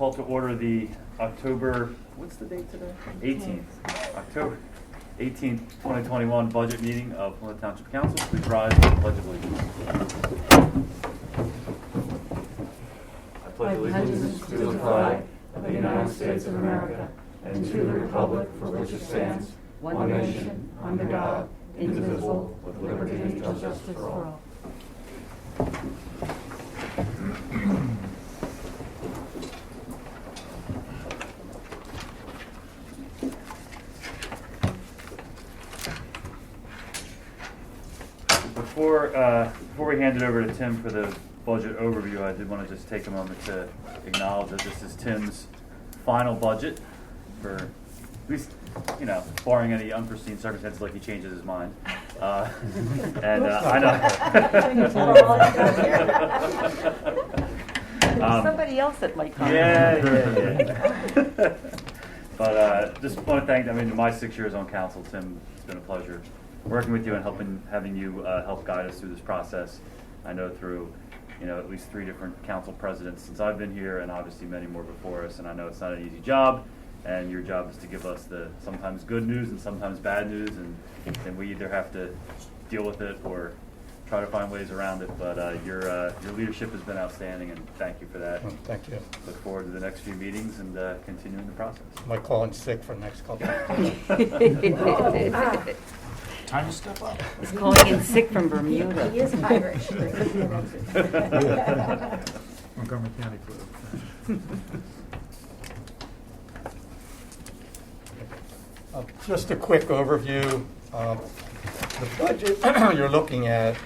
call to order the October, what's the date today? 18th. October 18th, 2021 budget meeting of Plymouth Township Council. Please rise for the Pledge of Allegiance. I pledge allegiance to the flag of the United States of America and to the republic for which it stands, one nation, under God, indivisible, with liberty and justice for all. Before we hand it over to Tim for the budget overview, I did want to just take a moment to acknowledge that this is Tim's final budget for, at least, barring any unforeseen circumstances like he changes his mind. And I know. Somebody else that might come. Yeah. But just want to thank, in my 6 years on council, Tim, it's been a pleasure working with you and having you help guide us through this process. I know through, at least 3 different council presidents since I've been here, and obviously many more before us. And I know it's not an easy job, and your job is to give us the sometimes good news and sometimes bad news, and we either have to deal with it or try to find ways around it. But your leadership has been outstanding, and thank you for that. Thank you. Look forward to the next few meetings and continuing the process. Might call in sick for the next couple. Time to step up. He's calling in sick from Bermuda. He is Irish. Montgomery County Club. Just a quick overview. The budget you're looking at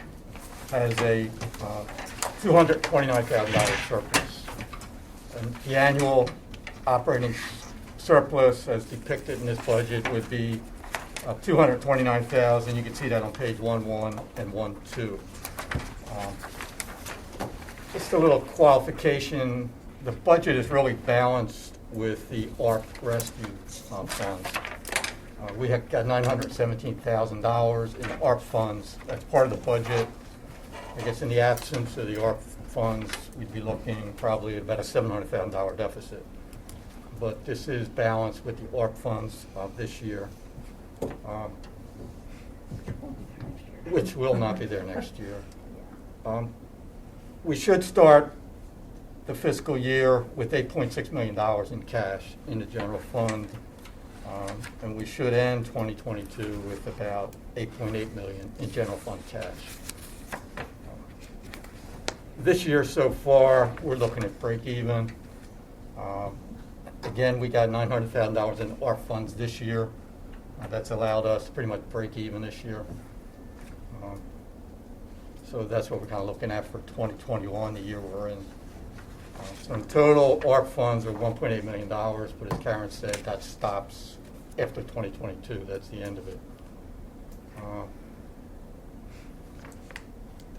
has a $229,000 surplus. And the annual operating surplus, as depicted in this budget, would be $229,000. You can see that on page 1.1 and 1.2. Just a little qualification. The budget is really balanced with the ARP rescue funds. We have got $917,000 in ARP funds. That's part of the budget. I guess in the absence of the ARP funds, we'd be looking probably at about a $700,000 deficit. But this is balanced with the ARP funds this year, which will not be there next year. We should start the fiscal year with $8.6 million in cash in the general fund. And we should end 2022 with about $8.8 million in general fund cash. This year so far, we're looking at break even. Again, we got $900,000 in ARP funds this year. That's allowed us to pretty much break even this year. So that's what we're kind of looking at for 2021, the year we're in. So in total, ARP funds are $1.8 million, but as Karen said, that stops after 2022. That's the end of it.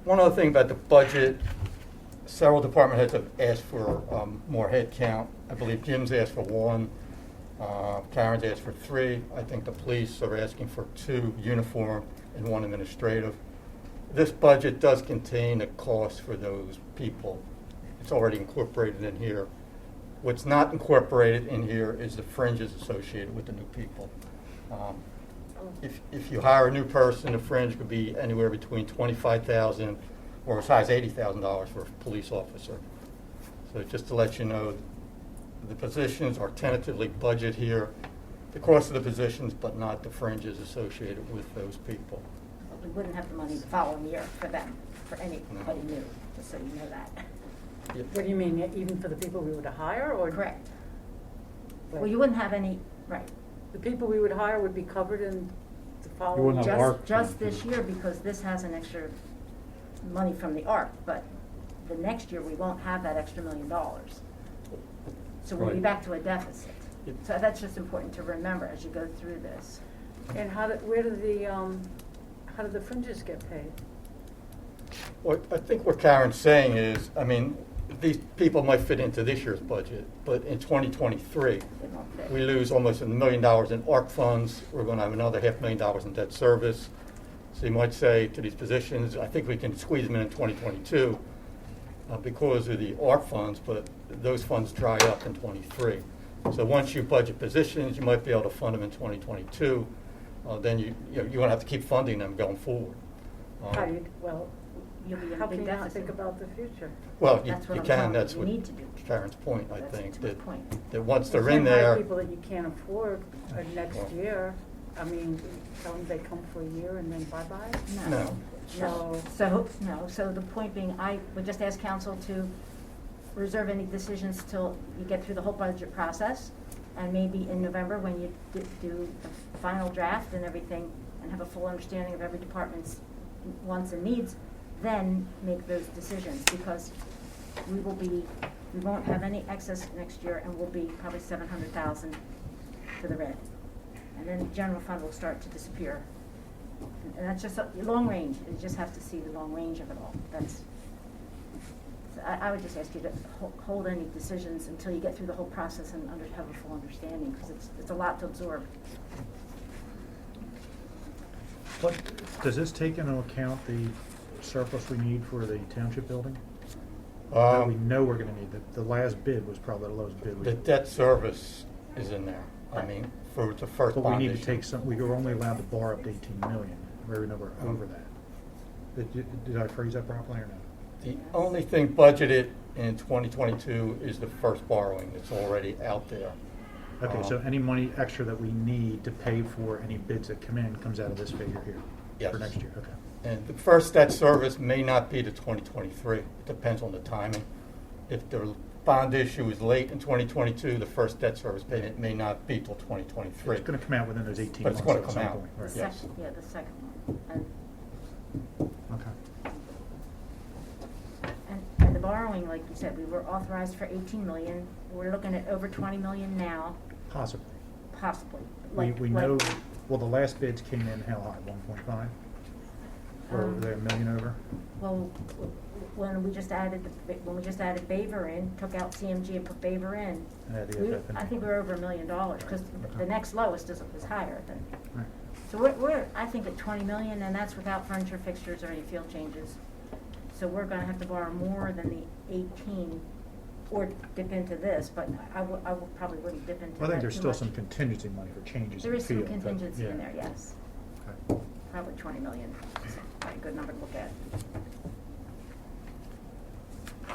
One other thing about the budget, several department heads have asked for more head count. I believe Jim's asked for 1. Karen's asked for 3. I think the police are asking for 2 uniform and 1 administrative. This budget does contain a cost for those people. It's already incorporated in here. What's not incorporated in here is the fringes associated with the new people. If you hire a new person, the fringe could be anywhere between $25,000 or as high as $80,000 for a police officer. So just to let you know, the positions are tentatively budgeted here, the cost of the positions, but not the fringes associated with those people. We wouldn't have the money the following year for them, for anybody new, just so you know that. What do you mean, even for the people we would hire, or? Correct. Well, you wouldn't have any, right. The people we would hire would be covered in the following? wouldn't have Just this year, because this has an extra money from the ARP, but the next year we won't have that extra $1 million. So we'll be Right. back to a deficit. So that's just important to remember as you go through this. And how do the fringes get paid? Well, I think what Karen's saying is, these people might fit into this year's budget, but in 2023, It won't fit. we lose almost $1 million in ARC funds. We're going to have another $500,000 in debt service. So you might say to these positions, I think we can squeeze them in 2022. because of the ARP funds, but those funds dry up in '23. So once you budget positions, you might be able to fund them in 2022. Then you're going to have to keep funding them going forward. How do you, well, You'll be in how a big can you not deficit. think about the future? Well, That's what you I'm can, telling you. that's You what need to do. Karen's point, I That's think, my that point. that once they're You in can't hire there. people that you can't afford next Well. year. I mean, tell them they come for a year and then bye-bye? No. No. So the point being, I would just ask council to reserve any decisions till you get through the whole budget process. And maybe in November, when you do the final draft and everything, and have a full understanding of every department's wants and needs, then make those decisions, because we won't have any excess next year, and we'll be probably 700,000 to the red. And then the general fund will start to disappear. And that's just long range. You just have to see the long range of it all. So I would just ask you to hold any decisions until you get through the whole process and have a full understanding, because it's a lot to absorb. But does this take into account the surplus we need for the township building? That we know we're gonna need. The last bid was probably the lowest bid. The debt service is in there. I mean, for the first But we bond need to issue. take some, we were only allowed to borrow up to 18 million. We're never over that. Did I phrase that properly or not? The only thing budgeted in 2022 is the first borrowing that's already out there. Okay, so any money extra that we need to pay for any bids that come in comes out of this figure here? Yes. For next year, okay. And the first debt service may not be to 2023. It depends on the timing. If the bond issue is late in 2022, the first debt service payment may not be till 2023. It's gonna come out within those 18 But it's months gonna at come some out. point, The right? Yes. second, yeah, the second one. Okay. And the borrowing, like you said, we were authorized for 18 million. We're looking at over 20 million now, Possibly. possibly. We know, well, the last bids came in how high, 1.5? Or were they a million over? Well, when we just added Baver in, took out CMG and put Baver in, Add the FF in. I think we're over $1 million, because the Okay. next lowest is higher than. Right. So we're, I think, at 20 million, and that's without furniture, fixtures, or any field changes. So we're gonna have to borrow more than the 18, or dip into this, but I probably wouldn't dip into that Well, I think there's too still much. some contingency money for changes in There the is some field. but, contingency in yeah. there, yes. Okay. Probably 20 million, is probably a good number to look at.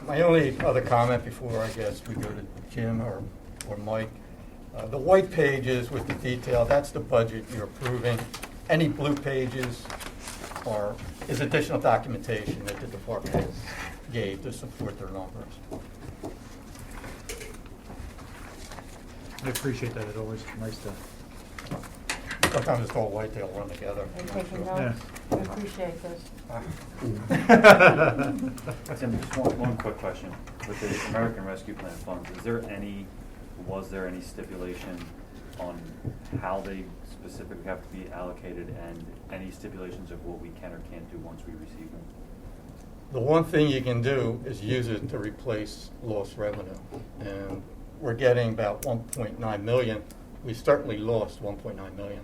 My only other comment before I guess we go to Jim or Mike, the white pages with the detail, that's the budget you're approving. Any blue pages is additional documentation that the department heads gave to support their numbers. I appreciate that. It's always nice to, Sometimes it's all white, they'll run together. And taking Yeah. notes, we appreciate this. Tim, just one quick question. With the American Rescue Plan funds, was there any stipulation on how they specifically have to be allocated, and any stipulations of what we can or can't do once we receive them? The one thing you can do is use it to replace lost revenue. And we're getting about 1.9 million. We certainly lost 1.9 million.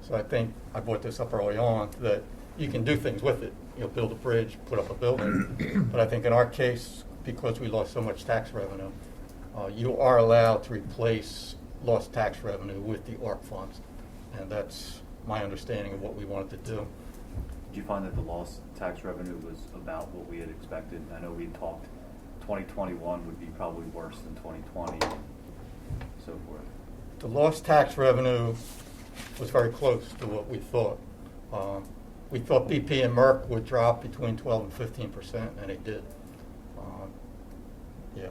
So I think, I brought this up early on, that you can do things with it. You'll build a bridge, put up a building. But I think in our case, because we lost so much tax revenue, you are allowed to replace lost tax revenue with the ARP funds. And that's my understanding of what we wanted to do. Did you find that the lost tax revenue was about what we had expected? I know we had talked 2021 would be probably worse than 2020, so forth. The lost tax revenue was very close to what we thought. We thought BP and Merck would drop between 12 and 15%, and it did. Yeah.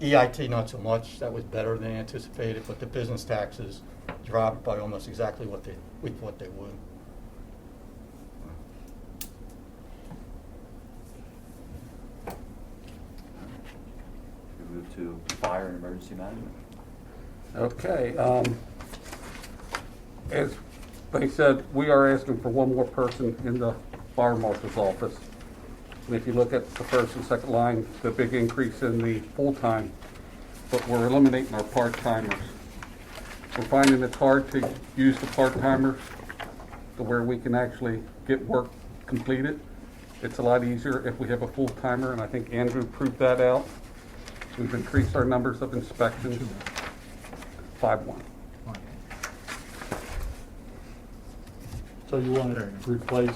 EIT, not so much. That was better than anticipated, but the business taxes dropped by almost exactly what we thought they would. We move to fire and emergency management. Okay, as they said, we are asking for one more person in the fire marshal's office. And if you look at the first and second line, the big increase in the full-time, but we're eliminating our part-timers. We're finding it's hard to use the part-timers to where we can actually get work completed. It's a lot easier if we have a full-timer, and I think Andrew proved that out. We've increased our numbers of inspections, 5-1. So you want to replace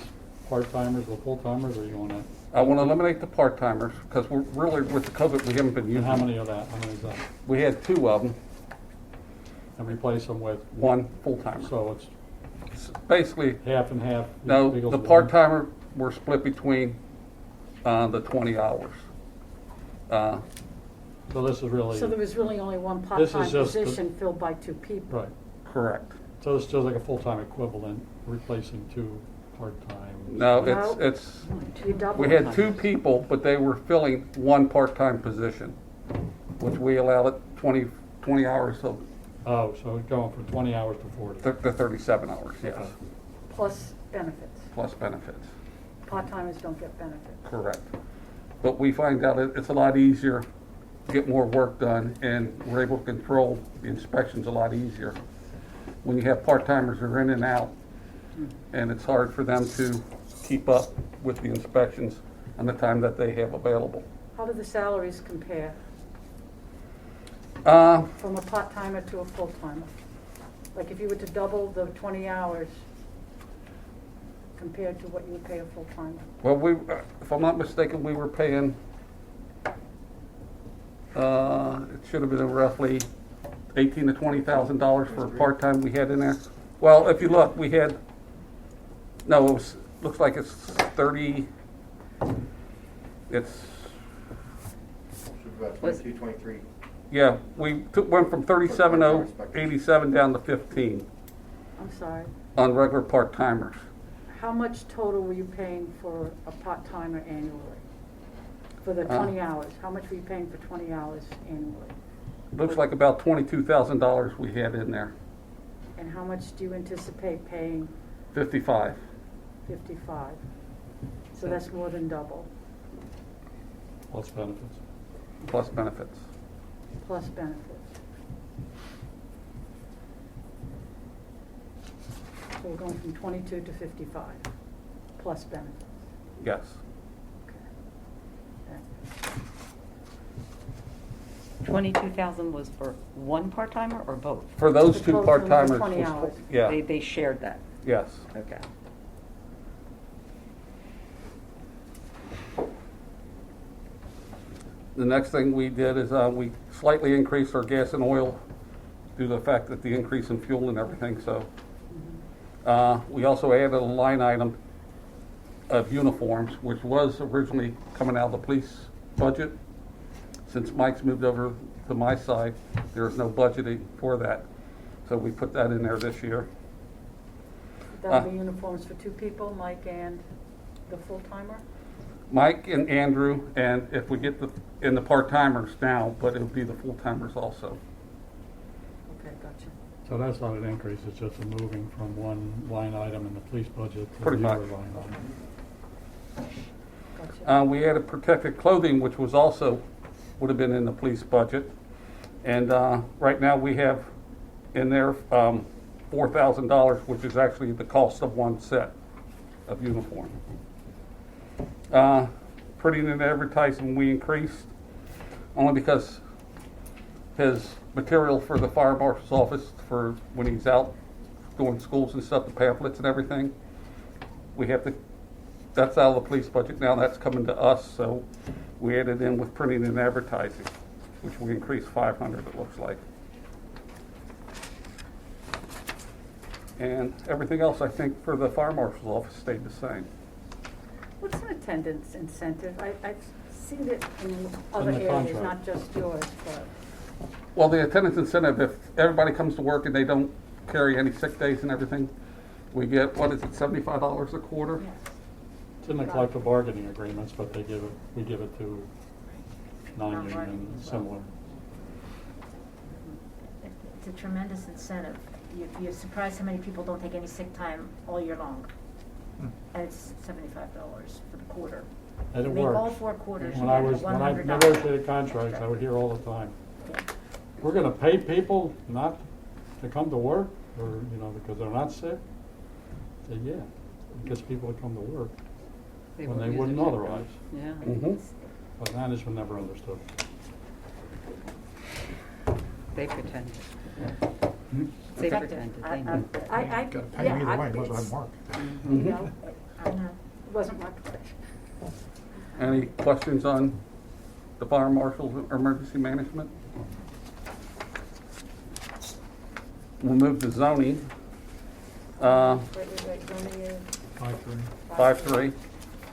part-timers with full-timers, or you want to, I want to eliminate the part-timers, because we're really, with the COVID, we haven't been and using. how many of that, how many is that? We had 2 of them, And replace them with, 1 full-timer. so it's Basically, half and half? no, equals the one? part-timer were split between the 20 hours. So this is really, So there was really only one This is part-time just the- position filled by 2 people. right, Correct. so it's just like a full-time equivalent, replacing 2 part-time? No, No. it's, You double we it. had 2 people, but they were filling 1 part-time position, which we allowed it 20 hours of Oh, so it's going from 20 hours to 40? the 37 hours, yes, Okay. Plus benefits. plus benefits. Part-timers don't get benefits. Correct. But we find out it's a lot easier, get more work done, and we're able to control the inspections a lot easier. When you have part-timers who are in and out, and it's hard for them to keep up with the inspections on the time that they have available. How do the salaries compare Uh, from a part-timer to a full-timer? Like if you were to double the 20 hours compared to what you would pay a full-timer? well, if I'm not mistaken, we were paying, it should have been roughly $18,000 to $20,000 for a part-time we had in there. Well, if you look, we had, no, it was, looks like it's 30, it's, About Was- 22, 23. yeah, went from 37,087 down to 15 I'm sorry. on regular part-timers. How much total were you paying for a part-timer annually? For the Uh. 20 hours? How much were you paying for 20 hours annually? Looks like about $22,000 we had in there, And how much do you anticipate paying 55. 55? So that's more than double, Plus benefits. plus benefits. plus benefits. So we're going from 22 to 55, plus benefits. Yes. Okay. 22,000 was for one part-timer or both? For those The 2 total for the part-timers. 20 was- hours. Yeah, They shared that, yes. okay. The next thing we did is we slightly increased our gas and oil due to the fact that the increase in fuel and everything, so. We also added a line item of uniforms, which was originally coming out of the police budget. Since Mike's moved over to my side, there is no budgeting for that, so we put that in there this year. That'll be uniforms for 2 people, Mike and the full-timer? Mike and Andrew, and if we get in the part-timers now, but it'll be the full-timers also. Okay, gotcha. So that's not an increase, it's just a moving from one line item in the police budget to Pretty the other much. line item. Gotcha. We added protective clothing, which was also, would have been in the police budget. And right now, we have in there $4,000, which is actually the cost of 1 set of uniform. Printing and advertising, we increased, only because his material for the fire marshal's office, for when he's out doing schools and stuff, the pamphlets and everything, we have to, that's out of the police budget now, that's coming to us, so we added in with printing and advertising, which we increased 500, it looks like. And everything else, I think, for the fire marshal's office stayed the same. What's an attendance incentive? I've seen it in other the areas, contract. not just yours, but, Well, the attendance incentive, if everybody comes to work and they don't carry any sick days and everything, we get, what is it, $75 a quarter? yes. It's in the collective bargaining agreements, but we give it to non-union Non-bargaining and as well. similar. It's a tremendous incentive. You're surprised how many people don't take any sick time all year long. And it's $75 for the quarter. And it Make all works. 4 quarters, you When I get was, when I $100. negotiated contracts, I would hear all the time, Yeah. we're gonna pay people not to come to work, or, because they're not sick. I said, yeah, it gets people to come to work. when they wouldn't authorize, Yeah. Mhm. but management never understood. They pretended. Hmm? They Effective. pretended, I- they knew. I, Gotta pay yeah, either I- way, most of it's- them work. You Mhm. know, I'm not, It wasn't my profession. Any questions on the fire marshal's emergency management? We'll move to zoning. Wait, let me, 5-3. 5-3.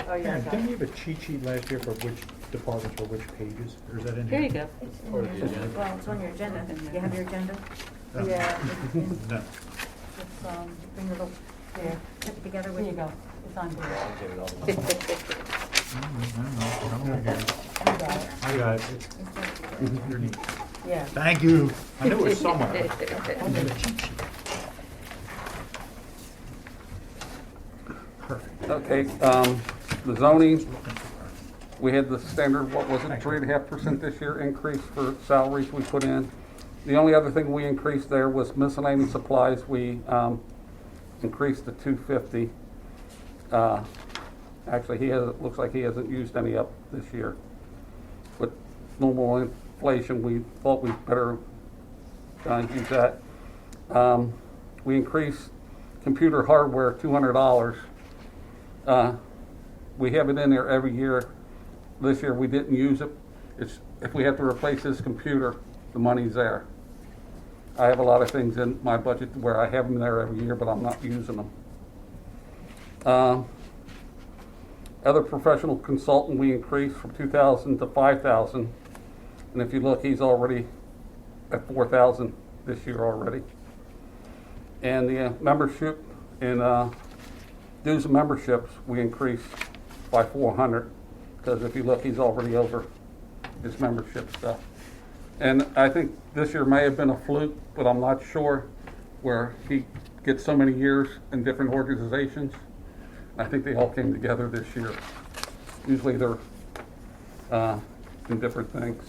oh, yeah, I Karen, got didn't it. you have a cheat sheet last year for which departments or which pages? Or is that in here? Here you go. it's in your, well, it's on your agenda. You have your agenda? No. Yeah, No. it's, Bring your little, here, put it together with here you you. go, it's on here. I got it. I got it. It's underneath. Yeah. Thank you. I knew it was somewhere. I had a cheat sheet. Perfect. Okay, the zoning, we had the standard, what was it, 3.5% this year increase for salaries we put in. The only other thing we increased there was miscellaneous supplies. We increased to $250. Actually, looks like he hasn't used any up this year. With normal inflation, we thought we'd better use that. We increased computer hardware $200. We have it in there every year. This year we didn't use it. If we have to replace this computer, the money's there. I have a lot of things in my budget where I have them there every year, but I'm not using them. Other professional consultant, we increased from 2,000 to 5,000. And if you look, he's already at 4,000 this year already. And the membership in dues and memberships, we increased by 400, because if you look, he's already over his membership stuff. And I think this year may have been a fluke, but I'm not sure, where he gets so many years in different organizations. I think they all came together this year. Usually they're in different things.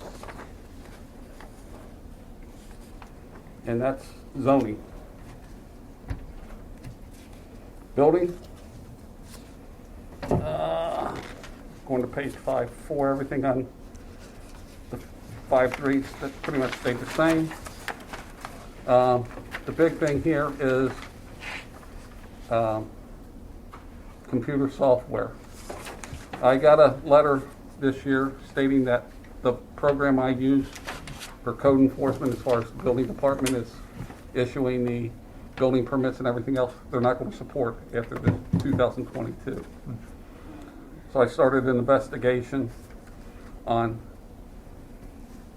And that's zoning. Building. Going to page 5.4, everything on the 5.3 that pretty much stayed the same. The big thing here is computer software. I got a letter this year stating that the program I use for code enforcement, as far as the building department is issuing the building permits and everything else, they're not going to support after the 2022. So I started an investigation on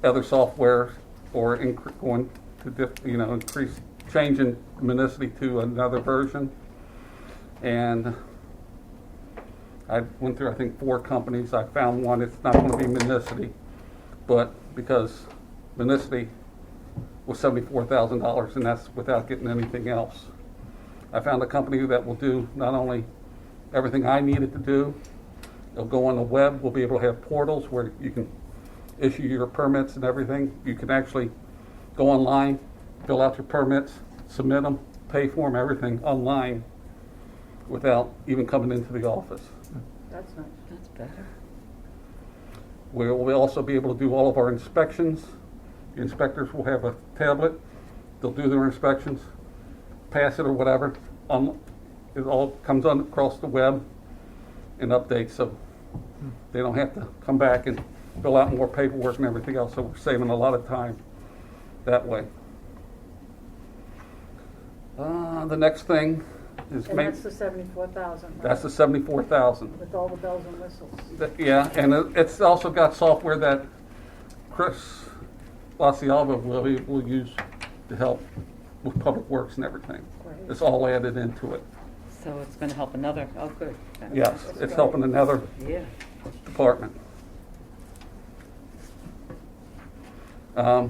other software or going to increase, changing Municity to another version. And I went through, I think, 4 companies. I found one. It's not going to be Municity, but because Municity was $74,000, and that's without getting anything else. I found a company that will do not only everything I needed to do, it'll go on the web. We'll be able to have portals where you can issue your permits and everything. You can actually go online, fill out your permits, submit them, pay for them, everything online without even coming into the office. That's nice. That's better. We'll also be able to do all of our inspections. The inspectors will have a tablet. They'll do their inspections, pass it or whatever. It all comes on across the web and updates, so they don't have to come back and fill out more paperwork and everything else. So we're saving a lot of time that way. The next thing is And that's the 74,000, right? that's the 74,000. With all the bells and whistles. Yeah, and it's also got software that Chris Lacialva will use to help with public works and everything. Great. It's all added into it. So it's going to help another, oh, good. Yes, it's helping another Yeah. department. The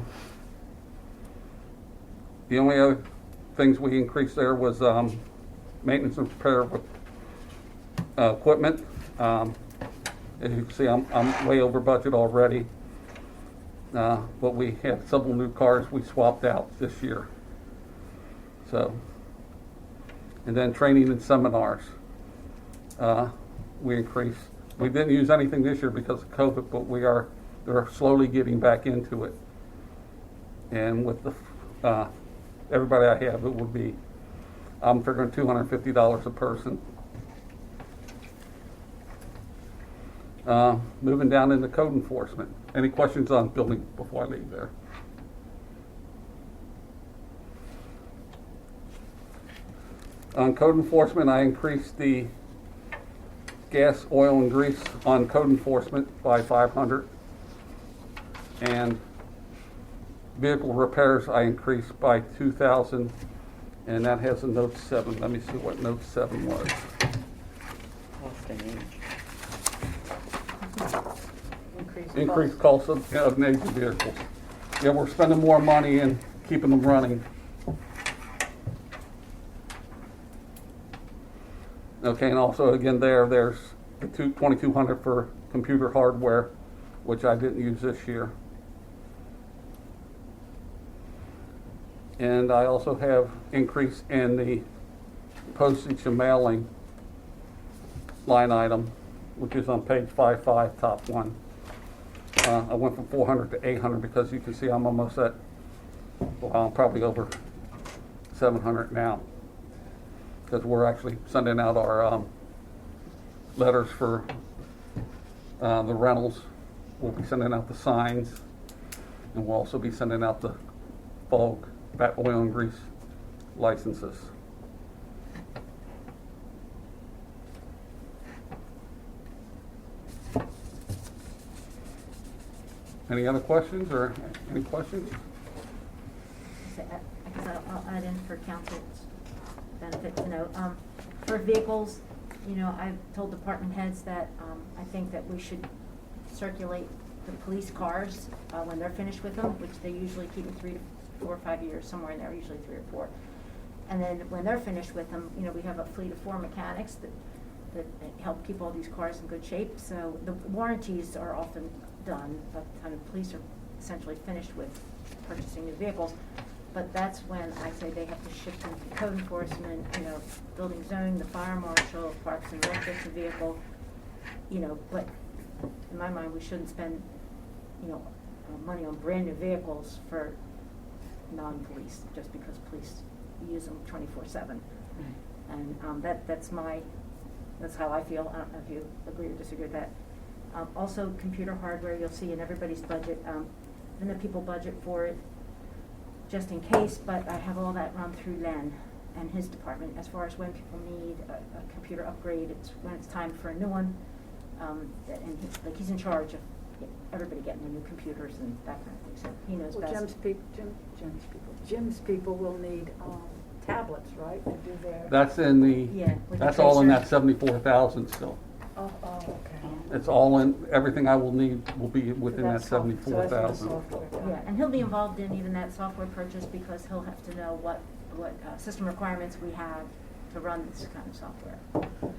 only other things we increased there was maintenance and repair of equipment. As you can see, I'm way over budget already. But we had several new cars we swapped out this year. So, and then training and seminars. we increase. We didn't use anything this year because of COVID, but they're slowly getting back into it. And with the, everybody I have, it would be, I'm figuring $250 a person. Moving down into code enforcement. Any questions on building before I leave there? On code enforcement, I increased the gas, oil, and grease on code enforcement by 500. And vehicle repairs, I increased by 2,000. And that has a note 7. Let me see what note 7 was. Cost and age. Increased cost of major vehicles. Yeah, we're spending more money in keeping them running. Okay, and also again there's the 2,200 for computer hardware, which I didn't use this year. And I also have increase in the postage and mailing line item, which is on page 55, top 1. I went from 400 to 800 because you can see I'm almost at, well, I'm probably over 700 now. Because we're actually sending out our letters for the rentals. We'll be sending out the signs, and we'll also be sending out the bulk oil and grease licenses. Any other questions or any questions? I guess I'll add in for council's benefit to know. For vehicles, you know, I've told department heads that I think that we should circulate the police cars when they're finished with them, which they usually keep them 3 to 4 or 5 years, somewhere in there, usually 3 or 4. And then when they're finished with them, you know, we have a fleet of 4 mechanics that help keep all these cars in good shape. So the warranties are often done, but the time the police are essentially finished with purchasing new vehicles. But that's when I say they have to shift into code enforcement, you know, building zoning, the fire marshal, parks and rec gets a vehicle, you know, but in my mind, we shouldn't spend, you know, money on brand new vehicles for non-police, just because police use them 24/7. And that's how I feel. I don't know if you agree or disagree with that. Also, computer hardware, you'll see in everybody's budget, and the people budget for it just in case, but I have all that run through Len and his department as far as when people need a computer upgrade. It's when it's time for a new one, and he's in charge of everybody getting their new computers and that kind of thing. So he knows Well, best. Jim's people will need tablets, right, to do their. That's in the, Yeah, with the that's all in that tracer. 74,000 still. Oh, okay. It's all in, everything I will need will be within that So that's the 74,000. software. Yeah, and he'll be involved in even that software purchase because he'll have to know what system requirements we have to run this kind of software.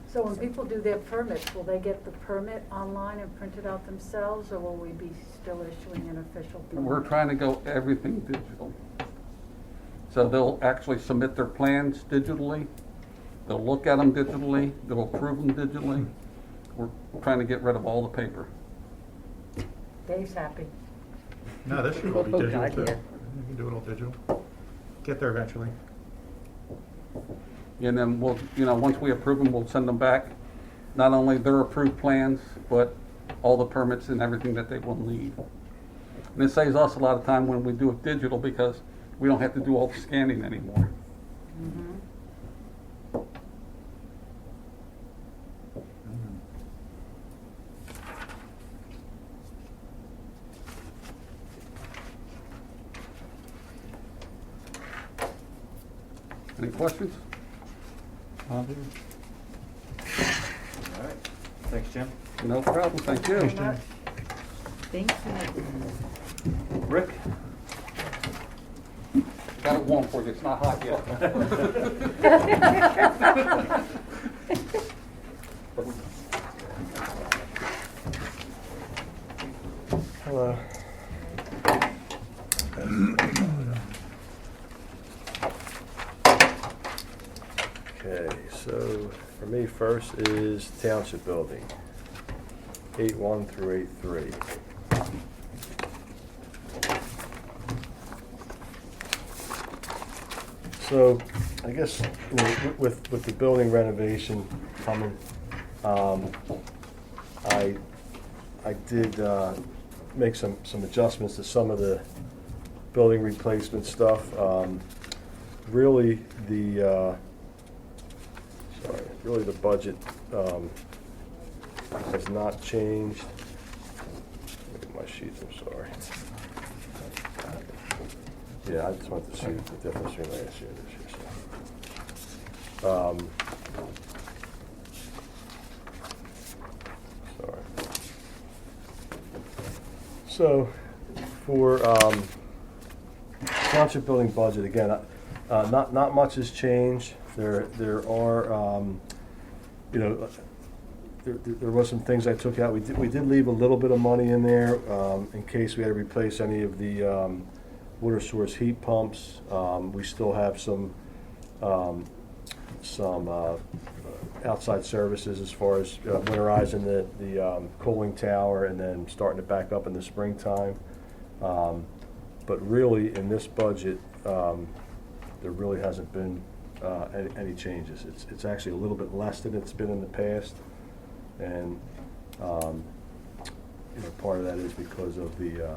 So when people do their permits, will they get the permit online and print it out themselves, or will we be still issuing an official permit? We're trying to go everything digital. So they'll actually submit their plans digitally, they'll look at them digitally, they'll approve them digitally. We're trying to get rid of all the paper. Dave's happy. No, this should all be Oh, digital God, too. yeah. You can do it all digital. Get there eventually. And then we'll, once we approve them, we'll send them back, not only their approved plans, but all the permits and everything that they will need. And it saves us a lot of time when we do it digital because we don't have to do all the scanning anymore. Any questions? All right. Thanks, Jim. No problem, thank you. Thanks, Jim. Thank you. Rick? Got it warm for you, it's not hot yet. Hello. Okay, So for me, first is Township Building, 8-1 through 8-3. So I guess, you know, with the building renovation coming, I did make some adjustments to some of the building replacement stuff. Really, the budget has not changed. Look at my sheets, I'm sorry. Yeah, I just wanted to see the difference between last year and this year. Sorry. So, for township building budget, again, not much has changed. There are, you know, there was some things I took out. We did leave a little bit of money in there in case we had to replace any of the water source heat pumps. We still have some outside services as far as winterizing the cooling tower and then starting it back up in the springtime. But really, in this budget, there really hasn't been any changes. It's actually a little bit less than it's been in the past, and you know, part of that is because of the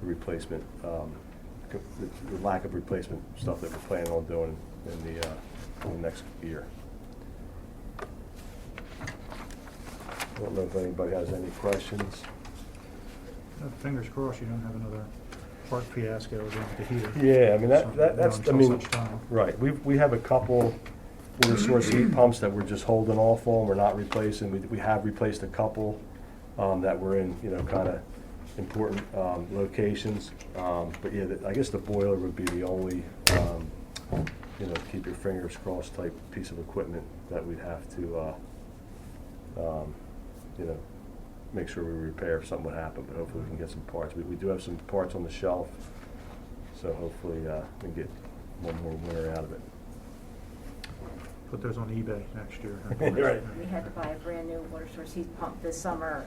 replacement, the lack of replacement stuff that we're planning on doing in the next year. I don't know if anybody has any questions. Fingers crossed you don't have another part fiasco again with the heater. Yeah, I mean, So, that's, I until mean, such time. right, we have a couple water source heat pumps that we're just holding off on, we're not replacing. We have replaced a couple that were in, you know, kind of important locations. But yeah, I guess the boiler would be the only, you know, keep your fingers crossed type piece of equipment that we'd have to, you know, make sure we repair if something would happen, but hopefully we can get some parts. We do have some parts on the shelf, so hopefully we can get one more winter out of it. Put those on eBay next year. Right. We had to buy a brand new water source heat pump this summer,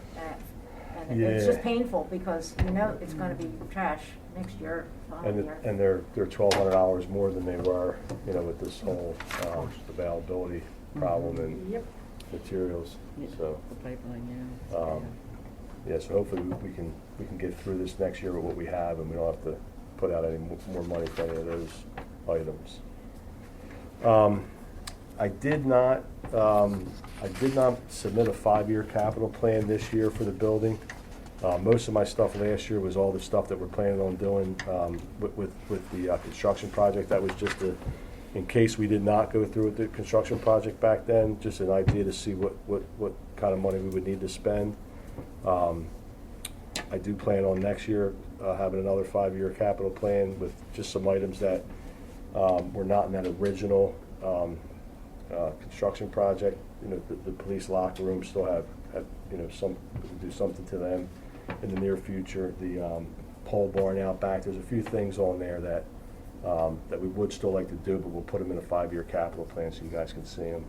and it's just Yeah. painful because you know it's gonna be trash next year, following year. And they're $1,200 more than they were, you know, with this whole availability problem and Yep. materials, Yeah, so. The pipeline, yeah. Yeah, so hopefully we can get through this next year with what we have, and we don't have to put out any more money for any of those items. I did not submit a 5-year capital plan this year for the building. Most of my stuff last year was all the stuff that we're planning on doing with the construction project. That was just in case we did not go through with the construction project back then, just an idea to see what kind of money we would need to spend. I do plan on next year having another 5-year capital plan with just some items that were not in that original construction project. You know, the police locker room still have you know, do something to them in the near future. The pole barn out back, there's a few things on there that we would still like to do, but we'll put them in a 5-year capital plan so you guys can see them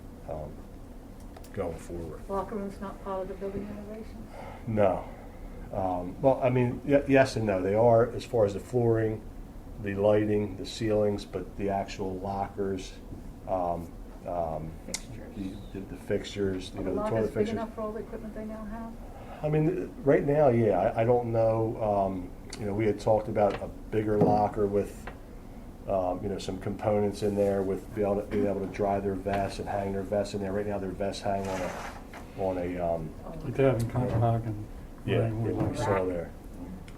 going forward. Locker room's not part of the building renovations? No. Well, I mean, yes and no. They are, as far as the flooring, the lighting, the ceilings, but the actual lockers, the fixtures, you Are the know, the lockers toilet big fixtures. enough for all the equipment they now have? I mean, right now, yeah, I don't know, you know, we had talked about a bigger locker with, you know, some components in there with being able to dry their vests and hang their vests in there. Right now, their vests hang on a Like they have in Copenhagen. yeah, what we saw there.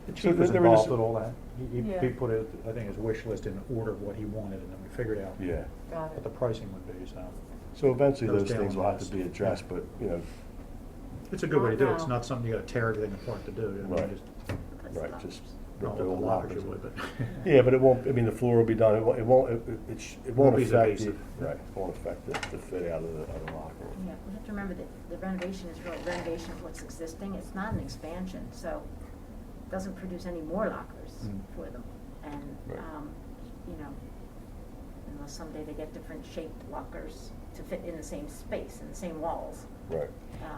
The chief was there was- involved with all that. He Yeah. put it, I think, his wish list in order of what he wanted, and then we figured out Yeah. Got what the it. pricing would be, so. So eventually Goes those down things will have to last. be addressed, but, you know, It's a good way to do it. It's Wow. not something you gotta tear everything apart to do. I mean, Right. just, right, just not rip the all old the lockers lockers. you would, but. Yeah, but it won't, I mean, the floor will be done, it won't Won't be as affect the, evasive. right, it won't affect the fit out of the locker room. Yeah, we have to remember that the renovation is really renovation of what's existing. It's not an expansion, so it doesn't produce any more lockers Mm. for them. And, Right. you know, and unless someday they get different shaped lockers to fit in the same space, in the same walls. Right.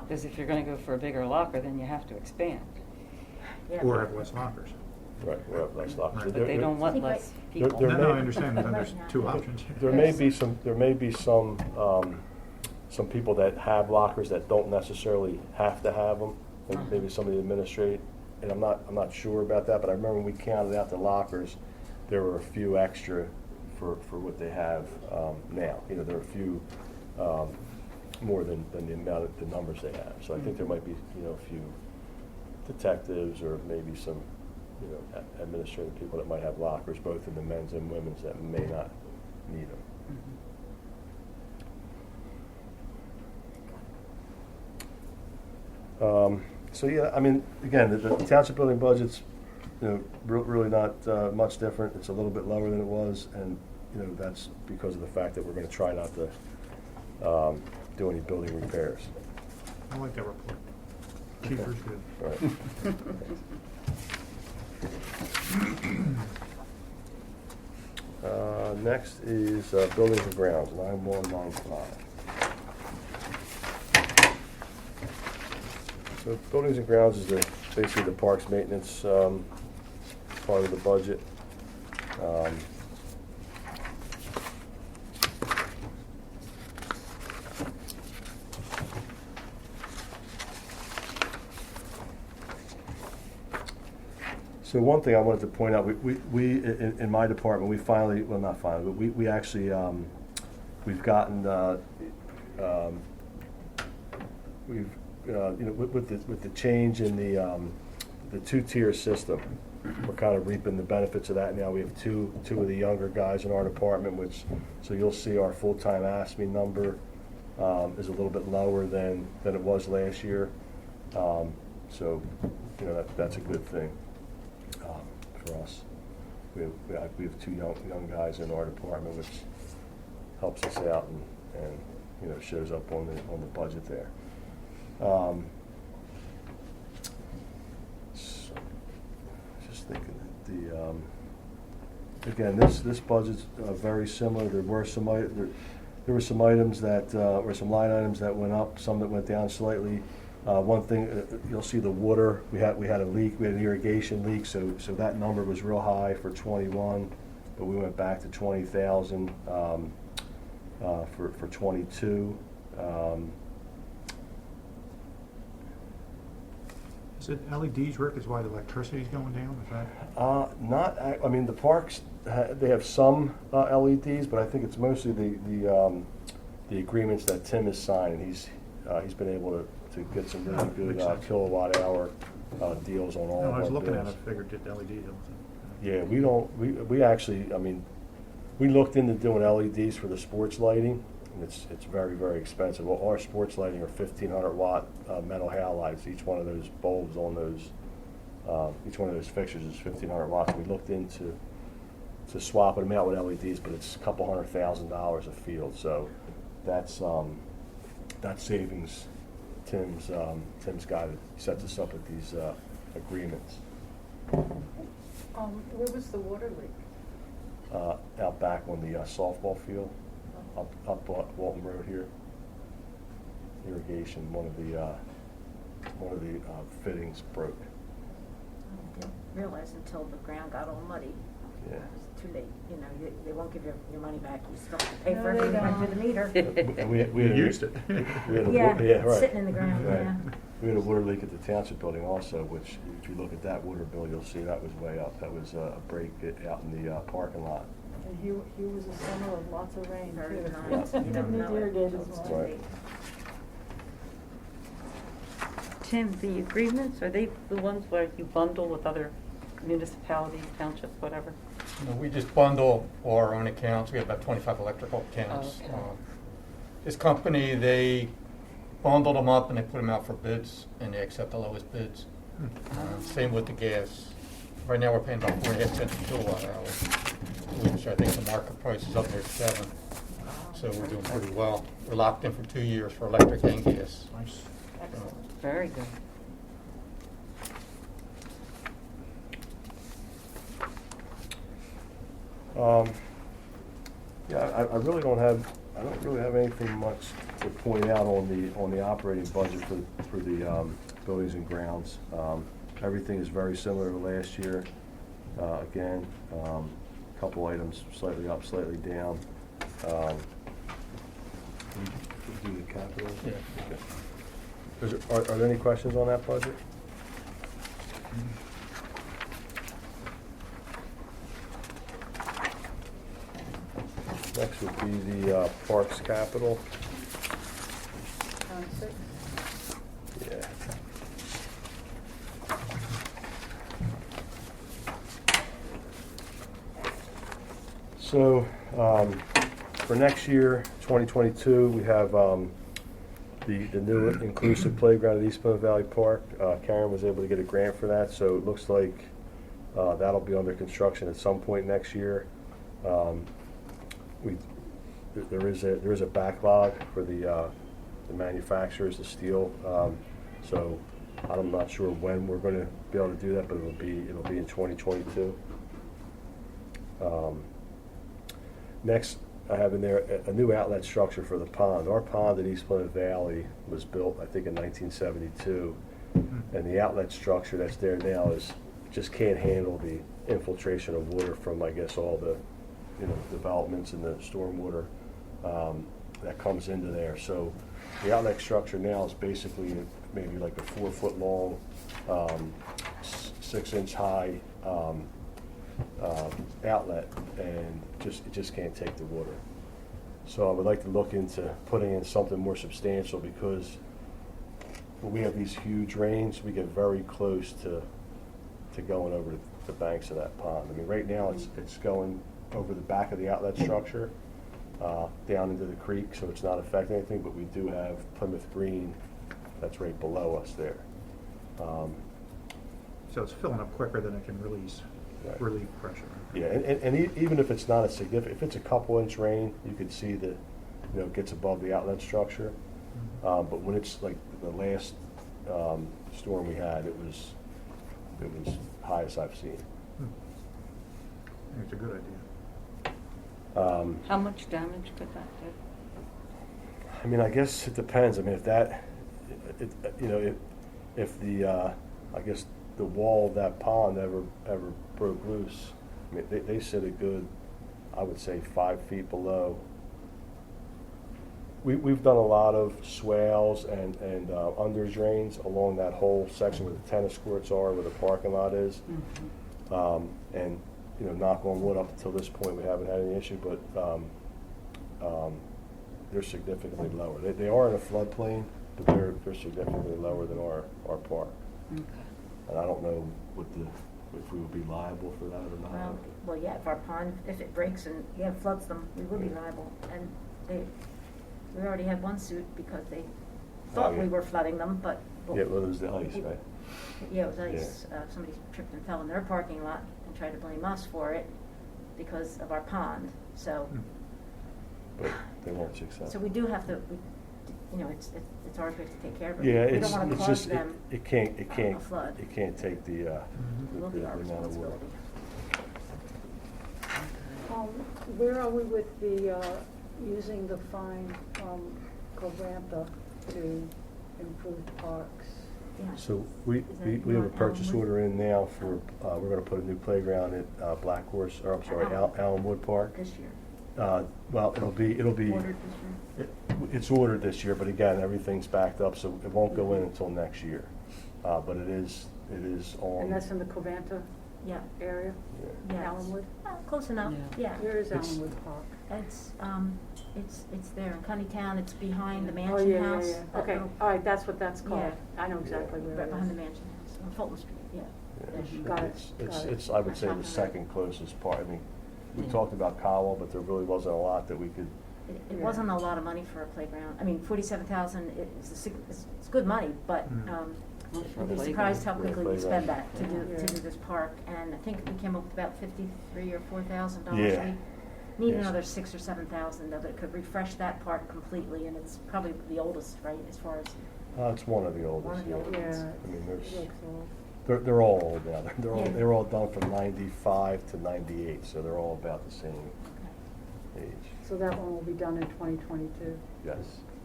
Because if you're gonna go for a bigger locker, then you have to expand. Yeah, Or but- have less lockers. Right, we'll have less lockers. Right. But they don't want Think less like- people. There No, may- no, I understand, but then there's Right. two options. There may be some people that have lockers that don't necessarily have to have them, and maybe some of the administrate, and I'm not sure about that, but I remember when we counted out the lockers, there were a few extra for what they have now. You know, there are a few more than the amount of the numbers they have. So I think there might be, you know, a few detectives or maybe some, you know, administrative people that might have lockers, both in the men's and women's, that may not need them. So yeah, I mean, again, the township building budget's, you know, really not much different. It's a little bit lower than it was, and, you know, that's because of the fact that we're gonna try not to do any building repairs. I like that report. Cheaper's good. Right. Next is buildings and grounds, 9195. So buildings and grounds is basically the parks maintenance part of the budget. So one thing I wanted to point out, we in my department, we finally, well, not finally, but we actually, we've gotten, we've, you know, with the change in the two-tier system, we're kind of reaping the benefits of that now. We have two of the younger guys in our department, which, so you'll see our full-time ASME number is a little bit lower than it was last year. So, you know, that's a good thing for us. We have two young guys in our department, which helps us out and you know, shows up on the budget there. So, just thinking that again, this budget's very similar. There were some items that or some line items that went up, some that went down slightly. One thing, you'll see the water, we had a leak, we had an irrigation leak, so that number was real high for 21, but we went back to 20,000 for 22. Is it LEDs, Rick, is why the electricity's going down, is that? Not, I mean, the parks, they have some LEDs, but I think it's mostly the agreements that Tim has signed, and he's been able to get some really good Makes sense. kilowatt hour deals on all No, of I our was looking at bills. it, figured that LEDs. Yeah, we actually, I mean, we looked into doing LEDs for the sports lighting, and it's very, very expensive. Well, our sports lighting are 1,500 watt metal halides. Each one of those bulbs on those, each one of those fixtures is 1,500 watts. We looked into swapping them out with LEDs, but it's a couple $100,000 a field. So that's savings. Tim's guy that sets us up with these agreements. Where was the water leak? Out back on the softball field, up Walton Road here. Irrigation, one of the fittings broke. I didn't realize until the ground got all muddy. Yeah. It was too late, you know, they won't give you your money back, you still have to pay No, for they everything right don't. through the meter. And we You had a- used it. We had a Yeah, yeah, right. sitting in the ground, Right. yeah. We had a water leak at the township building also, which if you look at that water bill, you'll see that was way up. That was a break out in the parking lot. And he was a summer of lots of rain, Very too. nice. He You don't didn't know it irrigate until as it's much. too Right. late. Tim, the agreements, are they the ones where you bundle with other municipalities, townships, whatever? You know, we just bundle our own accounts. We have about 25 electrical accounts. Okay. This company, they bundle them up and they put them out for bids, and they accept the lowest bids. Same with the gas. Right now, we're paying about 4.5 cents a kilowatt hour, which I think the market price is up near 7. So we're doing pretty well. We're locked in for 2 years for electric and gas. Nice. Excellent. Very good. Yeah, I really don't have, I don't really have anything much to point out on the operating budget for the buildings and grounds. Everything is very similar to last year. Again, couple items slightly up, slightly down. We do the capital? Yeah. Okay. Are there any questions on that budget? Next would be the Parks Capital. Round 6. Yeah. So, for next year, 2022, we have the new inclusive playground at East Plymouth Valley Park. Karen was able to get a grant for that, so it looks like that'll be under construction at some point next year. There is a backlog for the manufacturers, the steel. So I'm not sure when we're going to be able to do that, but it'll be in 2022. Next, I have in there a new outlet structure for the pond. Our pond at East Plymouth Valley was built, I think, in 1972, and the outlet structure that's there now just can't handle the infiltration of water from, I guess, all the developments and the stormwater that comes into there. So the outlet structure now is basically maybe like a 4-foot long, 6-inch high outlet, and it just can't take the water. So I would like to look into putting in something more substantial, because when we have these huge rains, we get very close to going over the banks of that pond. I mean, right now it's going over the back of the outlet structure down into the creek, so it's not affecting anything, but we do have Plymouth Green that's right below us there. So it's filling up quicker than it can release, Right. relieve pressure. Yeah, and even if it's not a significant, if it's a couple-inch rain, you can see that, it gets above the outlet structure. But when it's like the last storm we had, it was highest I've seen. I think it's a good idea. How much damage could that do? I mean, I guess it depends. I mean, if the, I guess the wall of that pond ever broke loose, I mean, they said a good, I would say 5 feet below. We've done a lot of swales and under drains along that whole section where the tennis courts are, where the parking lot is. And, knock on wood, up until this point, we haven't had any issue, but they're significantly lower. They are in a floodplain, but they're significantly lower than our park. Okay. And I don't know if we would be liable for that or not. Well, yeah, if our pond, if it breaks and, floods them, we would be liable. And we already had one suit because they thought yeah. we were flooding them, but. Yeah, well, it was the ice, right? Yeah, it was ice. Somebody tripped and fell in their parking lot and tried to blame us for it because of our pond, so. But they weren't successful. So we do have to, it's our place to take care of it. Yeah, We don't want to it's cause just, them it can't a flood. It can't take the It will be our amount of water. responsibility. Where are we with the, using the fine from Covanta to improve parks? Yeah. So we Is that have a not purchase Allenwood? order in now for, we're gonna put a new playground at Black Horse, or I'm sorry, Allenwood Park. This year. Well, it'll be, Ordered this year. it's ordered this year, but again, everything's backed up, so it won't go in until next year. But it is on. And that's in the Covanta Yeah. area? Yeah. Allenwood? Close enough, yeah. Where is It's- Allenwood Park? It's there in Cunnytown, it's behind the Oh, mansion yeah, house. yeah, yeah. that Okay, little- all right, that's what that's called. Yeah. I know exactly where Right it behind the is. mansion house, on Fulton Street, yeah. Yeah, There. Got it, It's, got it. it's, I would say, the Right. second closest part. I mean, we Yeah. talked about Cowell, but there really wasn't a lot that we could. It Yeah. wasn't a lot of money for a playground. I mean, 47,000 it's good money, but Well, for a I'd be playground. surprised how Yeah, quickly we playground. spend that to Yeah. do this park. And I think we came up with about $53,000 or $4,000. Yeah. We need Yes. another 6,000 or 7,000 of it. Could refresh that park completely, and it's probably the oldest, right, as far as. It's one of the oldest. One of the yeah. old ones. Yeah. I mean, It looks old. they're all old now. They're all Yeah. they were all done from '95 to '98, so they're all about the same. age. So that one will be done in 2022. Yes.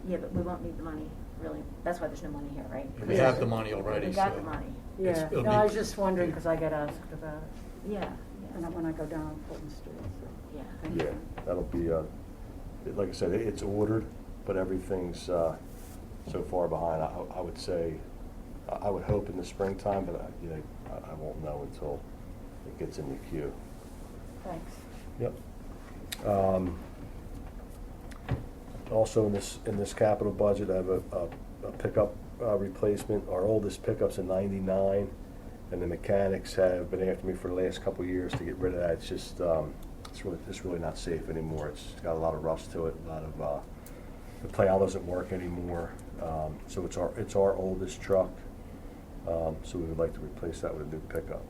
Yeah, but we won't need the money, really. That's why there's no money here, right? We have the money already, We got so the money. It's- Yeah, it'll no, be- I was just wondering, because I get asked about it, Yeah, and yeah, when I go down on Fulton Street, so. yeah. thank Yeah, you. that'll be, like I said, it's ordered, but everything's so far behind. I would say, I would hope in the springtime, but I won't know until it gets in the queue. Thanks. Yep. Also in this capital budget, I have a pickup replacement. Our oldest pickup's a '99, and the mechanics have been after me for the last couple of years to get rid of that. It's just it's really not safe anymore. It's got a lot of rust to it. A lot of the plow doesn't work anymore. So it's our oldest truck. So we would like to replace that with a new pickup.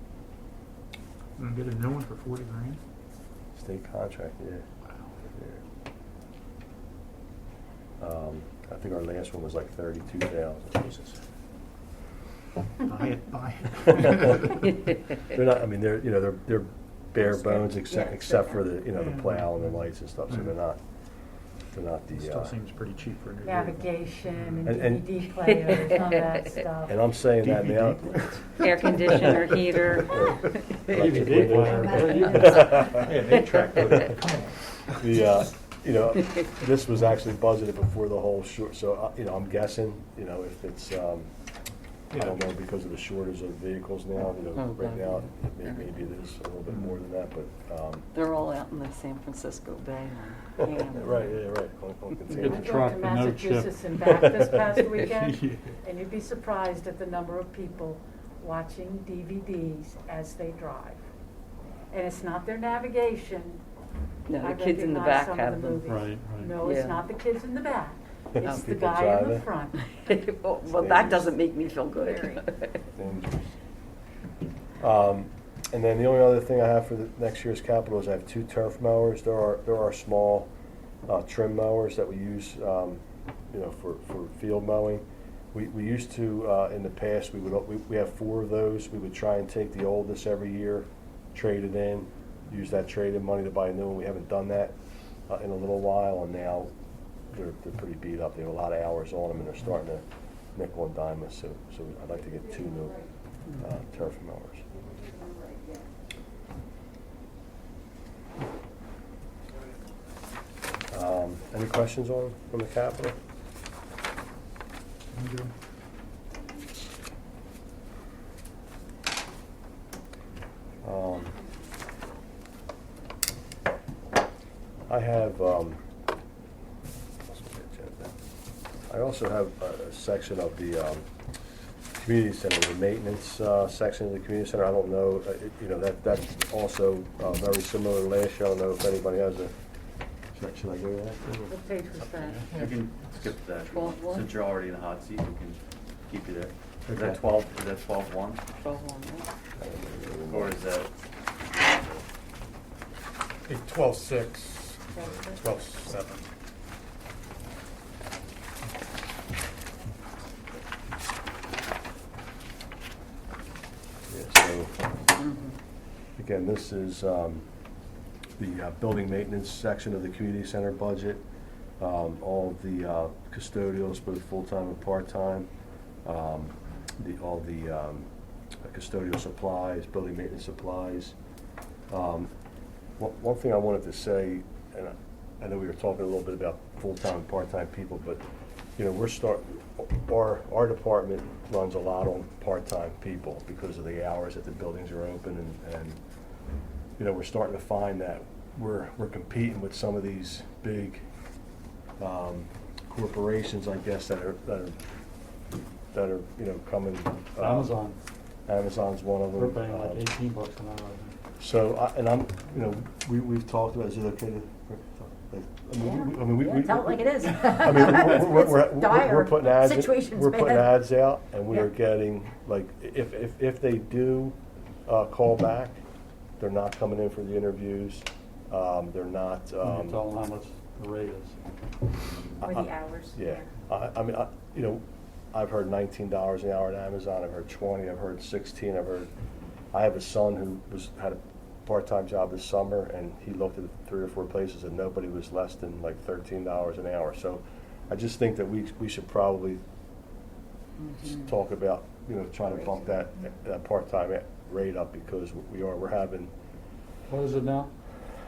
We're gonna get a new one for 40 grand? State contract, yeah. Wow. Yeah. I think our last one was like 32,000. Jesus. Buy it. They're not. I mean, they're bare bones Yeah, except for the the Yeah. plow and the lights and stuff. So Mhm. they're not the. It still seems pretty cheap for a new vehicle. Navigation And- and DVD players, all that stuff. And I'm saying that now. Air conditioner, heater. DVD player. Yeah, Yeah, 8-track. Come on. The this was actually budgeted before the whole short. So I'm guessing if it's I don't know because of the shortage of vehicles now. Right now maybe it is a little bit more than that, but. They're all out in the San Francisco Bay. on hand. Right, yeah, right. On Get I the container. drove truck, to but no chip. Massachusetts and back this past weekend, Yeah. and you'd be surprised at the number of people watching DVDs as they drive. And it's not their navigation. No, I the kids in the recognize back some of have the them. movies. Right, right. No, it's Yeah. not the kids in the back. It's the People guy in the driving. front. Well, that doesn't make me feel good. Dangerous. And then the only other thing I have for the next year's capital is I have 2 turf mowers. There are small trim mowers that we use, for field mowing. We used to in the past we have 4 of those. We would try and take the oldest every year, trade it in, use that trade-in money to buy a new one. We haven't done that in a little while, and now they're pretty beat up. They have a lot of hours on them, and they're starting to nickel and dime us. So I'd like to get 2 new turf mowers. Any questions on the capital? I'm good. I have, I also have a section of the community center, the maintenance section of the community center. I don't know, that's also very similar to last year. I don't know if anybody has a, should I go to that? What page was that? You can skip that. 12-1? Since you're already in the hot seat, we can keep you there. Is Okay. that 12, is that 12-1? 12-1, Or is that, 12-6, 12-7. Yeah, so, again, this is the building maintenance section of the community center budget. All of the custodials, both full-time and part-time, all the custodial supplies, building maintenance supplies. One thing I wanted to say, and I know we were talking a little bit about full-time and part-time people, but our department runs a lot on part-time people because of the hours that the buildings are open, and we're starting to find that we're competing with some of these big corporations, I guess, that are coming. Amazon, Amazon's one of them. we're paying like $18 an hour. We've talked about, is it okay to? Yeah, tell it like it is. I mean, we're Dire. putting ads. Situation's We're putting bad. ads out, and we are Yeah. getting if they do call back, they're not coming in for the interviews. They're not. You can tell them how much the rate is. Or the hours. Yeah, I've heard $19 an hour at Amazon. I've heard 20. I've heard 16. I have a son who had part-time job this summer, and he looked at 3 or 4 places, and nobody was less than like $13 an hour. So I just think that we should probably talk about, trying to bump that part-time rate up, because we're having, What is it now?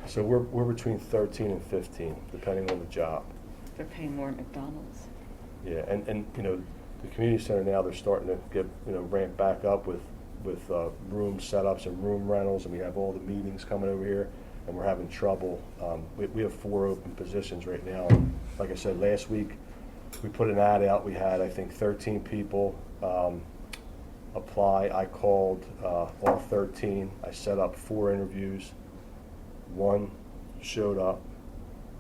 so we're between 13 and 15, depending on the job. They're paying more at McDonald's. Yeah, and the community center now, they're starting to get, ramp back up with room setups and room rentals, and we have all the meetings coming over here, and we're having trouble. We have 4 open positions right now. Like I said, last week, we put an ad out. We had, I think, 13 people apply. I called all 13. I set up 4 interviews. 1 showed up.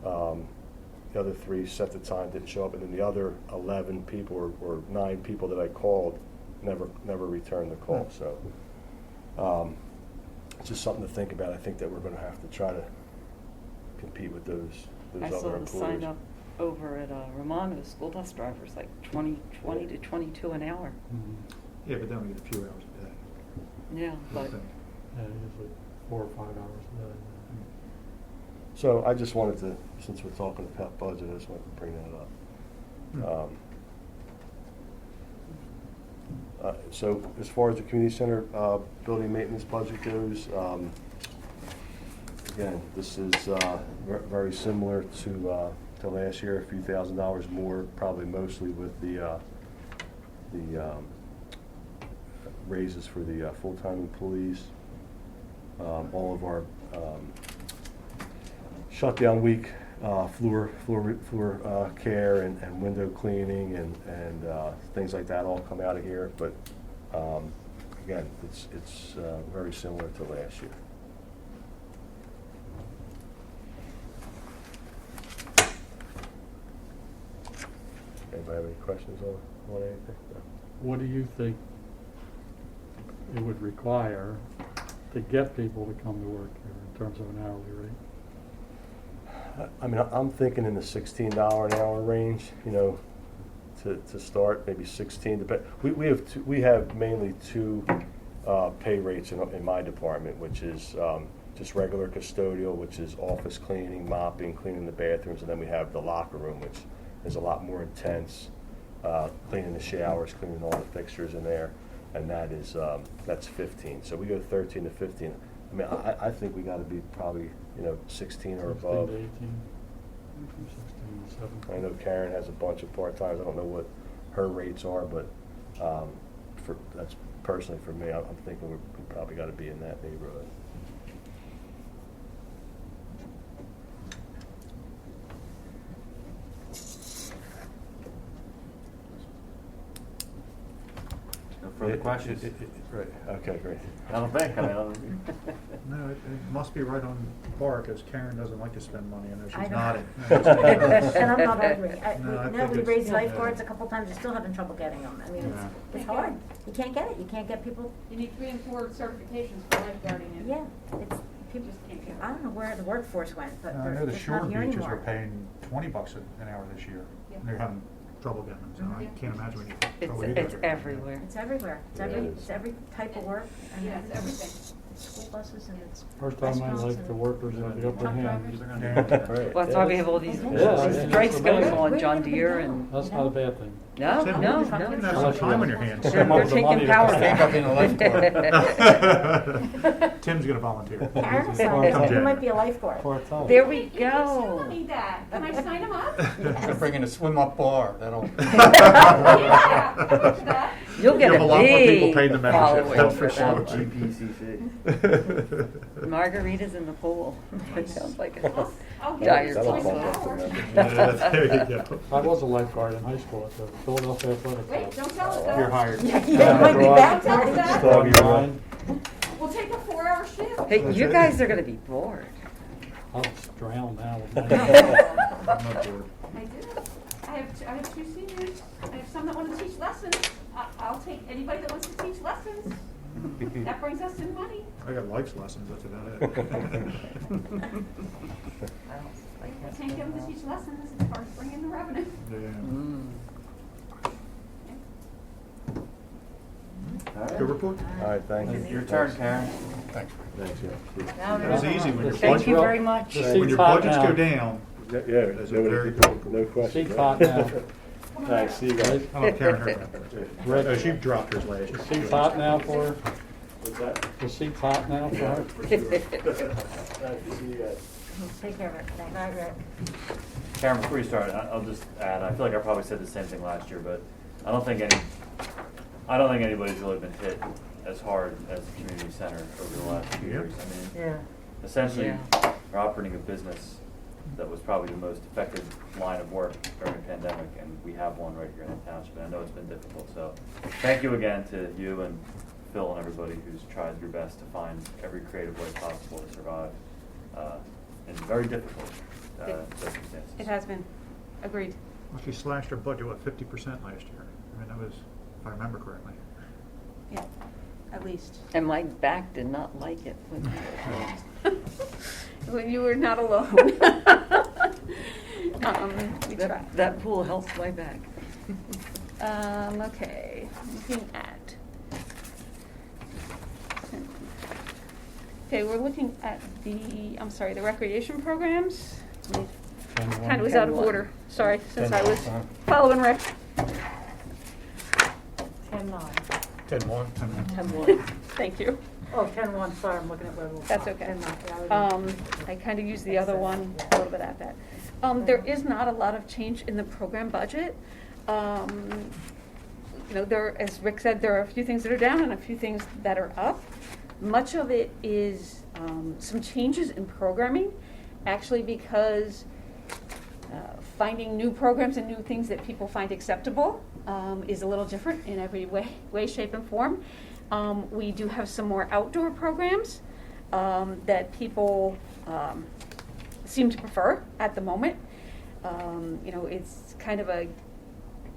The other 3 set the time, didn't show up, and then the other 11 people or 9 people that I called never returned the call. So it's just something to think about. I think that we're going to have to try to compete with those I other saw the employers. sign up over at Romano, school bus drivers, like 20 to 22 an hour. Yeah, but then we get a few hours a day. Yeah, but Yeah, usually 4 or 5 hours a day. So I just wanted to, since we're talking about budget, I just wanted to bring that up. So as far as the community center building maintenance budget goes, again, this is very similar to last year, a few $1,000s more, probably mostly with the raises for the full-time employees. All of our shutdown week, floor care and window cleaning and things like that all come out of here. But again, it's very similar to last year. Anybody have any questions on anything? No? What do you think it would require to get people to come to work here in terms of an hourly rate? I mean, I'm thinking in the $16 an hour range, to start, maybe 16. We have mainly 2 pay rates in my department, which is just regular custodial, which is office cleaning, mopping, cleaning the bathrooms, and then we have the locker room, which is a lot more intense, cleaning the showers, cleaning all the fixtures in there, and that's 15. So we go 13 to 15. I mean, I think we got to be probably 16 or above. 16 to 18. From 16 to 17. I know Karen has a bunch of part-times. I don't know what her rates are, but that's personally for me. I'm thinking we probably got to be in that neighborhood. No further questions? Right, okay, great. I don't think, No, it must be right on par, because Karen doesn't like to spend money. I know I she's don't. nodding. And I'm not arguing. No, I We think it's- raised lifeguards a couple times, you're still having trouble getting them. I mean, Yeah. it's hard. You can't get it. You can't get people, You need 3 and 4 certifications for lifeguarding it. yeah, it's, people, Just can't get it. I don't know where the workforce went, but I they're know the just shore not here beaches anymore. were paying $20 an hour this year, Yeah. and they're having trouble getting them, so I Yeah. can't imagine what you it's trouble you guys it's are having. everywhere. It's everywhere. It's Yeah, it is. it's every type of work. And Yeah, it's everything. School buses and it's First time in my restaurants life the and- workers have the upper Truck hand. drivers. Right. Well, that's why we have all these Yeah, these yeah. strikes going Yeah. on, John Deere and, That's not a bad thing. no, Tim, no, you can no. have some time on your hands. They're taking power Think back. of being a lifeguard. Tim's gonna volunteer. Karen Come signed up. You Jen. might be a lifeguard. Part-time. There we You still go. need that. Can I sign them up? Gonna bring in a swim-up bar, that'll. Yeah, I'm up for that. You'll get You have a lot more people big paid the membership, following that's for for sure. that. GPCC. Margaritas in the pool. It sounds like a I'll get dire it. That'll It's bump like up an the hour. membership. Yeah, there you go. I was a lifeguard in high school at the Philadelphia Athletic Club. Wait, don't tell us that. You're hired. Yeah, you might be back. Don't tell us that. Dog, you're right. We'll take a 4-hour shift. Hey, you guys are gonna be bored. I'll just drown now with my. I'm not bored. I do. I have 2 seniors. I have some that want to teach lessons. I'll take anybody that wants to teach lessons. That brings us in money. I got life's lessons, that's about it. I can't get them to teach lessons. It's hard to bring in the revenue. Yeah. Mm. All right. Good report. All right, thank you. Your turn, Karen. Thanks. Thanks, yeah. Now That was there's- easy when your Thank budget, you very much. The when seat's your hot budgets now. go down. Yeah, Those are very no question. Seat's hot now. Thanks, see you guys. Oh, Karen heard about that. Rick, Oh, she dropped hers last the year. seat's hot now for her? What's that? The seat's hot now for her? Nice to see you guys. Take care of it. Thanks. Bye, Rick. Karen, before you start, I'll just add, I feel like I probably said the same thing last year, but I don't think anybody's really been hit as hard as the community center over the last few Yep. years. I mean, Yeah. essentially, Yeah. we're operating a business that was probably the most affected line of work during the pandemic, and we have one right here in the township, and I know it's been difficult, so thank you again to you and Phil and everybody who's tried your best to find every creative way possible to survive in very difficult circumstances. It has been, agreed. Well, she slashed her budget, what, 50% last year? I mean, that was, if I remember correctly. Yeah, at least. And my back did not like it when Well, you were not alone. We tried. that pool helps my back. Okay, looking at. Okay, we're looking at the recreation programs. Kind of was out of 10-1. order, sorry, since I 10-1, was huh? following Rick. 10-9. 10-1. 10-1. Thank you. Oh, 10-1, sorry, I'm looking at Red Wolf. That's okay. 10-9, yeah, I already- I kind of used the other one a little bit at that. There is not a lot of change in the program budget. You know, as Rick said, there are a few things that are down and a few things that are up. Much of it is some changes in programming, actually because finding new programs and new things that people find acceptable is a little different in every way, shape, and form. We do have some more outdoor programs that people seem to prefer at the moment. You know, it's kind of a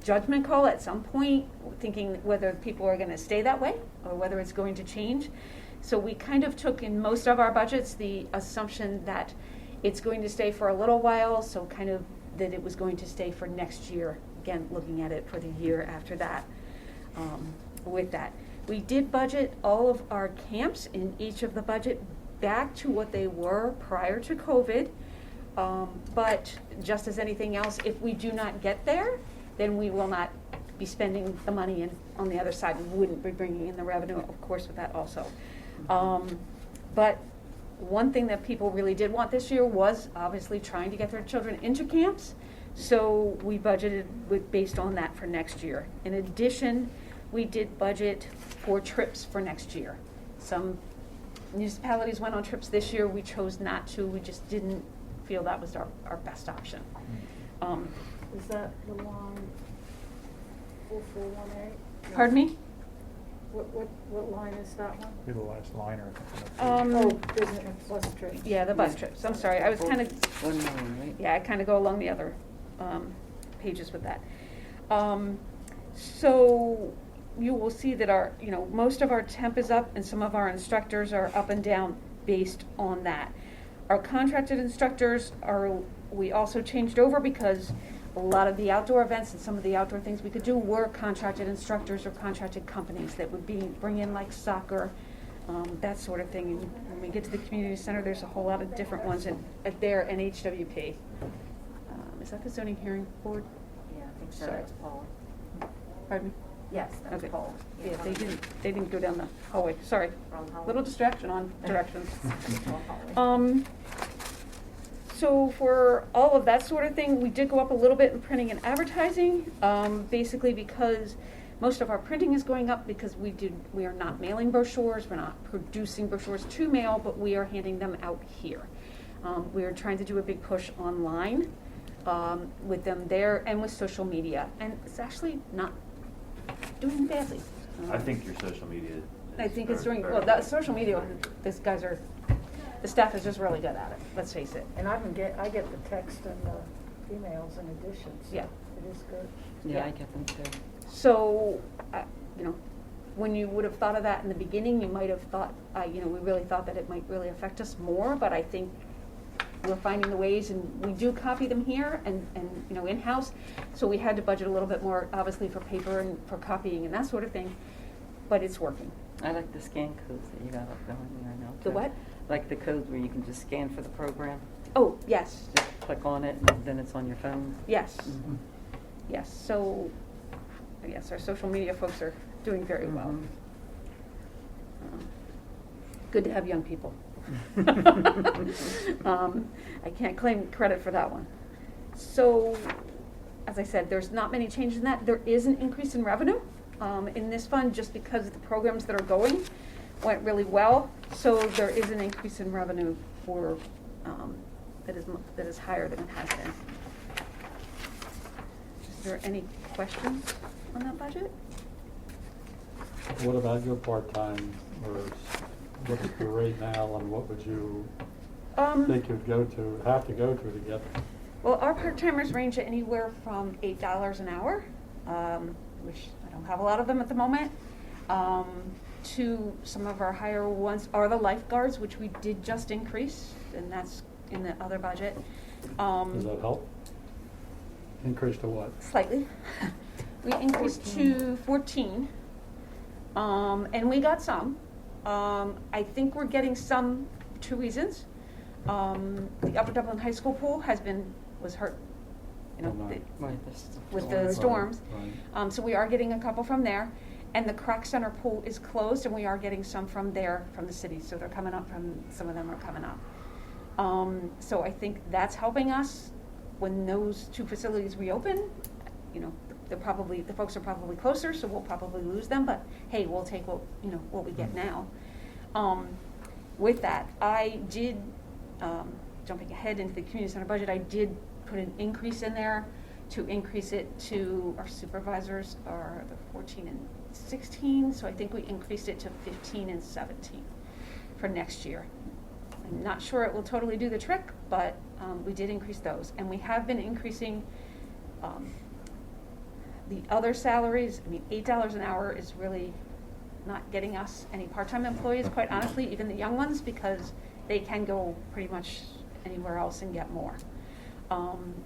judgment call at some point, thinking whether people are going to stay that way or whether it's going to change. So we kind of took in most of our budgets the assumption that it's going to stay for a little while, so kind of that it was going to stay for next year, again, looking at it for the year after that. With that, we did budget all of our camps in each of the budget back to what they were prior to COVID. But just as anything else, if we do not get there, then we will not be spending the money, and on the other side, we wouldn't be bringing in the revenue, of course, with that also. But one thing that people really did want this year was obviously trying to get their children into camps, so we budgeted based on that for next year. In addition, we did budget for trips for next year. Some municipalities went on trips this year, we chose not to, we just didn't feel that was our best option. Is that the line 4418? Pardon me? What line is that one? Be the last liner. Oh, business and bus trips. Yeah, the bus Yeah. trips, I'm sorry, I was kind of, 1 million, right? yeah, I kind of go along the other pages with that. So you will see that most of our temp is up and some of our instructors are up and down based on that. Our contracted instructors we also changed over because a lot of the outdoor events and some of the outdoor things we could do were contracted instructors or contracted companies that would bring in like soccer, that sort of thing. And when we get to the community center, there's a whole lot of different ones at their NHWP. Is that the zoning hearing board? Yeah, I think so, Sorry. that's Paul. Pardon me? Yes, that's Okay. Paul. Yeah, they didn't go down the hallway, sorry. Wrong hallway. Little distraction on directions. Wrong hallway. So for all of that sort of thing, we did go up a little bit in printing and advertising, basically because most of our printing is going up because we are not mailing brochures, we're not producing brochures to mail, but we are handing them out here. We are trying to do a big push online with them there and with social media, and it's actually not doing badly. I think your social media is I think it's very, doing, very well, that good. social media, the staff is just really good at it, let's face it. And I get the text and the emails in addition, so Yeah. it is good. Yeah, I get them too. So, when you would have thought of that in the beginning, you might have thought, we really thought that it might really affect us more, but I think we're finding the ways, and we do copy them here and in-house, so we had to budget a little bit more, obviously, for paper and for copying and that sort of thing, but it's working. I like the scan codes that you got up going there now. The too. what? Like the codes where you can just scan for the program. Oh, yes, Just click on it and then it's on your phone. yes, Mhm. yes. So, yes, our social media folks are doing very well. Mhm. Good to have young people. I can't claim credit for that one. So, as I said, there's not many changes in that. There is an increase in revenue in this fund just because the programs that are going went really well. So there is an increase in revenue for that is higher than it has been. Is there any questions on that budget? What about your part-time, or what's your rate now, and what would you think you'd have to go to get? Well, our part-timers range anywhere from $8 an hour, which I don't have a lot of them at the moment, to some of our higher ones are the lifeguards, which we did just increase, and that's in the other budget. Does that help? Increase to what? Slightly. We increased to 14, and we got some. I think we're getting some, 2 reasons. The Upper Dublin High School pool was hurt, you know, Oh, no. Right, this is- with the storms. Right. So we are getting a couple from there. And the Crack Center pool is closed, and we are getting some from there, from the city. So they're coming up some of them are coming up. So I think that's helping us when those 2 facilities reopen. You know, the folks are probably closer, so we'll probably lose them, but hey, we'll take what we get now. With that, I did, jumping ahead into the community center budget, I did put an increase in there to increase it to our supervisors are the 14 and 16, so I think we increased it to 15 and 17 for next year. I'm not sure it will totally do the trick, but we did increase those. And we have been increasing the other salaries. I mean, $8 an hour is really not getting us any part-time employees, quite honestly, even the young ones, because they can go pretty much anywhere else and get more.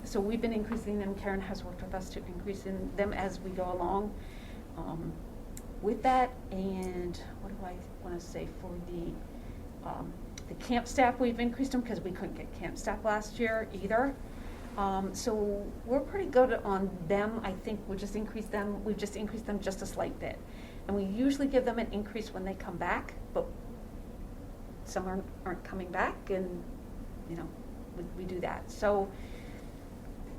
So we've been increasing them. Karen has worked with us to increase in them as we go along. With that, and what do I want to say for the camp staff? We've increased them because we couldn't get camp staff last year either. So we're pretty good on them. I think we've just increased them just a slight bit. And we usually give them an increase when they come back, but some aren't coming back, and you know, we do that. So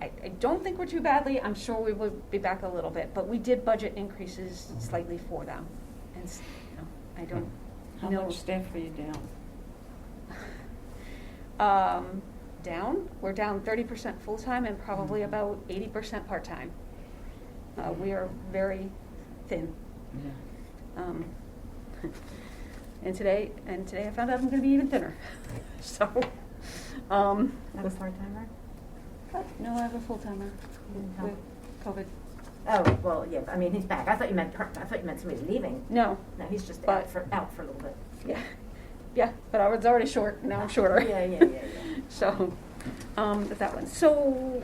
I don't think we're too badly. I'm sure we will be back a little bit, but we did budget increases slightly for them. And you know, I don't How know. much staff are you down? We're down 30% full-time and probably about 80% part-time. We are very thin. Yeah. And today I found out I'm gonna be even thinner. So, Have a part-timer? no, I have a full-timer No. with COVID. Oh, well, yeah, I mean, he's back. I thought you meant somebody's leaving. No, No, he's just But- out for a little bit. yeah, but I was already short, now I'm shorter. Yeah. So, with that one. So,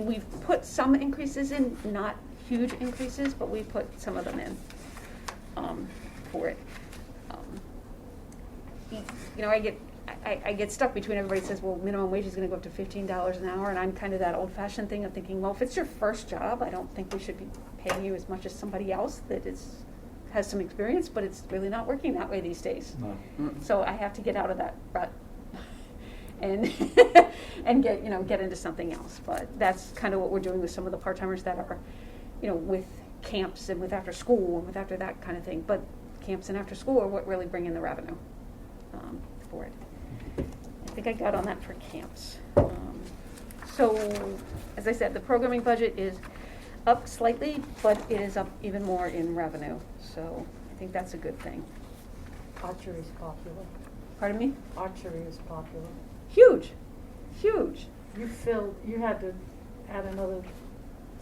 we've put some increases in, not huge increases, but we put some of them in, for it. You know, I get stuck between everybody says, well, minimum wage is gonna go up to $15 an hour, and I'm kind of that old-fashioned thing of thinking, well, if it's your first job, I don't think we should be paying you as much as somebody else that has some experience, but it's really not working that way these days. No. So I have to get out of that rut and and get into something else. But that's kind of what we're doing with some of the part-timers that are, you know, with camps and with after school and with after that kind of thing. But camps and after school are what really bring in the revenue for it. I think I got on that for camps. So, as I said, the programming budget is up slightly, but it is up even more in revenue. So I think that's a good thing. Archery is popular. Pardon me? Archery is popular. Huge. You had to add another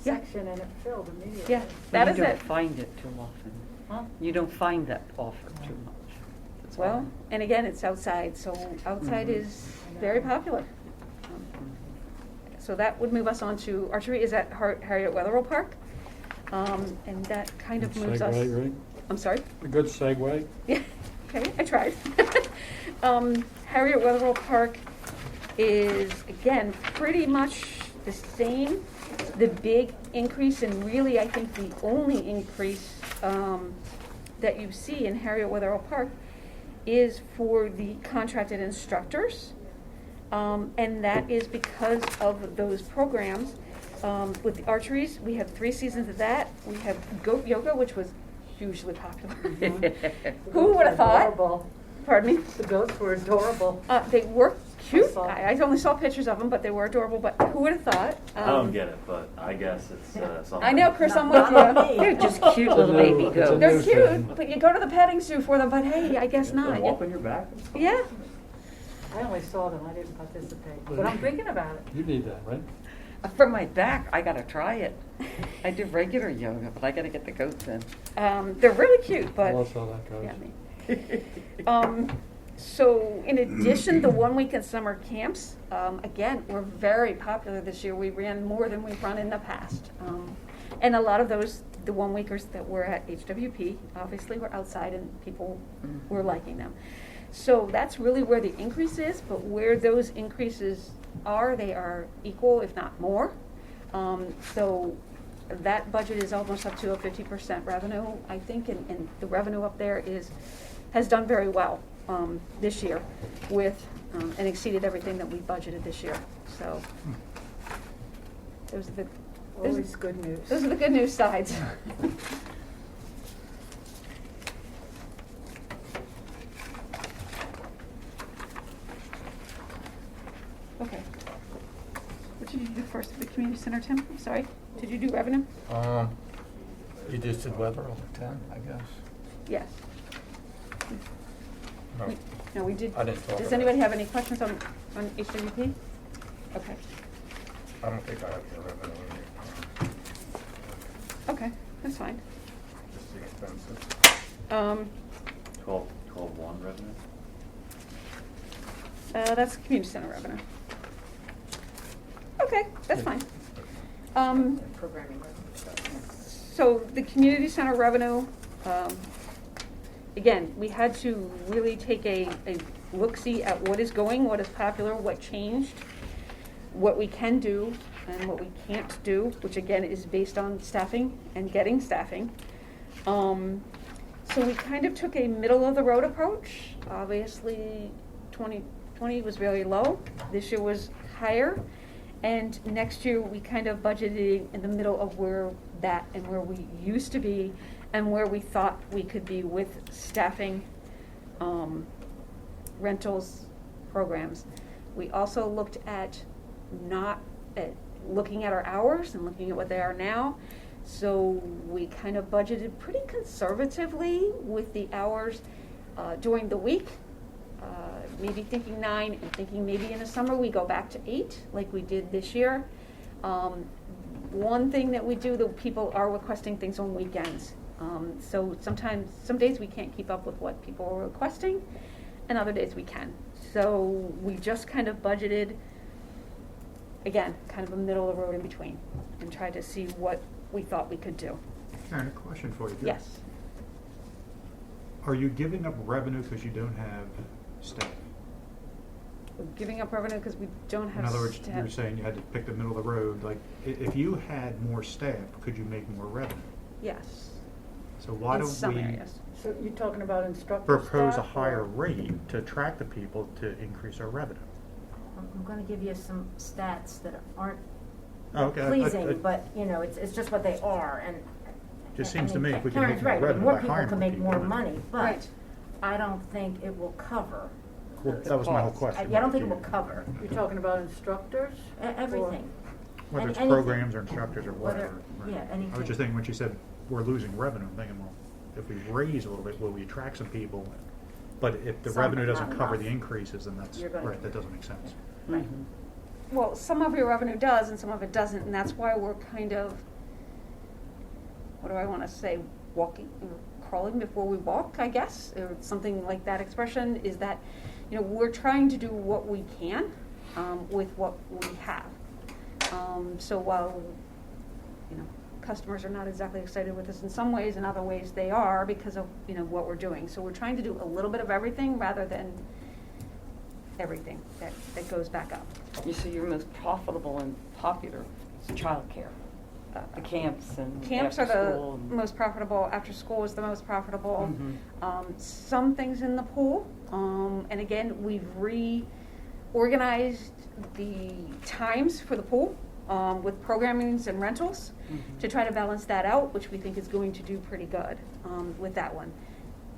Yeah. section and it filled immediately. Yeah, But that you is don't it. find it too often. Huh? You don't find that offer too much. That's Well, all. and again, it's outside, so outside Mhm. is very popular. So that would move us on to, archery is at Harriet Wetherell Park. And that kind of moves us. Segue, right? I'm sorry? A good segue. Yeah, okay, I tried. Harriet Wetherell Park is, again, pretty much the same. The big increase, and really, I think the only increase that you see in Harriet Wetherell Park is for the contracted instructors. And that is because of those programs. With the archeries, we have 3 seasons of that. We have goat yoga, which was hugely popular. Who would have thought? Adorable. Pardon me? The goats were adorable. They were cute. I saw. I only saw pictures of them, but they were adorable. But who would have thought? I don't get it, but I guess it's something. I know, Chris, I'm with Not you. They're just cute It's a little new- baby it's a goats. They're new thing. cute, but you go to the petting zoo for them, but hey, I guess They not. walk on your back? Yeah. I only saw them, I didn't participate, but I'm thinking about it. You need that, right? For my back, I gotta try it. I do regular yoga, but I gotta get the goats in. They're really cute, but. Tell us how that goes. Yeah, me. So in addition, the 1 week in summer camps, again, were very popular this year. We ran more than we've run in the past. And a lot of those, the 1 weekers that were at HWP, obviously were outside and people were liking them. So that's really where the increase is, but where those increases are, they are equal, if not more. So that budget is almost up to a 50% revenue, I think, and the revenue up there has done very well this year with, and exceeded everything that we budgeted this year. So those are the Always good news. those are the good news sides. Okay. What did you do first? The community center, Tim? I'm sorry. Did you do revenue? You just did Wetherell at 10, I guess. Yes. No, No, we did. I didn't talk Does about anybody it. have any questions on HWP? Okay. I don't think I have the revenue in here. Okay, that's fine. Just the expenses. 12-1 revenue? That's community center revenue. Okay, that's fine. Programming revenue. So the community center revenue, again, we had to really take a look-see at what is going, what is popular, what changed, what we can do, and what we can't do, which again is based on staffing and getting staffing. So we kind of took a middle-of-the-road approach. Obviously, 2020 was very low. This year was higher. And next year, we kind of budgeted in the middle of where that and where we used to be and where we thought we could be with staffing, rentals, programs. We also looked at looking at our hours and looking at what they are now. So we kind of budgeted pretty conservatively with the hours during the week. Maybe thinking 9 and thinking maybe in the summer we go back to 8 like we did this year. One thing that we do, that people are requesting things on weekends. So sometimes, some days we can't keep up with what people are requesting, and other days we can. So we just kind of budgeted, again, kind of a middle of the road in between, and tried to see what we thought we could do. Karen, a question for you. Yes. Are you giving up revenue because you don't have staff? We're giving up revenue because we don't have In other words, staff. you're saying you had to pick the middle of the road, like, if you had more staff, could you make more revenue? Yes. So why In don't some we areas. So you're talking about instructor propose a staff, or- higher rate to attract the people to increase our revenue? I'm gonna give you some stats that aren't Oh, okay. pleasing, but, you know, it's just what they are, and. Just I seems to mean, me if we can Karen's make more right, revenue more by people hiring can more make more people, money, but Right. I don't think it will cover. That was my whole costs. question. I don't think it will cover You're talking about instructors? everything. Whether and it's anything. programs or instructors or Whether- whatever. right. yeah, I anything. was just thinking, when she said we're losing revenue, I'm thinking, well, if we raise a little bit, will we attract some people? But if the Some, revenue but doesn't not cover enough. the increases, then that's, You're gonna- right, that doesn't make sense. Right. Well, some of your revenue does and some of it doesn't, and that's why we're kind of, what do I want to say, walking, crawling before we walk, I guess, or something like that expression, is that, you know, we're trying to do what we can with what we have. So while, you know, customers are not exactly excited with us in some ways, in other ways they are because of, what we're doing. So we're trying to do a little bit of everything rather than everything that goes back up. You say your most profitable and popular is childcare, the camps and Camps are after the school and- most profitable, after school is the most profitable. Mhm. Some things in the pool, and again, we've reorganized the times for the pool with programmings and rentals to try to balance that out, which we think is going to do pretty good with that one.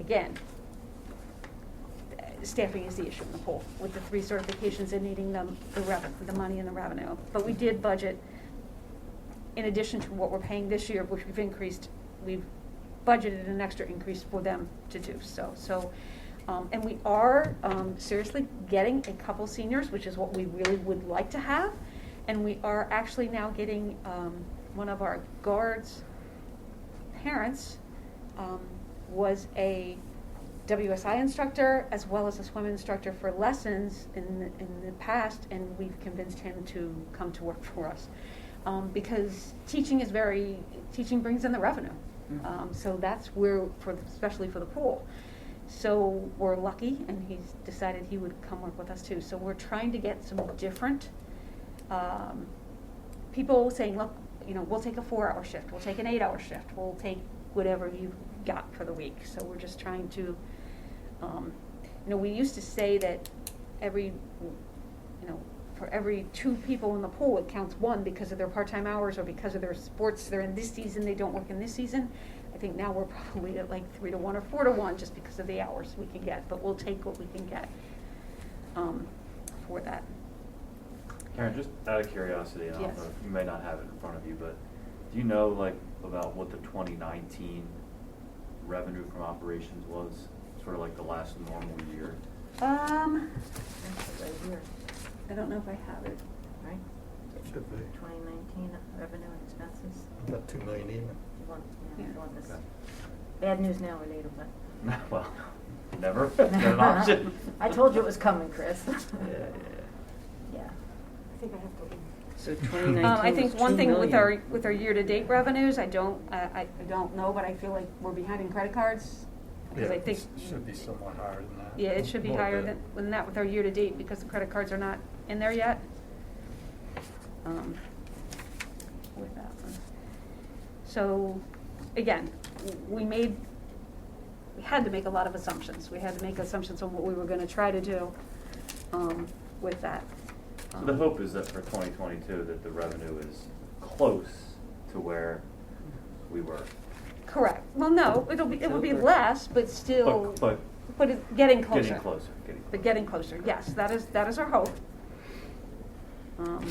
Again, staffing is the issue in the pool with the 3 certifications and needing the the money and the revenue. But we did budget, in addition to what we're paying this year, which we've budgeted an extra increase for them to do so. And we are seriously getting a couple seniors, which is what we really would like to have. And we are actually now getting one of our guards' parents was a WSI instructor as well as a swim instructor for lessons in the past, and we've convinced him to come to work for us. Because teaching brings in the revenue. So that's where, especially for the pool. So we're lucky, and he's decided he would come work with us too. So we're trying to get some different people saying, look, we'll take a 4-hour shift, we'll take an 8-hour shift, we'll take whatever you've got for the week. So we're just trying to, we used to say that for every 2 people in the pool, it counts 1 because of their part-time hours or because of their sports. They're in this season, they don't work in this season. I think now we're probably at like 3 to 1 or 4 to 1 just because of the hours we can get, but we'll take what we can get for that. Karen, just out of curiosity, and I don't Yes. know, you may not have it in front of you, but do you know about what the 2019 revenue from operations was? Sort of like the last normal year? Right here, I don't know if I have it. right? Should be. 2019 revenue and expenses. About 2 million even. You want, Yeah. you want this. Okay. Bad news now or later, but. Well, never. Not an option. I told you it was coming, Chris. Yeah. Yeah. I think I have to leave. So 2019 I think was one 2 thing with million. our year-to-date revenues, I don't know, but I feel like we're behind in credit cards. Because I think, Should be somewhat higher than that. yeah, it should be Little higher bit. than that with our year-to-date because the credit cards are not in there yet. With that one. So, again, we had to make a lot of assumptions. We had to make assumptions on what we were gonna try to do with that. So the hope is that for 2022, that the revenue is close to where we were. Correct. Well, no, it will be less, but still, But but it's getting closer. getting closer, But getting closer, yes, that is our hope. From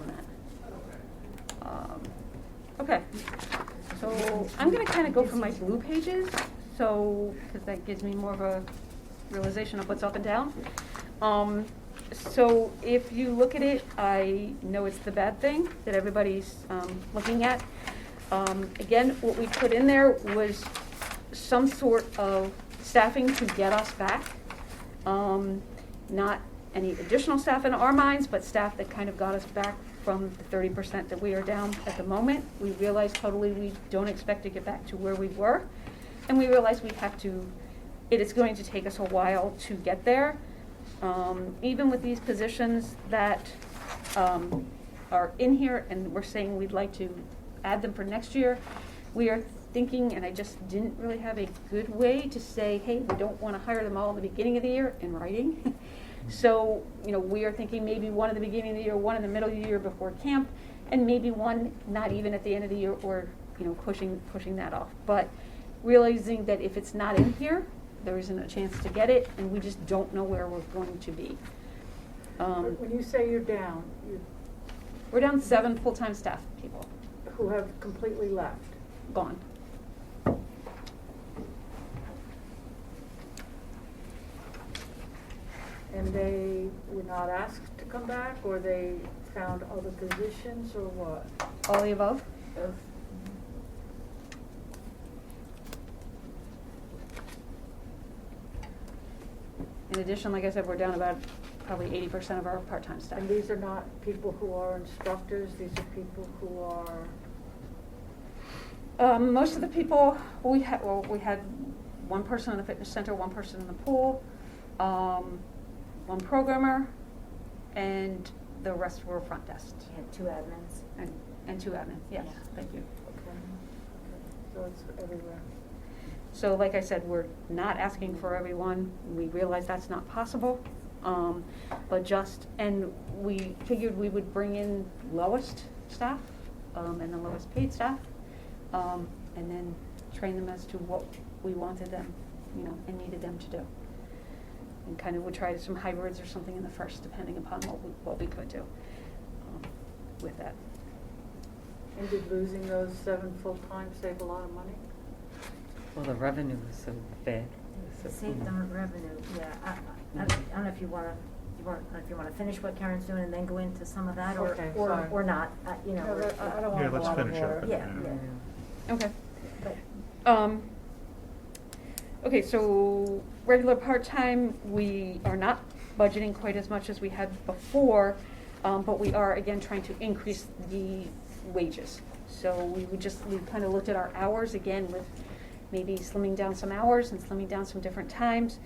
that. Okay, so I'm gonna kind of go from my blue pages, because that gives me more of a realization of what's up and down. So if you look at it, I know it's the bad thing that everybody's looking at. Again, what we put in there was some sort of staffing to get us back. Not any additional staff in our minds, but staff that kind of got us back from the 30% that we are down at the moment. We realize totally we don't expect to get back to where we were. And we realize we have to, it is going to take us a while to get there. Even with these positions that are in here and we're saying we'd like to add them for next year, we are thinking, and I just didn't really have a good way to say, hey, we don't want to hire them all in the beginning of the year in writing. So, we are thinking maybe one at the beginning of the year, one in the middle of the year before camp, and maybe one not even at the end of the year or, pushing that off. But realizing that if it's not in here, there isn't a chance to get it, and we just don't know where we're going to be. When you say you're down, We're down 7 full-time staff people, who have completely left? gone. And they were not asked to come back, or they found other positions, or what? All the above? In addition, like I said, we're down about probably 80% of our part-time staff. And these are not people who are instructors, these are people who are, Most of the people, we had one person in the fitness center, one person in the pool, one programmer, and the rest were front desk. And 2 admins. And 2 admins, yes, Yeah. thank you. okay, so it's everywhere. So like I said, we're not asking for everyone. We realize that's not possible. But and we figured we would bring in lowest staff, and the lowest paid staff, and then train them as to what we wanted them, and needed them to do. And kind of would try some hybrids or something in the first, depending upon what we could do with that. And did losing those 7 full-time save a lot of money? Well, the revenue was so bad. Saved on revenue, yeah. I don't know if you wanna finish what Karen's doing and then go into some of that, Okay, sorry. or not, you know. No, or- I don't want Yeah, a let's lot of finish more. up. Yeah, yeah. Okay. But Okay, so regular part-time, we are not budgeting quite as much as we had before, but we are again trying to increase the wages. So we kind of looked at our hours again with maybe slimming down some hours and slimming down some different times,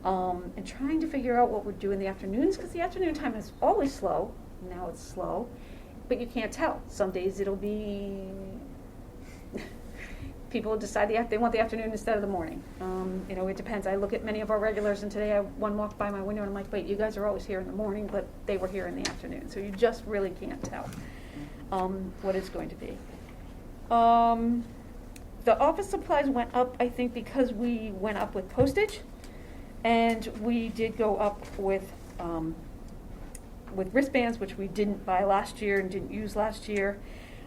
and trying to figure out what we'd do in the afternoons, because the afternoon time is always slow. Now it's slow, but you can't tell. Some days it'll be people decide they want the afternoon instead of the morning. It depends. I look at many of our regulars, and today one walked by my window, and I'm like, wait, you guys are always here in the morning, but they were here in the afternoon. So you just really can't tell what it's going to be. The office supplies went up, I think, because we went up with postage, and we did go up with wristbands, which we didn't buy last year and didn't use last year.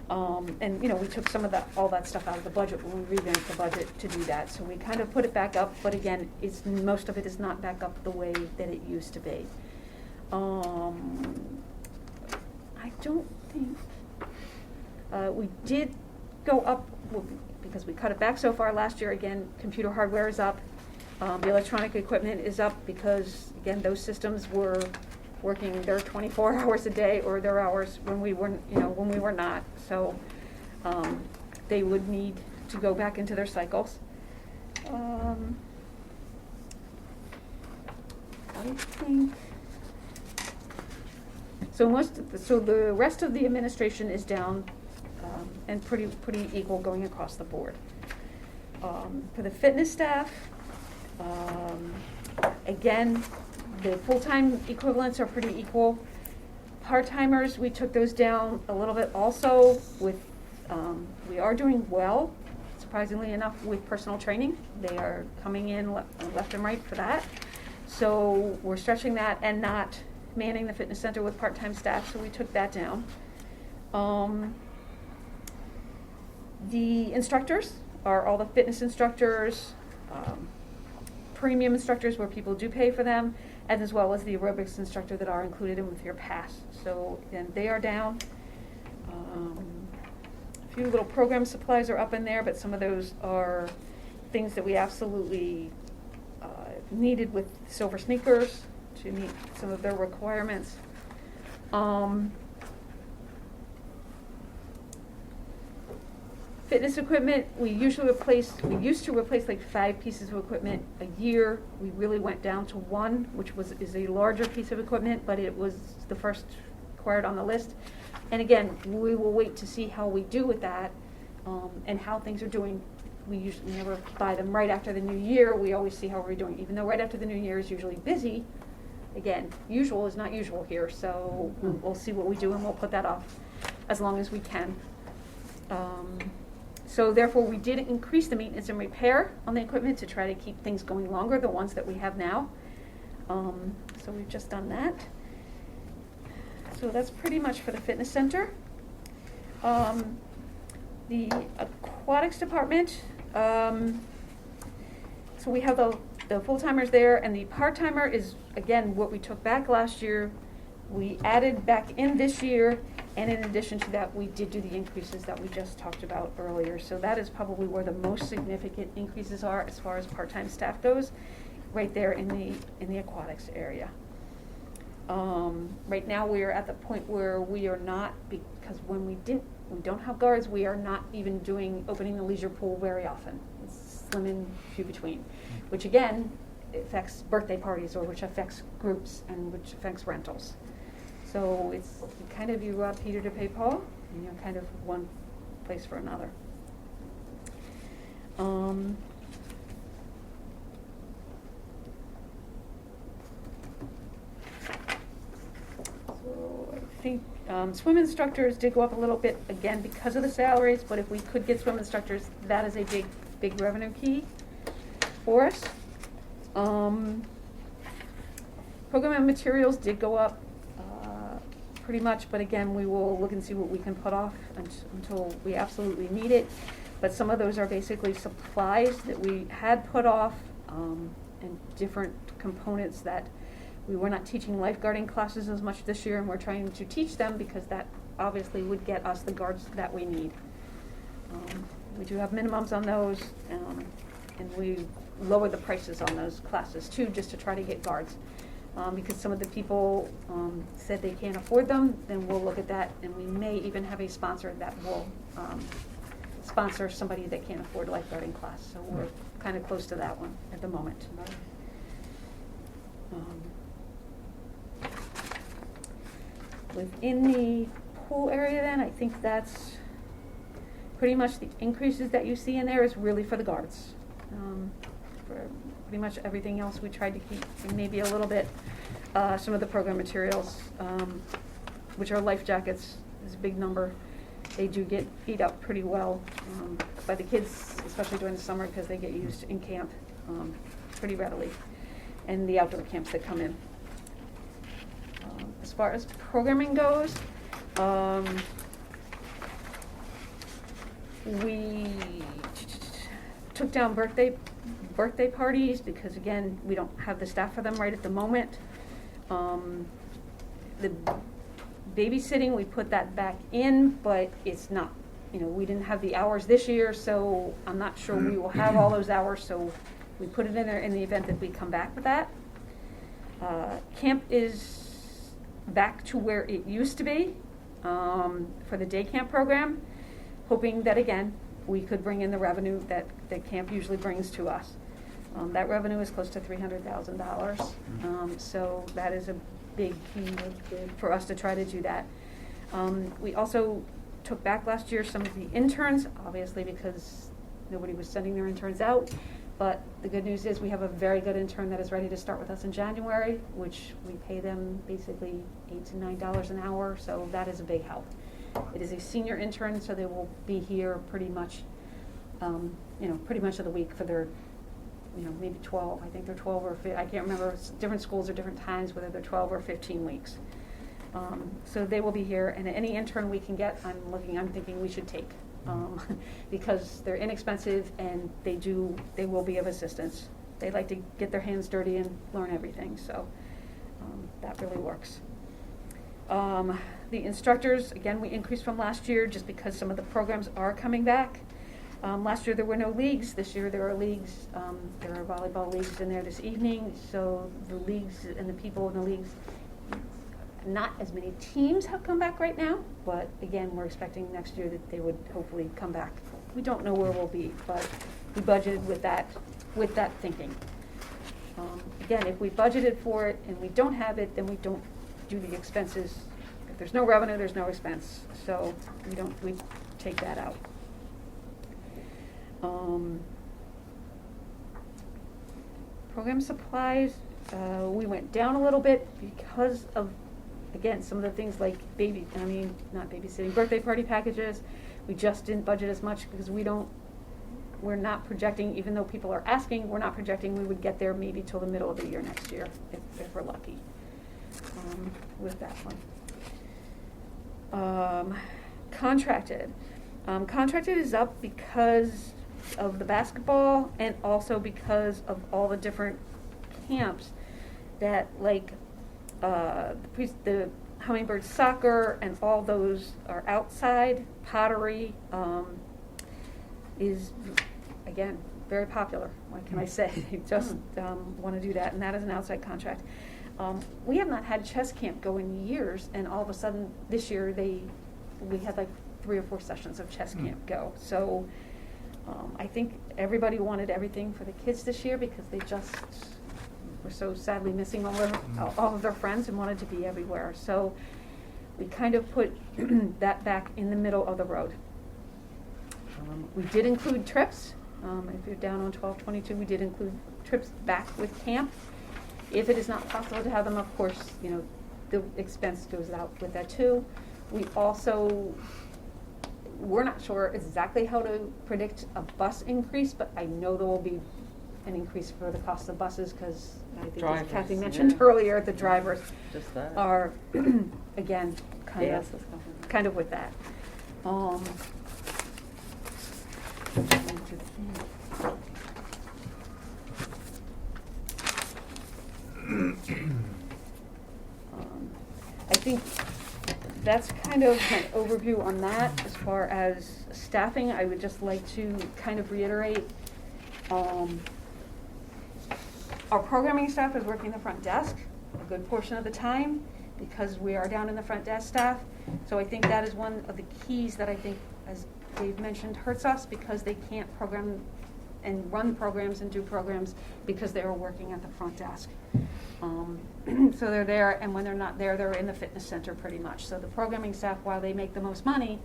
And we took all that stuff out of the budget when we revamped the budget to do that. So we kind of put it back up, but again, most of it is not back up the way that it used to be. I don't think we did go up because we cut it back so far last year. Again, computer hardware is up. The electronic equipment is up because, again, those systems were working their 24 hours a day or their hours when we were not. So they would need to go back into their cycles. I think so. So the rest of the administration is down and pretty equal going across the board. For the fitness staff, again, the full-time equivalents are pretty equal. Part-timers, we took those down a little bit also with, we are doing well, surprisingly enough, with personal training. They are coming in left and right for that. So we're stretching that and not manning the fitness center with part-time staff, so we took that down. The instructors are all the fitness instructors, premium instructors where people do pay for them, and as well as the aerobics instructor that are included in with your pass. So again, they are down. A few little program supplies are up in there, but some of those are things that we absolutely needed with Silver Sneakers to meet some of their requirements. Fitness equipment, we used to replace like 5 pieces of equipment a year. We really went down to 1, which is a larger piece of equipment, but it was the first required on the list. And again, we will wait to see how we do with that, and how things are doing. We usually never buy them right after the new year. We always see how we're doing, even though right after the new year is usually busy. Again, usual is not usual here, so we'll see what we do, and we'll put that off as long as we can. So therefore, we did increase the maintenance and repair on the equipment to try to keep things going longer, the ones that we have now. So we've just done that. So that's pretty much for the fitness center. The aquatics department, so we have the full-timers there, and the part-timer is, again, what we took back last year. We added back in this year, and in addition to that, we did do the increases that we just talked about earlier. So that is probably where the most significant increases are as far as part-time staff goes, right there in the aquatics area. Right now, we are at the point where we are not, because when we don't have guards, we are not even opening the leisure pool very often. It's slim and few between, which again affects birthday parties, or which affects groups, and which affects rentals. So it's kind of, you rob Peter to pay Paul, and you're kind of one place for another. So I think swim instructors did go up a little bit, again, because of the salaries, but if we could get swim instructors, that is a big revenue key for us. Program and materials did go up pretty much, but again, we will look and see what we can put off until we absolutely need it. But some of those are basically supplies that we had put off, and different components that we were not teaching lifeguarding classes as much this year, and we're trying to teach them because that obviously would get us the guards that we need. We do have minimums on those, and we lower the prices on those classes too, just to try to get guards. Because some of the people said they can't afford them, then we'll look at that, and we may even have a sponsor that will sponsor somebody that can't afford a lifeguarding class. So we're kind of close to that one at the moment. Within the pool area then, I think that's pretty much the increases that you see in there is really for the guards. For pretty much everything else we tried to keep, and maybe a little bit, some of the program materials, which are life jackets, is a big number. They do get beat up pretty well by the kids, especially during the summer, because they get used in camp pretty readily, and the outdoor camps that come in. As far as programming goes, we took down birthday parties because, again, we don't have the staff for them right at the moment. The babysitting, we put that back in, but it's not, we didn't have the hours this year, so I'm not sure we will have all those hours, so we put it in there in the event that we come back with that. Camp is back to where it used to be for the day camp program, hoping that, again, we could bring in the revenue that camp usually brings to us. That revenue is close to $300,000, so that is a big key for us to try to do that. We also took back last year some of the interns, obviously because nobody was sending their interns out, but the good news is we have a very good intern that is ready to start with us in January, which we pay them basically $8 to $9 an hour, so that is a big help. It is a senior intern, so they will be here pretty much, pretty much of the week for their, maybe 12. I think they're 12 or 15. I can't remember. Different schools are different times, whether they're 12 or 15 weeks. So they will be here, and any intern we can get, I'm thinking we should take, because they're inexpensive and they will be of assistance. They like to get their hands dirty and learn everything, so that really works. The instructors, again, we increased from last year just because some of the programs are coming back. Last year there were no leagues. This year there are leagues. There are volleyball leagues in there this evening. So the leagues and the people in the leagues, not as many teams have come back right now, but again, we're expecting next year that they would hopefully come back. We don't know where we'll be, but we budgeted with that thinking. Again, if we budgeted for it and we don't have it, then we don't do the expenses. If there's no revenue, there's no expense. So we take that out. Program supplies, we went down a little bit because of, again, some of the things like not babysitting, birthday party packages. We just didn't budget as much because we're not projecting, even though people are asking, we're not projecting we would get there maybe till the middle of the year next year, if we're lucky, with that one. Contracted. Contracted is up because of the basketball and also because of all the different camps that, like the Hummingbird soccer and all those are outside. Pottery is, again, very popular. What can I say? Just want to do that, and that is an outside contract. We have not had chess camp go in years, and all of a sudden, this year, we had like 3 or 4 sessions of chess camp go. So I think everybody wanted everything for the kids this year because they just were so sadly missing all of their friends and wanted to be everywhere. So we kind of put that back in the middle of the road. We did include trips. If you're down on 1222, we did include trips back with camp. If it is not possible to have them, of course, the expense goes out with that too. We're not sure exactly how to predict a bus increase, but I know there will be an increase for the cost of buses because I think, as Drivers, Kathy mentioned yeah. earlier, the drivers Just that. are, again, Gas is coming. kind of with that. I think that's kind of my overview on that. As far as staffing, I would just like to kind of reiterate, our programming staff is working the front desk a good portion of the time because we are down in the front desk staff. So I think that is one of the keys that I think, as Dave mentioned, hurts us because they can't program and run programs and do programs because they are working at the front desk. So they're there, and when they're not there, they're in the fitness center pretty much. So the programming staff, while they make the most money,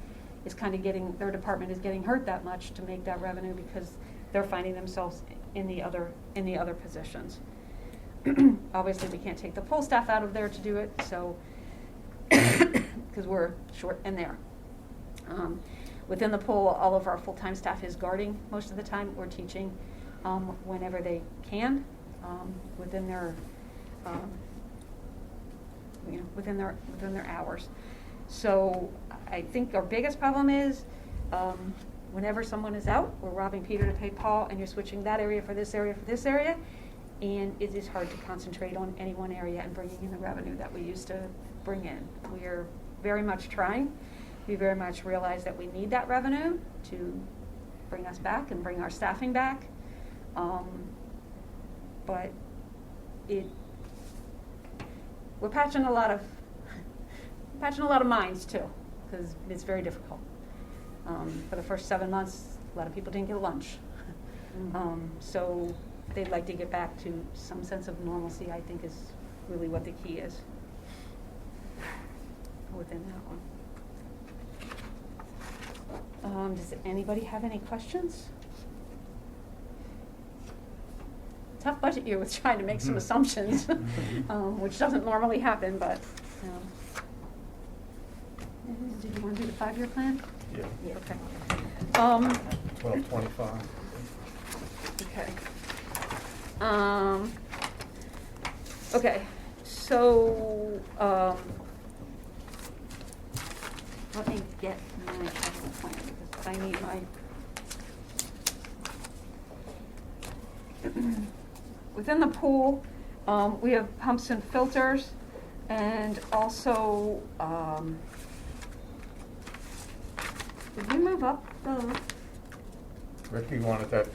is kind of their department is getting hurt that much to make that revenue because they're finding themselves in the other positions. Obviously, we can't take the full staff out of there to do it, so because we're short in there. Within the pool, all of our full-time staff is guarding most of the time or teaching whenever they can within their within their hours. So I think our biggest problem is whenever someone is out, we're robbing Peter to pay Paul, and you're switching that area for this area for this area, and it is hard to concentrate on any one area and bringing in the revenue that we used to bring in. We are very much trying. We very much realize that we need that revenue to bring us back and bring our staffing back. But we're patching a lot of minds too, because it's very difficult. For the first 7 months, a lot of people didn't get lunch. So they'd like to get back to some sense of normalcy, I think, is really what the key is within that one. Does anybody have any questions? Tough budget year with trying to make some assumptions, which doesn't normally happen, but. Did you want to do the 5-year plan? Yeah. Okay. 1225. Okay. Okay, so, let me get my capital plan, because I need within the pool, we have pumps and filters, and also, did we move up the? Ricky wanted that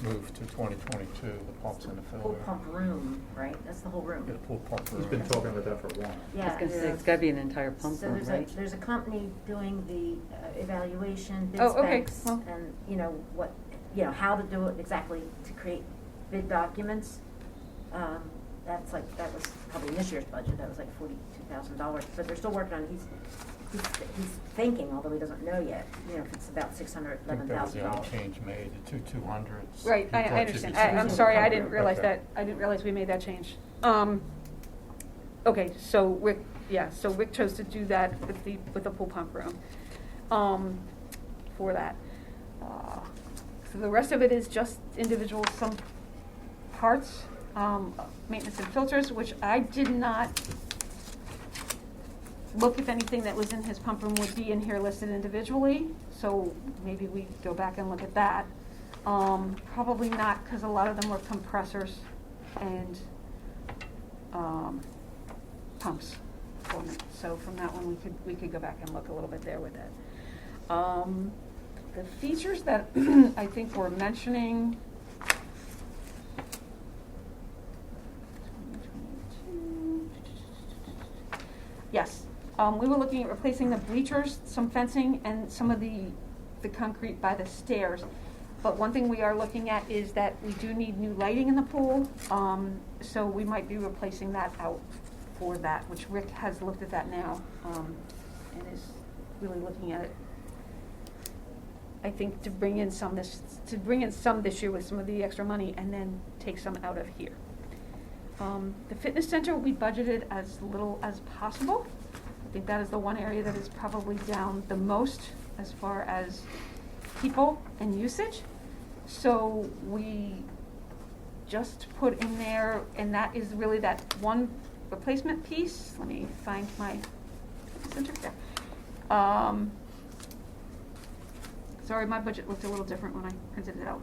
moved to 2022, the pumps and the filter. Pool pump room, right? That's the whole room. Yeah, the pool pump room. He's been talking about that for a while. I was gonna say, it's gotta be an entire pump So room, right? there's a company doing the evaluation, bid Oh, okay. specs, Well. and how to do it exactly to create bid documents. That was probably this year's budget. That was like $42,000. But they're still working on it. He's thinking, although he doesn't know yet. If it's about I think that was the only $611,000. change made, the 200s. Right, He I thought should understand. be I'm sorry, I 600. didn't realize Okay. that, I didn't realize we made that change. Okay, so Rick chose to do that with the pool pump room, for that. So the rest of it is just individual, some parts, maintenance and filters, which I did not look if anything that was in his pump room would be in here listed individually, so maybe we go back and look at that. Probably not, because a lot of them were compressors and pumps for me. So from that one, we could go back and look a little bit there with it. The features that I think we're mentioning. 2022. Yes. We were looking at replacing the bleachers, some fencing, and some of the concrete by the stairs. But one thing we are looking at is that we do need new lighting in the pool, so we might be replacing that out for that, which Rick has looked at that now, and is really looking at it. I think to bring in some this year with some of the extra money, and then take some out of here. The fitness center, we budgeted as little as possible. I think that is the one area that is probably down the most as far as people and usage. So we just put in there, and that is really that one replacement piece. Let me find my center there. Sorry, my budget looked a little different when I printed it out.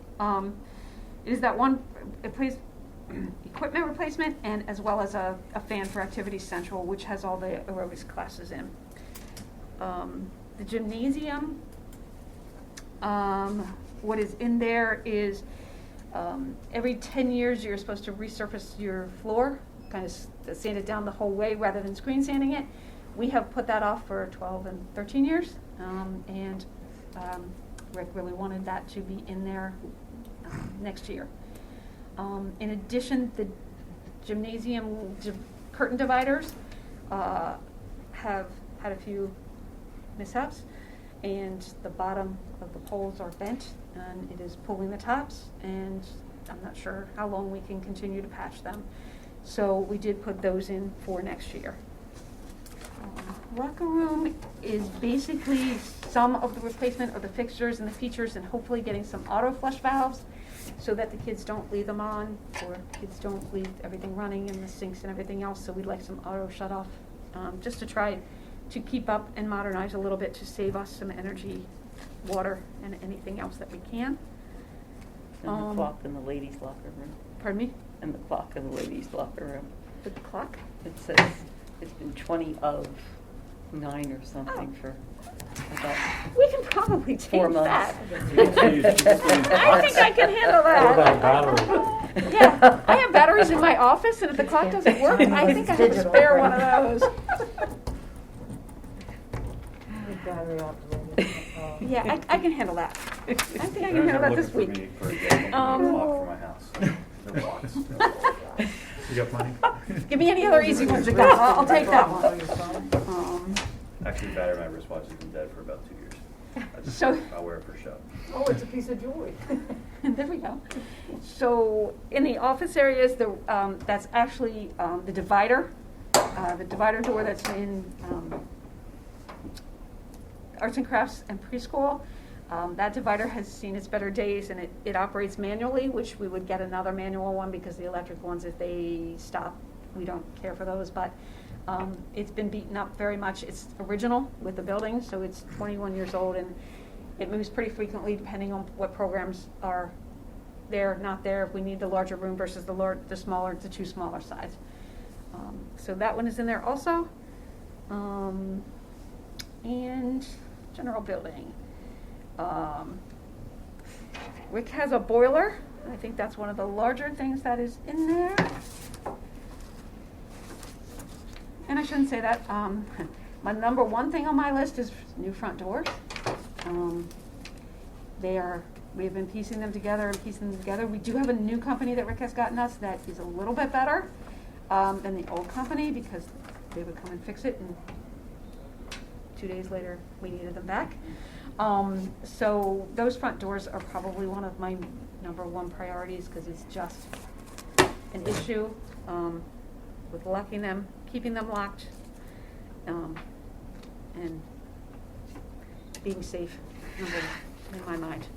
It is that one equipment replacement, and as well as a fan for Activity Central, which has all the aerobics classes in. The gymnasium, what is in there is every 10 years you're supposed to resurface your floor, kind of sand it down the whole way rather than screen sanding it. We have put that off for 12 and 13 years, and Rick really wanted that to be in there next year. In addition, the gymnasium curtain dividers have had a few mishaps, and the bottom of the poles are bent, and it is pulling the tops, and I'm not sure how long we can continue to patch them. So we did put those in for next year. Locker room is basically some of the replacement of the fixtures and the features, and hopefully getting some auto flush valves so that the kids don't leave them on, or kids don't leave everything running and the sinks and everything else. So we'd like some auto shut off, just to try to keep up and modernize a little bit to save us some energy, water, and anything else that we can. And the clock in the ladies' locker room. Pardon me? And the clock in the ladies' locker room. The clock? It says it's been 20 of 9 or something for about We can probably take 4 months. that. I think I can handle that. What about batteries? Yeah, I have batteries in my office, and if the clock doesn't work, I think I have a spare one of those. Yeah, I can handle that. I think I can handle that this week. For a day, clock for my house. No clocks. You got money? Give me any other easy ones you got. I'll take that one. Actually, battery my wristwatch has been dead for about 2 years. So- I wear it for show. Oh, it's a piece of jewelry. There we go. So in the office areas, that's actually the divider door that's in arts and crafts and preschool. That divider has seen its better days, and it operates manually, which we would get another manual one, because the electric ones, if they stop, we don't care for those. But it's been beaten up very much. It's original with the building, so it's 21 years old, and it moves pretty frequently depending on what programs are there, not there, if we need the larger room versus the 2 smaller sides. So that one is in there also. And general building. Rick has a boiler. I think that's one of the larger things that is in there. And I shouldn't say that. My number one thing on my list is new front doors. We have been piecing them together. We do have a new company that Rick has gotten us that is a little bit better than the old company, because they would come and fix it, and 2 days later we needed them back. So those front doors are probably one of my number one priorities, because it's just an issue with locking them, keeping them locked, and being safe, number one, in my mind.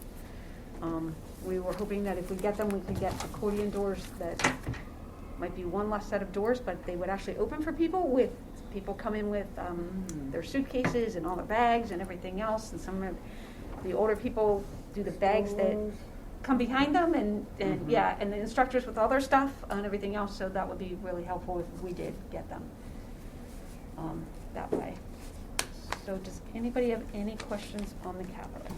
We were hoping that if we get them, we could get accordion doors that might be one less set of doors, but they would actually open for people come in with their suitcases and all their bags and everything else, and some of the older people do the bags that come behind them, and and the instructors with all their stuff and everything else, so that would be really helpful if we did get them that way. So does anybody have any questions on the capital?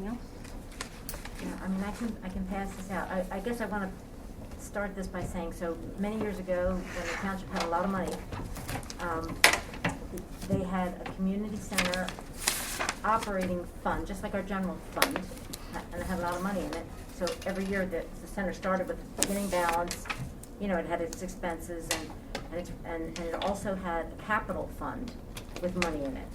anything else? Yeah, I mean, I can pass this out. I guess I want to start this by saying, so many years ago, when the township had a lot of money, they had a community center operating fund, just like our general fund, and it had a lot of money in it. So every year the center started with a beginning balance, you know, it had its expenses, and it also had a capital fund with money in it.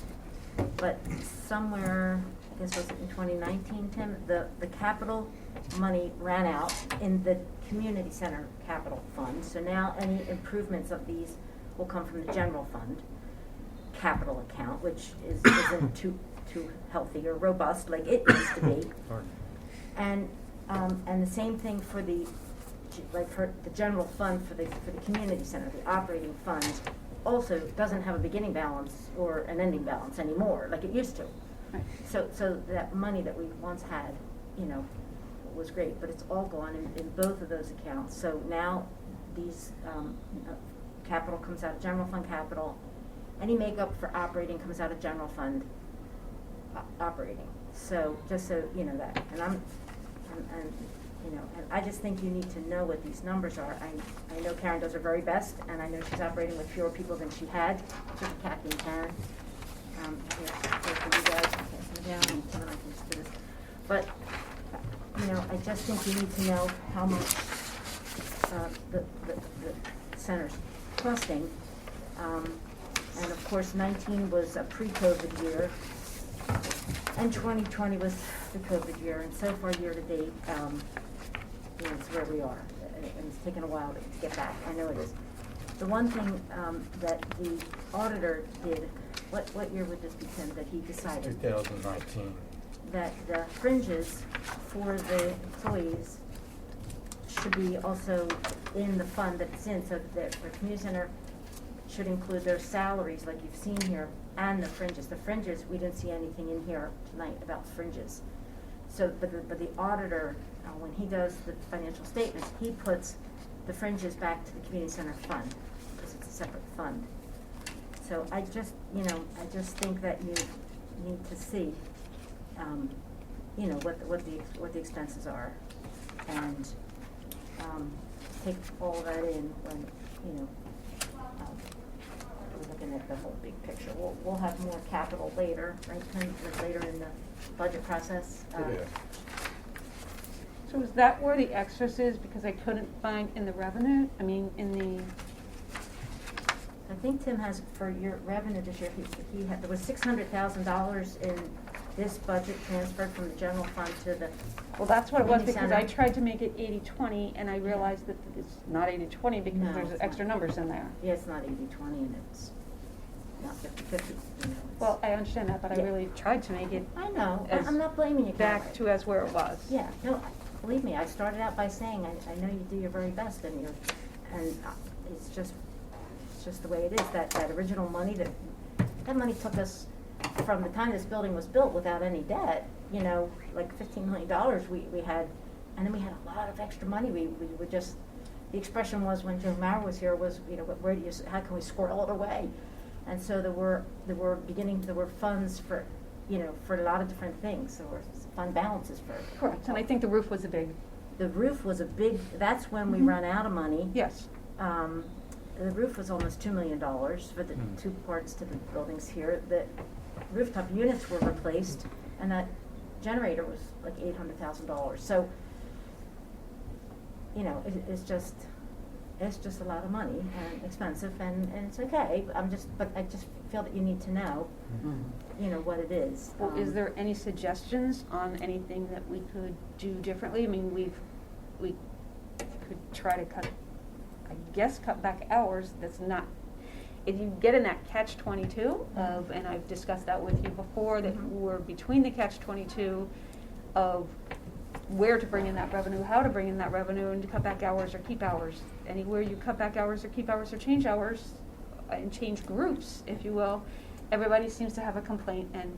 But somewhere, I guess was it in 2019, Tim, the capital money ran out in the community center capital fund. So now any improvements of these will come from the general fund capital account, which isn't too healthy or robust like it used to be. And the same thing for for the general fund for the community center, the operating fund, also doesn't have a beginning balance or an ending balance anymore like it used to. Right. So that money that we once had, you know, was great, but it's all gone in both of those accounts. So now these capital comes out of general fund capital. Any makeup for operating comes out of general fund operating. So just so you know that, and you know, and I just think you need to know what these numbers are. I know Karen does her very best, and I know she's operating with fewer people than she had. She's Kathy and Karen. Here, for you guys, I'll pass them down, and Tim and I can just do this. But you know, I just think you need to know how much the center's costing. And of course, 19 was a pre-COVID year, and 2020 was the COVID year, and so far year to date, you know, it's where we are, and it's taken a while to get back. I know it is. The one thing that the auditor did, what year would this be, Tim, that he decided? 2019. That the fringes for the employees should be also in the fund that it's in, so that the community center should include their salaries, like you've seen here, and the fringes. The fringes, we didn't see anything in here tonight about fringes. So, but the auditor, when he does the financial statements, he puts the fringes back to the community center fund, because it's a separate fund. So I just, you know, I just think that you need to see, you know, what the expenses are, and take all that in when, you know, we're looking at the whole big picture. We'll have more capital later, right, Tim, later in the budget process. So is that where the excess is? Because I couldn't find in the revenue, I mean, in the, I think Tim has, for your revenue this year, he had, there was $600,000 in this budget transferred from the general fund to the. well, that's what it was, community because center. I tried to make it 80-20, and I realized that it's not 80-20 because No, there's it's extra not. numbers in there. Yeah, it's not 80-20, and it's not 50-50, you know. it's- Well, I understand that, but I Yeah. really tried to make it I know, as I'm not blaming you, back Karen. to as where it was. Yeah, no, believe me, I started out by saying, I know you do your very best, and it's just the way it is, that original money, that money took us from the time this building was built without any debt, you know, like $15 million we had, and then we had a lot of extra money, we would just, the expression was when Joe Mauer was here was, you know, how can we squirrel it away? And so there were funds for, you know, for a lot of different things, there were fund balances for. Correct, and I think the roof was a big, The roof was a big, that's when we Mhm. run out of money. yes. The roof was almost $2 million for the two parts to the buildings here. The rooftop units were replaced, and that generator was like $800,000. So, you know, it's just a lot of money and expensive, and it's okay. But I just feel that you need to know, you know, what it is. Well, is there any suggestions on anything that we could do differently? I mean, we could try to cut back hours. That's not, if you get in that catch-22 of, and I've discussed that with you before, that Mhm. we're between the catch-22 of where to bring in that revenue, how to bring in that revenue, and to cut back hours or keep hours. Anywhere you cut back hours or keep hours or change hours, and change groups, if you will, everybody seems to have a complaint, and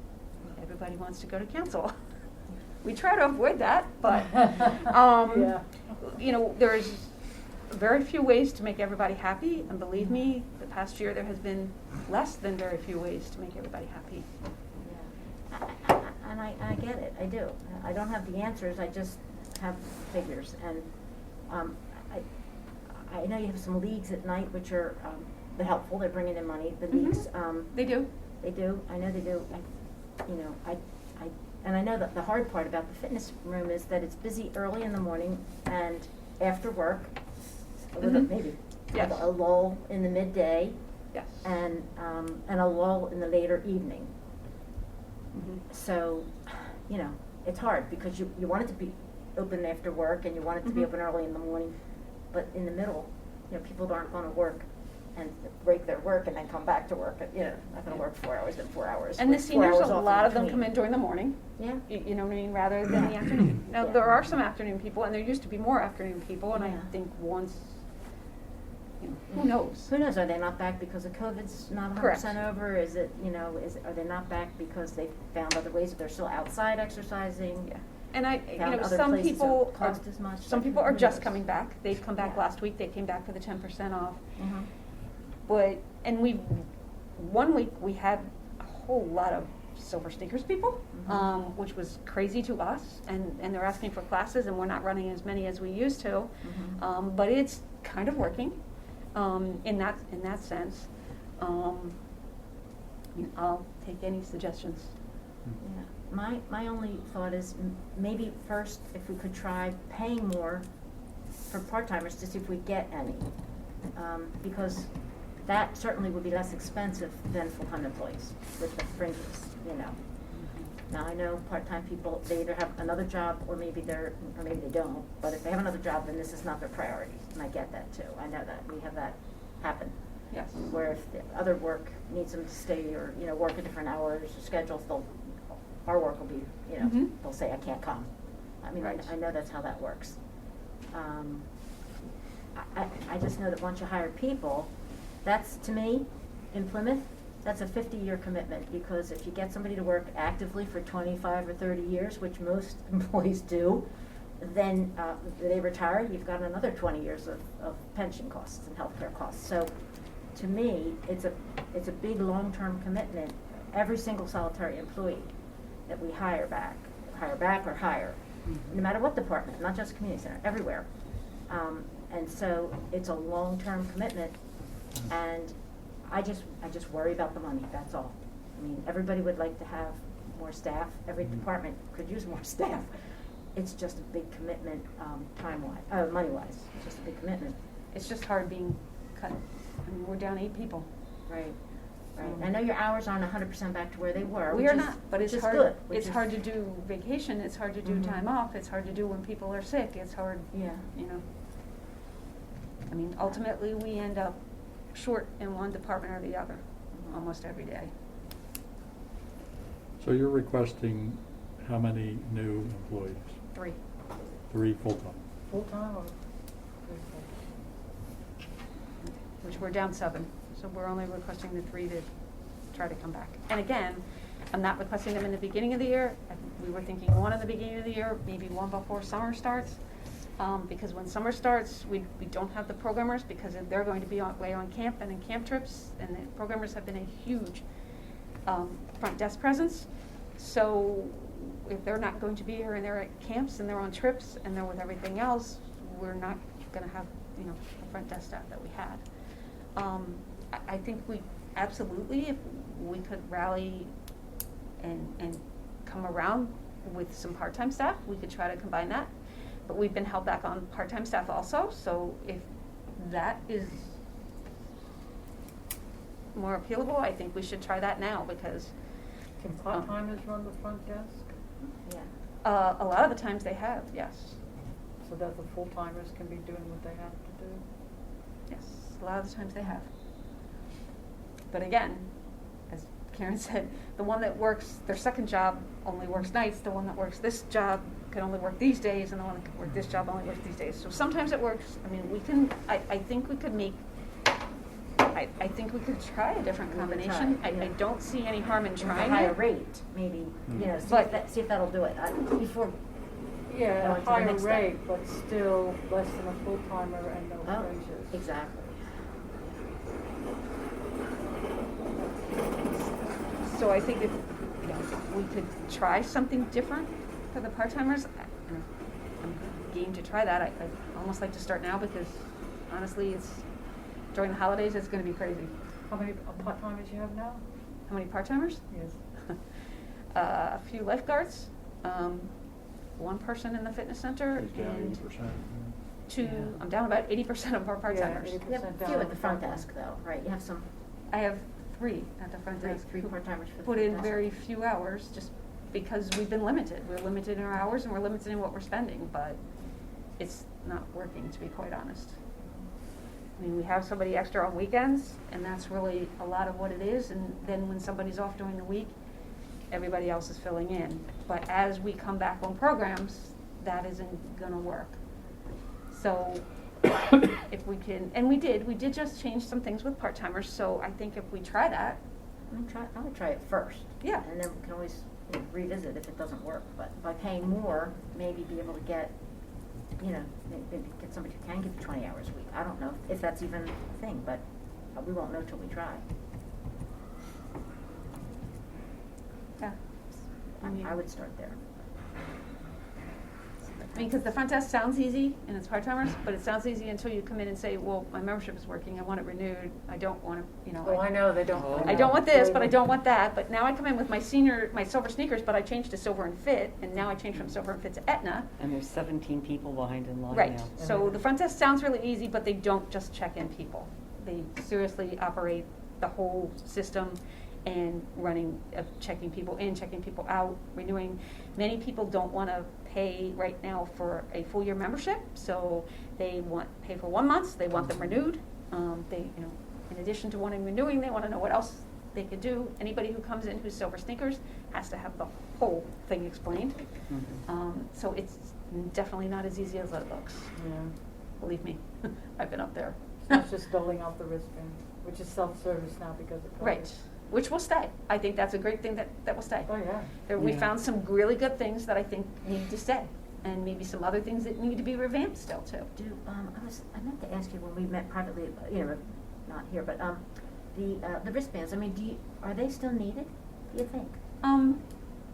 everybody wants to go to council. We try to avoid that, but, Yeah. you know, there's very few ways to make everybody happy, and believe me, the past year there has been less than very few ways to make everybody happy. Yeah. And I get it, I do. I don't have the answers, I just have figures. And I know you have some leagues at night, which are helpful, they're bringing in money, the leagues. They do. They do, I know they do. And I know that the hard part about the fitness room is that it's busy early in the morning and after work, with Mhm. maybe Yes. a lull in the midday, Yes. and a lull in the later evening. Mhm. So, it's hard because you want it to be open after work and you want it to be Mhm. open early in the morning, but in the middle, people aren't gonna work and break their work and then come back to work, not gonna work 4 hours, then 4 hours. And the with 4 seniors, hours a off in lot of them between. come in during the morning. Yeah. You know what I mean, rather than the afternoon. Now, Yeah. there are some afternoon people, and there used to be more afternoon people, and I Yeah. think once, who knows? Who knows, are they not back because of COVID's not 100% over? Is it, are they not back because they found other ways, they're still outside exercising? Yeah. And Found other some places people don't cost as much. some people are Who just knows? coming back. They've come back Yeah. last week. They came back for the 10% off. Mhm. But, and one week we had a whole lot of Silver Sneakers people, Mhm. which was crazy to us, and they're asking for classes, and we're not running as many as we used to. Mhm. But it's kind of working, in that sense. I'll take any suggestions. Yeah. My only thought is maybe first, if we could try paying more for part-timers to see if we get any. Because that certainly would be less expensive than full-time employees with the fringes, Now, I know part-time people, they either have another job or maybe they don't, but if they have another job, then this is not their priority, and I get that too. I know that, we have that happen. Yes. Where if the other work needs them to stay or, work at different hours or schedules, our work will be, Mhm. they'll say, I can't come. I mean, Right. I know that's how that works. I just know that once you hire people, that's, to me, in Plymouth, that's a 50-year commitment, because if you get somebody to work actively for 25 or 30 years, which most employees do, then they retire, you've got another 20 years of pension costs and healthcare costs. So, to me, it's a big long-term commitment. Every single solitary employee that we hire back or hire, no matter what department, not just community center, everywhere. And so it's a long-term commitment, and I just worry about the money, that's all. I mean, everybody would like to have more staff, every department could use more staff. It's just a big commitment, money-wise, it's just a big commitment. It's just hard being cut. I mean, we're down 8 people. Right. I know your hours aren't 100% back to where they were. We which are is- not, but which it's is hard. good, which It's is- hard to do vacation. It's hard to do Mhm. time off. It's hard to do when people are sick. It's hard. Yeah. I mean, ultimately, we end up short in one department or the other, almost every day. So you're requesting how many new employees? 3. 3 full-time? Full-time or? Which we're down 7, so we're only requesting the 3 to try to come back. And again, I'm not requesting them in the beginning of the year. We were thinking 1 in the beginning of the year, maybe 1 before summer starts. Because when summer starts, we don't have the programmers, because they're going to be away on camp and in camp trips, and the programmers have been a huge front desk presence. So if they're not going to be here and they're at camps and they're on trips and they're with everything else, we're not going to have, the front desk staff that we had. I think we absolutely, if we could rally and come around with some part-time staff, we could try to combine that. But we've been held back on part-time staff also, so if that is more appealable, I think we should try that now, because Can part-timers run the front desk? Yeah. a lot of the times they have, yes. So that the full-timers can be doing what they have to do? Yes, a lot of the times they have. But again, as Karen said, the one that works their second job only works nights, the one that works this job can only work these days, and the one that can work this job only works these days. So sometimes it works. I mean, I think we could make, I think we could try a different We could combination. try, yeah. I don't see any harm in With a trying higher it. rate, maybe, But- see if that'll do it, before. Yeah, Going a to the higher next step. rate, but still less than a full-timer and no Oh, raises. exactly. So I think if, we could try something different for the part-timers. I'm game to try that. I'd almost like to start now because honestly, it's during the holidays, it's gonna be crazy. How many part-timers you have now? How many part-timers? Yes. A few lifeguards, one person in the fitness center, He's down and 80%. two, Yeah. I'm down about 80% of our part-timers. Yeah, You have a few at the front desk though, right? You have some, I have 3 at the front desk. three who part-timers for the Put front in desk. very few hours, just because we've been limited. We're limited in our hours and we're limited in what we're spending, but it's not working, to be quite honest. I mean, we have somebody extra on weekends, and that's really a lot of what it is, and then when somebody's off during the week, everybody else is filling in. But as we come back on programs, that isn't gonna work. So, if we can, and we did just change some things with part-timers, so I think if we try that, I would try it first. Yeah. And then we can always revisit if it doesn't work, but by paying more, maybe be able to get, maybe get somebody who can give you 20 hours a week. I don't know if that's even a thing, but we won't know till we try. yeah. I would start there. I mean, because the front desk sounds easy, and it's part-timers, but it sounds easy until you come in and say, well, my membership is working, I want it renewed, I don't want to, Oh, I know, they don't. I don't want this, but I don't want that, but now I come in with my silver sneakers, but I changed to Silver and Fit, and now I changed from Silver and Fit to Aetna. And there's 17 people behind in line Right, now. so the front desk sounds really easy, but they don't just check in people. They seriously operate the whole system and running, checking people in, checking people out, renewing. Many people don't want to pay right now for a full year membership, so they pay for 1 month, they want them renewed. In addition to wanting renewing, they want to know what else they could do. Anybody who comes in who's Silver Sneakers has to have the whole thing explained. So it's definitely not as easy as it looks. Yeah. Believe me, I've been up there. It's just doling out the wristband, which is self-service now because of COVID. Right, which will stay. I think that's a great thing that will stay. Oh, yeah. We Yeah. found some really good things that I think need to stay, and maybe some other things that need to be revamped still too. I meant to ask you when we met privately, not here, but the wristbands. I mean, are they still needed? Do you think? Do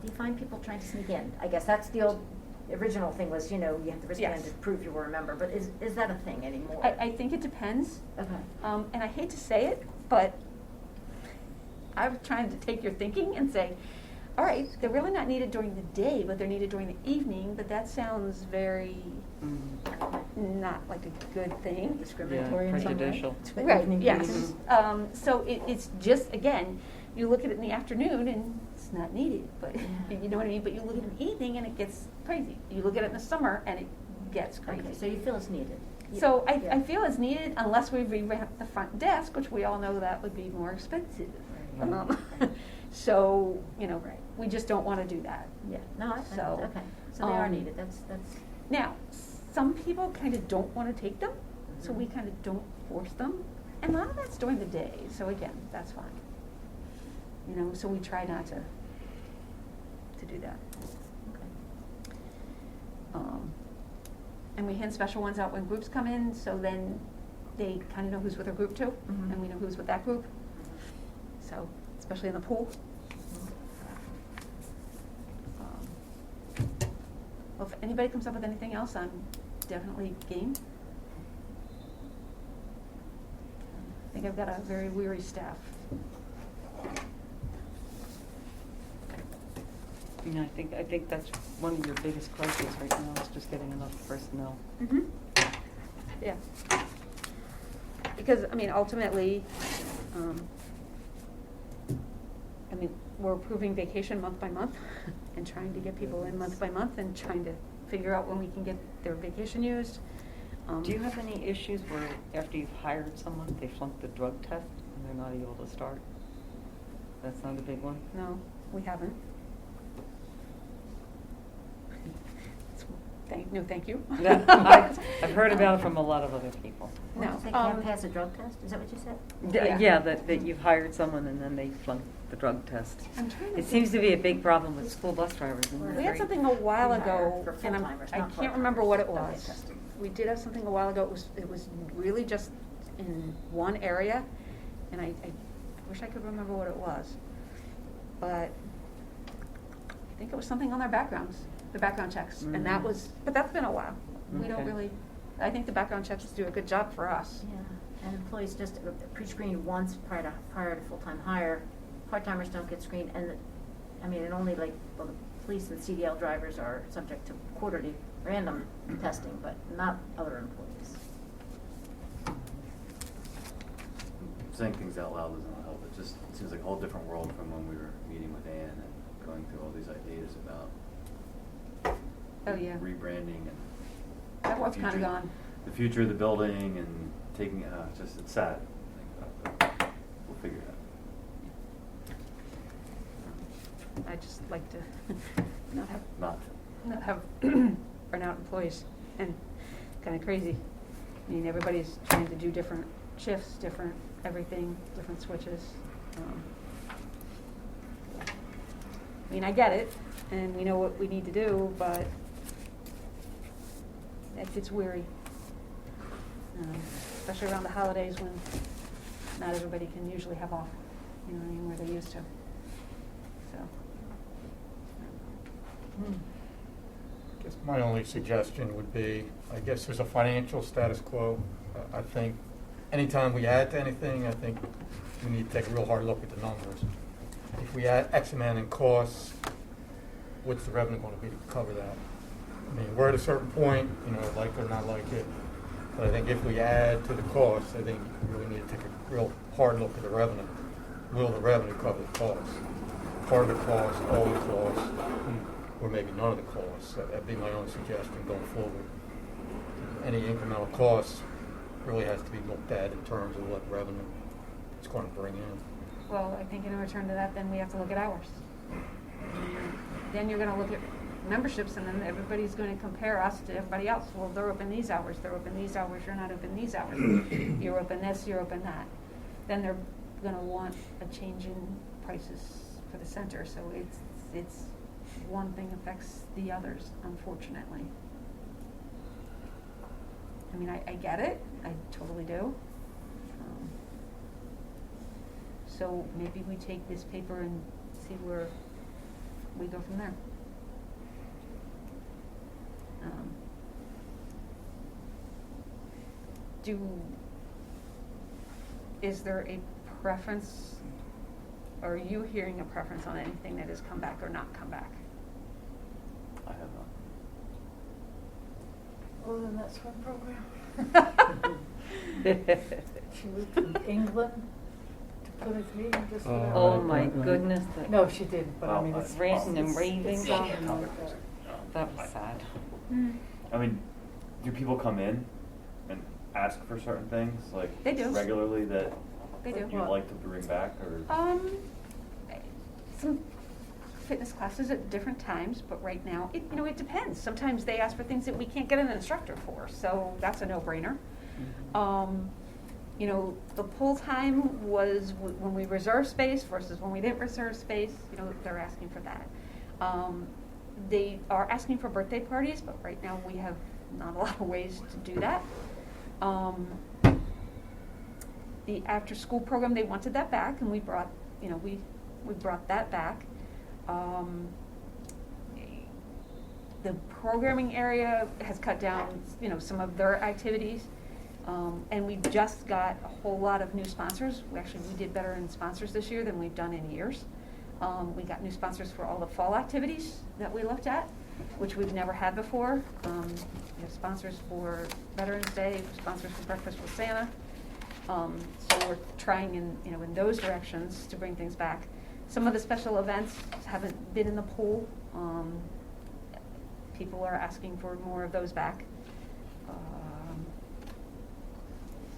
you find people trying to sneak in? I guess that's the original thing was, you have the wristband Yes. to prove you were a member. But is that a thing anymore? I think it depends, Okay. and I hate to say it, but I'm trying to take your thinking and say, all right, they're really not needed during the day, but they're needed during the evening, but that sounds very not like a good thing. Discriminatory in some way? prejudicial. To evening Yes. users? So it's just, again, you look at it in the afternoon and it's not needed, but, you know what I mean? But you look at it in the evening and it gets crazy. You look at it in the summer and it gets crazy. Okay, so you feel it's needed? So I Yeah. feel it's needed unless we revamp the front desk, which we all know that would be more expensive. Right. So, Right. we just don't want to do that. Yeah, no, So, okay, so they are um, needed, that's, Now, some people kind of don't want to take them, so we kind of don't force them. And a lot of that's during the day, so again, that's fine. So we try not to do that. okay. And we hand special ones out when groups come in, so then they kind of know who's with their group too, Mhm. and we know who's with that group. So, especially in the pool. Well, if anybody comes up with anything else, I'm definitely game. I think I've got a very weary staff. I think that's one of your biggest crises right now is just getting enough personnel. Mm-hmm. Yeah. Because, ultimately, we're approving vacation month by month and trying to get people in month by month and trying to figure out when we can get their vacation used. Do you have any issues where after you've hired someone, they flunk the drug test and they're not able to start? That's not a big one? No, we haven't. Thank you. I've heard about it from a lot of other people. What, No, they can't pass a drug test, is that what you said? Yeah. Yeah, that you've hired someone and then they flunk the drug test. I'm trying to It think. seems to be a big problem with school bus drivers, isn't it? We had something a while We hire ago, for and full-timers, I not can't part-timers. remember what it Don't get was. tested. We did have something a while ago, it was really just in one area, and I wish I could remember what it was. But think it was something on their backgrounds, the background checks, and that was, but that's been a while. We don't Okay. really, I think the background checks do a good job for us. Yeah, and employees just pre-screened once prior to full-time hire. Part-timers don't get screened, and, I mean, it only like, well, the police and CDL drivers are subject to quarterly random testing, but not other employees. Saying things out loud doesn't help. It just seems like a whole different world from when we were meeting with Ann and going through all these ideas about Oh, yeah. rebranding and That was kind of future- gone. the future of the building and taking, it's sad. We'll figure it out. I just like to not have burnout employees, and kind of crazy. I mean, everybody's trying to do different shifts, different everything, different switches. I mean, I get it, and we know what we need to do, but it gets weary. Especially around the holidays when not everybody can usually have off, you know what I mean, where they used to. So. I guess my only suggestion would be, I guess there's a financial status quo. I think anytime we add to anything, I think we need to take a real hard look at the numbers. If we add X amount in costs, what's the revenue going to be to cover that? I mean, we're at a certain point, you know, like it or not like it. But I think if we add to the costs, I think we really need to take a real hard look at the revenue. Will the revenue cover the costs? Part of the cost, all the costs, or maybe none of the costs. That'd be my own suggestion going forward. Any incremental costs really has to be looked at in terms of what revenue it's going to bring in. Well, I think in return to that, then we have to look at hours. Then you're gonna look at memberships, and then everybody's gonna compare us to everybody else. Well, they're open these hours, they're open these hours, you're not open these hours. You're open this, you're open that. Then they're gonna want a change in prices for the center, so it's one thing affects the others, unfortunately. I mean, I get it, I totally do. So maybe we take this paper and see where we go from there. Is there a preference, or are you hearing a preference on anything that has come back or not come back? I have not. Other than that swim program. She moved from England to Plymouth Meeting just for that. Oh, my goodness. No, she didn't, but I mean, it's. Ranting and it's- raving. it's something like that. That was sad. I mean, do people come in and ask for certain things, like They do. regularly that They do. you'd like to bring back, or? Some fitness classes at different times, but right now, it depends. Sometimes they ask for things that we can't get an instructor for, so that's a no-brainer. The pull time was when we reserve space versus when we didn't reserve space, they're asking for that. They are asking for birthday parties, but right now we have not a lot of ways to do that. The after-school program, they wanted that back, and we brought, we brought that back. The programming area has cut down, some of their activities. And we just got a whole lot of new sponsors. We did better in sponsors this year than we've done in years. We got new sponsors for all the fall activities that we looked at, which we've never had before. We have sponsors for Veterans Day, sponsors for Breakfast with Santa. So we're trying in those directions to bring things back. Some of the special events haven't been in the pool. People are asking for more of those back.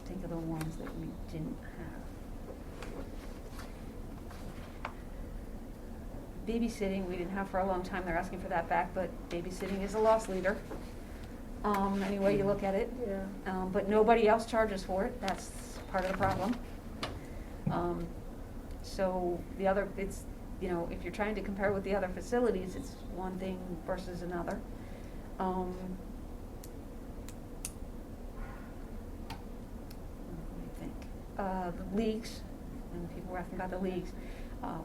Think of the ones that we didn't have. Babysitting, we didn't have for a long time. They're asking for that back, but babysitting is a loss leader. Any way you look at it. Yeah. But nobody else charges for it. That's part of the problem. So the other, it's, if you're trying to compare with the other facilities, it's one thing versus another. The leagues, and people were asking about the leagues.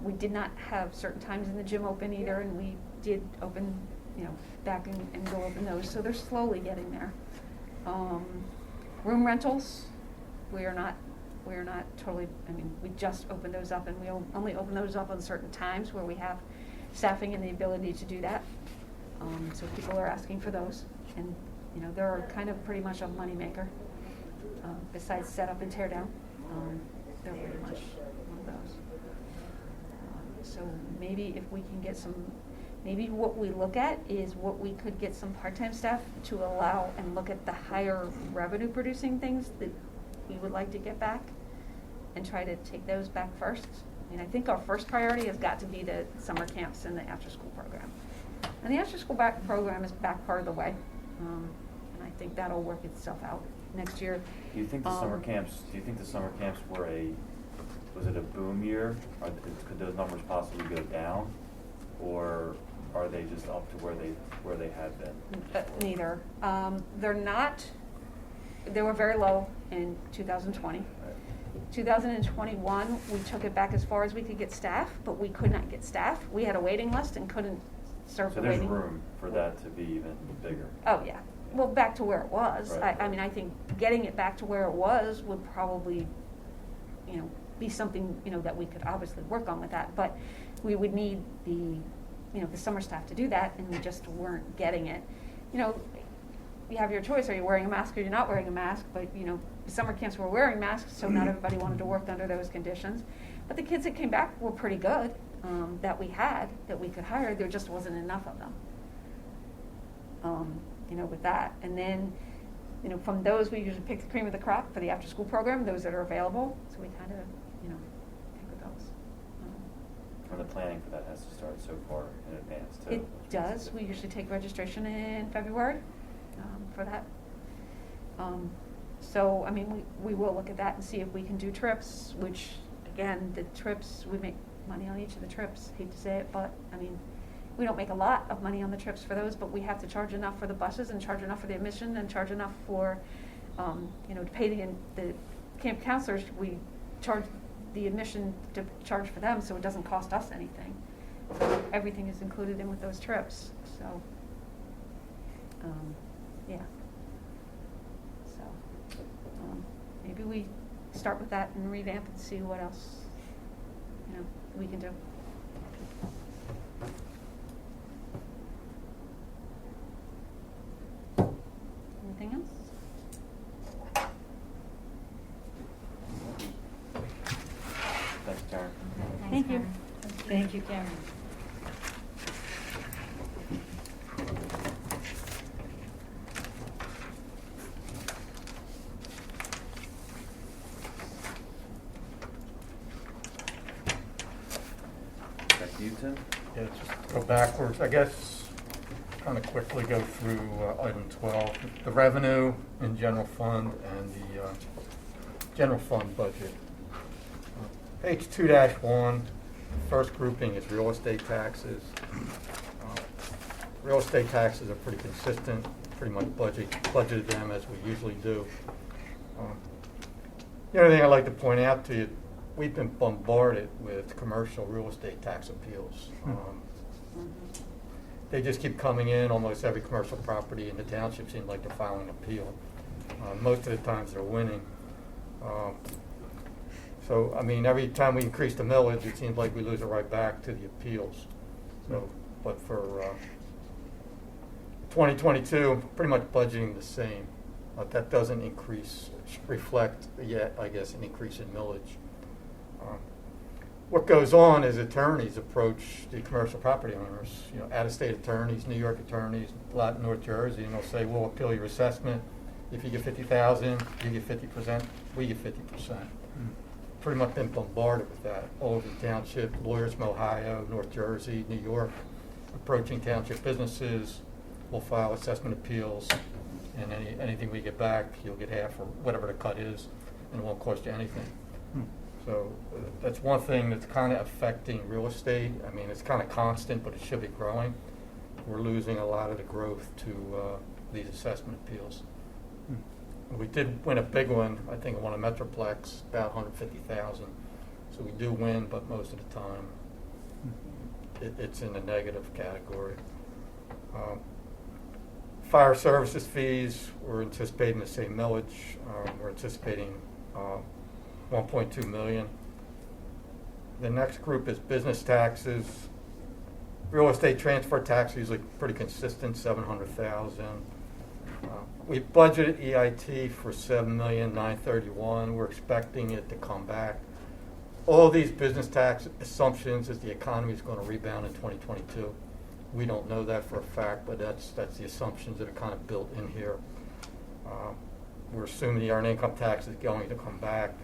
We did not have certain times in the gym open either, and we did open, back and go open those, so they're slowly getting there. Room rentals, we are not totally, we just opened those up, and we only open those up on certain times where we have staffing and the ability to do that. So people are asking for those, and, they're kind of pretty much a moneymaker. Besides set up and tear down, they're pretty much one of those. So maybe if we can get maybe what we look at is what we could get some part-time staff to allow and look at the higher revenue producing things that we would like to get back and try to take those back first. I think our first priority has got to be the summer camps and the after-school program. And the after-school program is back part of the way. And I think that'll work itself out next year. Do you think the summer camps were was it a boom year? Could those numbers possibly go down? Or are they just up to where they had been? Neither. They were very low in 2020. Right. 2021, we took it back as far as we could get staff, but we could not get staff. We had a waiting list and couldn't serve So the there's waiting. room for that to be even bigger. Oh, yeah. Well, back to where it was. Right. I think getting it back to where it was would probably, be something, that we could obviously work on with that. But we would need the summer staff to do that, and we just weren't getting it. You have your choice. Are you wearing a mask or you're not wearing a mask? But, summer camps were wearing masks, so not everybody wanted to work under those conditions. But the kids that came back were pretty good, that we could hire. There just wasn't enough of them. With that. And then, from those, we usually pick the cream of the crop for the after-school program, those that are available. So we kind of, pick with those. And the planning for that has to start so far in advance, too. It does. We usually take registration in February for that. So, we will look at that and see if we can do trips, which, again, the trips, we make money on each of the trips. Hate to say it, but, we don't make a lot of money on the trips for those, but we have to charge enough for the buses and charge enough for the admission and charge enough for, to pay the camp counselors. We charge the admission to charge for them, so it doesn't cost us anything. So everything is included in with those trips. So, yeah. So maybe we start with that and revamp and see what else, we can do. Anything else? Thanks, Karen. Thank you. Thank you, Karen. Back to you, Tim. Yeah, just go backwards. I guess kind of quickly go through item 12, the revenue in general fund and the general fund budget. Page 2-1, first grouping is real estate taxes. Real estate taxes are pretty consistent, pretty much budgeted them as we usually do. The only thing I'd like to point out to you, we've been bombarded with commercial real estate tax appeals. They just keep coming in. Almost every commercial property in the township seems like they're filing an appeal. Most of the times they're winning. So, every time we increase the millage, it seems like we lose it right back to the appeals. So, but for 2022, pretty much budgeting the same. That doesn't reflect yet, I guess, an increase in millage. What goes on is attorneys approach the commercial property owners, out-of-state attorneys, New York attorneys, a lot in North Jersey, and they'll say, we'll appeal your assessment. If you get $50,000, you get 50%, we get 50%. Pretty much been bombarded with that all over the township, lawyers from Ohio, North Jersey, New York, approaching township businesses. We'll file assessment appeals, and anything we get back, you'll get half or whatever the cut is, and it won't cost you anything. So that's one thing that's kind of affecting real estate. It's kind of constant, but it should be growing. We're losing a lot of the growth to these assessment appeals. We did win a big one. I think I won a Metroplex, about $150,000. So we do win, but most of the time. it's in the negative category. Fire services fees, we're anticipating the same millage. We're anticipating 1.2 million. The next group is business taxes. Real estate transfer tax usually pretty consistent, 700,000. We budgeted EIT for 7,931,000. We're expecting it to come back. All these business tax assumptions is the economy is going to rebound in 2022. We don't know that for a fact, but that's the assumptions that are kind of built in here. We're assuming the earned income tax is going to come back.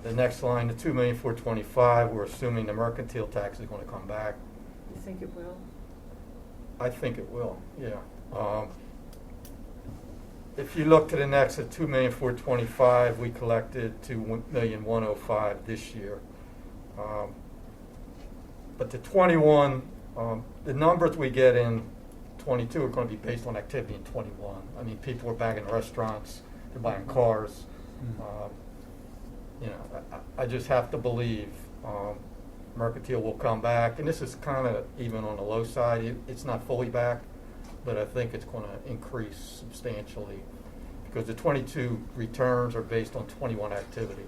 The next line, the 2,425,000, we're assuming the mercantile tax is going to come back. You think it will? I think it will, yeah. If you look to the next, at 2,425,000, we collected 2,105,000 this year. But the 21, the numbers we get in 22 are going to be based on activity in 21. I mean, people are back in restaurants, they're buying cars. You know, I just have to believe mercantile will come back, and this is kind of even on the low side. It's not fully back, but I think it's going to increase substantially because the 22 returns are based on 21 activity,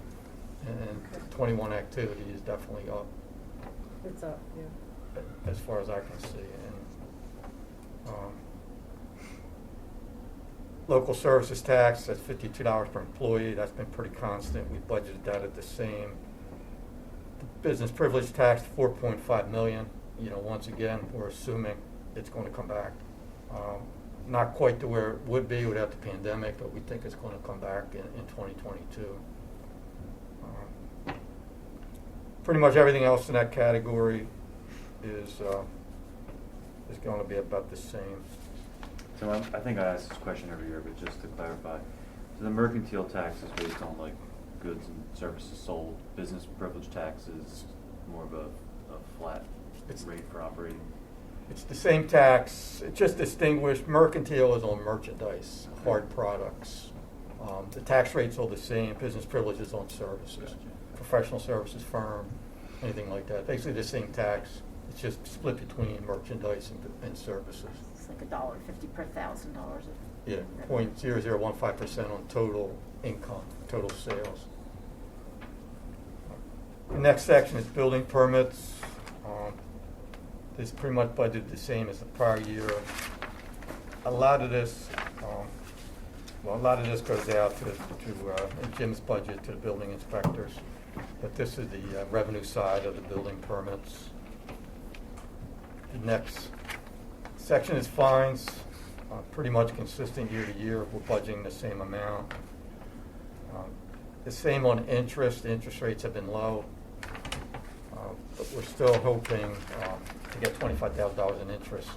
and 21 activity is definitely up It's up, yeah. as far as I can see. And local services tax, that's $52 per employee. That's been pretty constant. We budgeted that at the same. The business privilege tax, 4.5 million. You know, once again, we're assuming it's going to come back. Not quite to where it would be without the pandemic, but we think it's going to come back in 2022. Pretty much everything else in that category is going to be about the same. So I think I ask this question every year, but just to clarify, so the mercantile tax is based on like goods and services sold. Business privilege tax is more of a flat rate for operating. It's the same tax. It's just distinguished. Mercantile is on merchandise, hard products. The tax rate's all the same. Business privilege is on services. Gotcha. Professional services firm, anything like that. Basically the same tax. It's just split between merchandise and services. It's like $1.50 per $1,000 of. Yeah, 0.0015% on total income, total sales. The next section is building permits. This is pretty much budgeted the same as the prior year. A lot of this goes out to in Jim's budget to the building inspectors. But this is the revenue side of the building permits. The next section is fines, pretty much consistent year to year. We're budgeting the same amount. The same on interest. The interest rates have been low, but we're still hoping to get $25,000 in interest.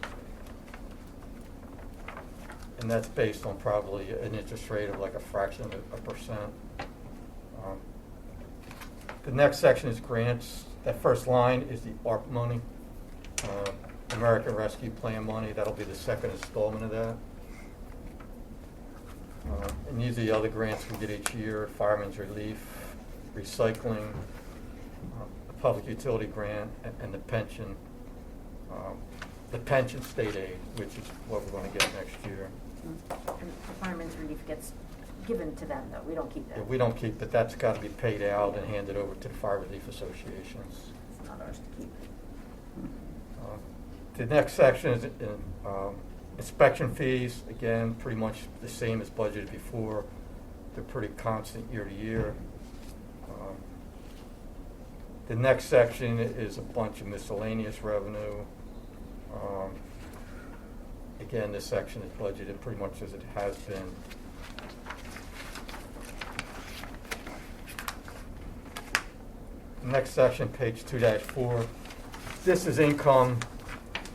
And that's based on probably an interest rate of like a fraction of a percent. The next section is grants. That first line is the ARP money, American Rescue Plan money. That'll be the second installment of that. And these are the other grants we get each year: Fireman's Relief, Recycling, the Public Utility Grant, and the pension state aid, which is what we're going to get next year. And the fireman's relief gets given to them, though. We don't keep that. Yeah, we don't keep it. That's got to be paid out and handed over to the fire relief associations. It's not ours to keep. The next section is inspection fees. Again, pretty much the same as budgeted before. They're pretty constant year to year. The next section is a bunch of miscellaneous revenue. Again, this section is budgeted pretty much as it has been. Next section, page 2-4. This is income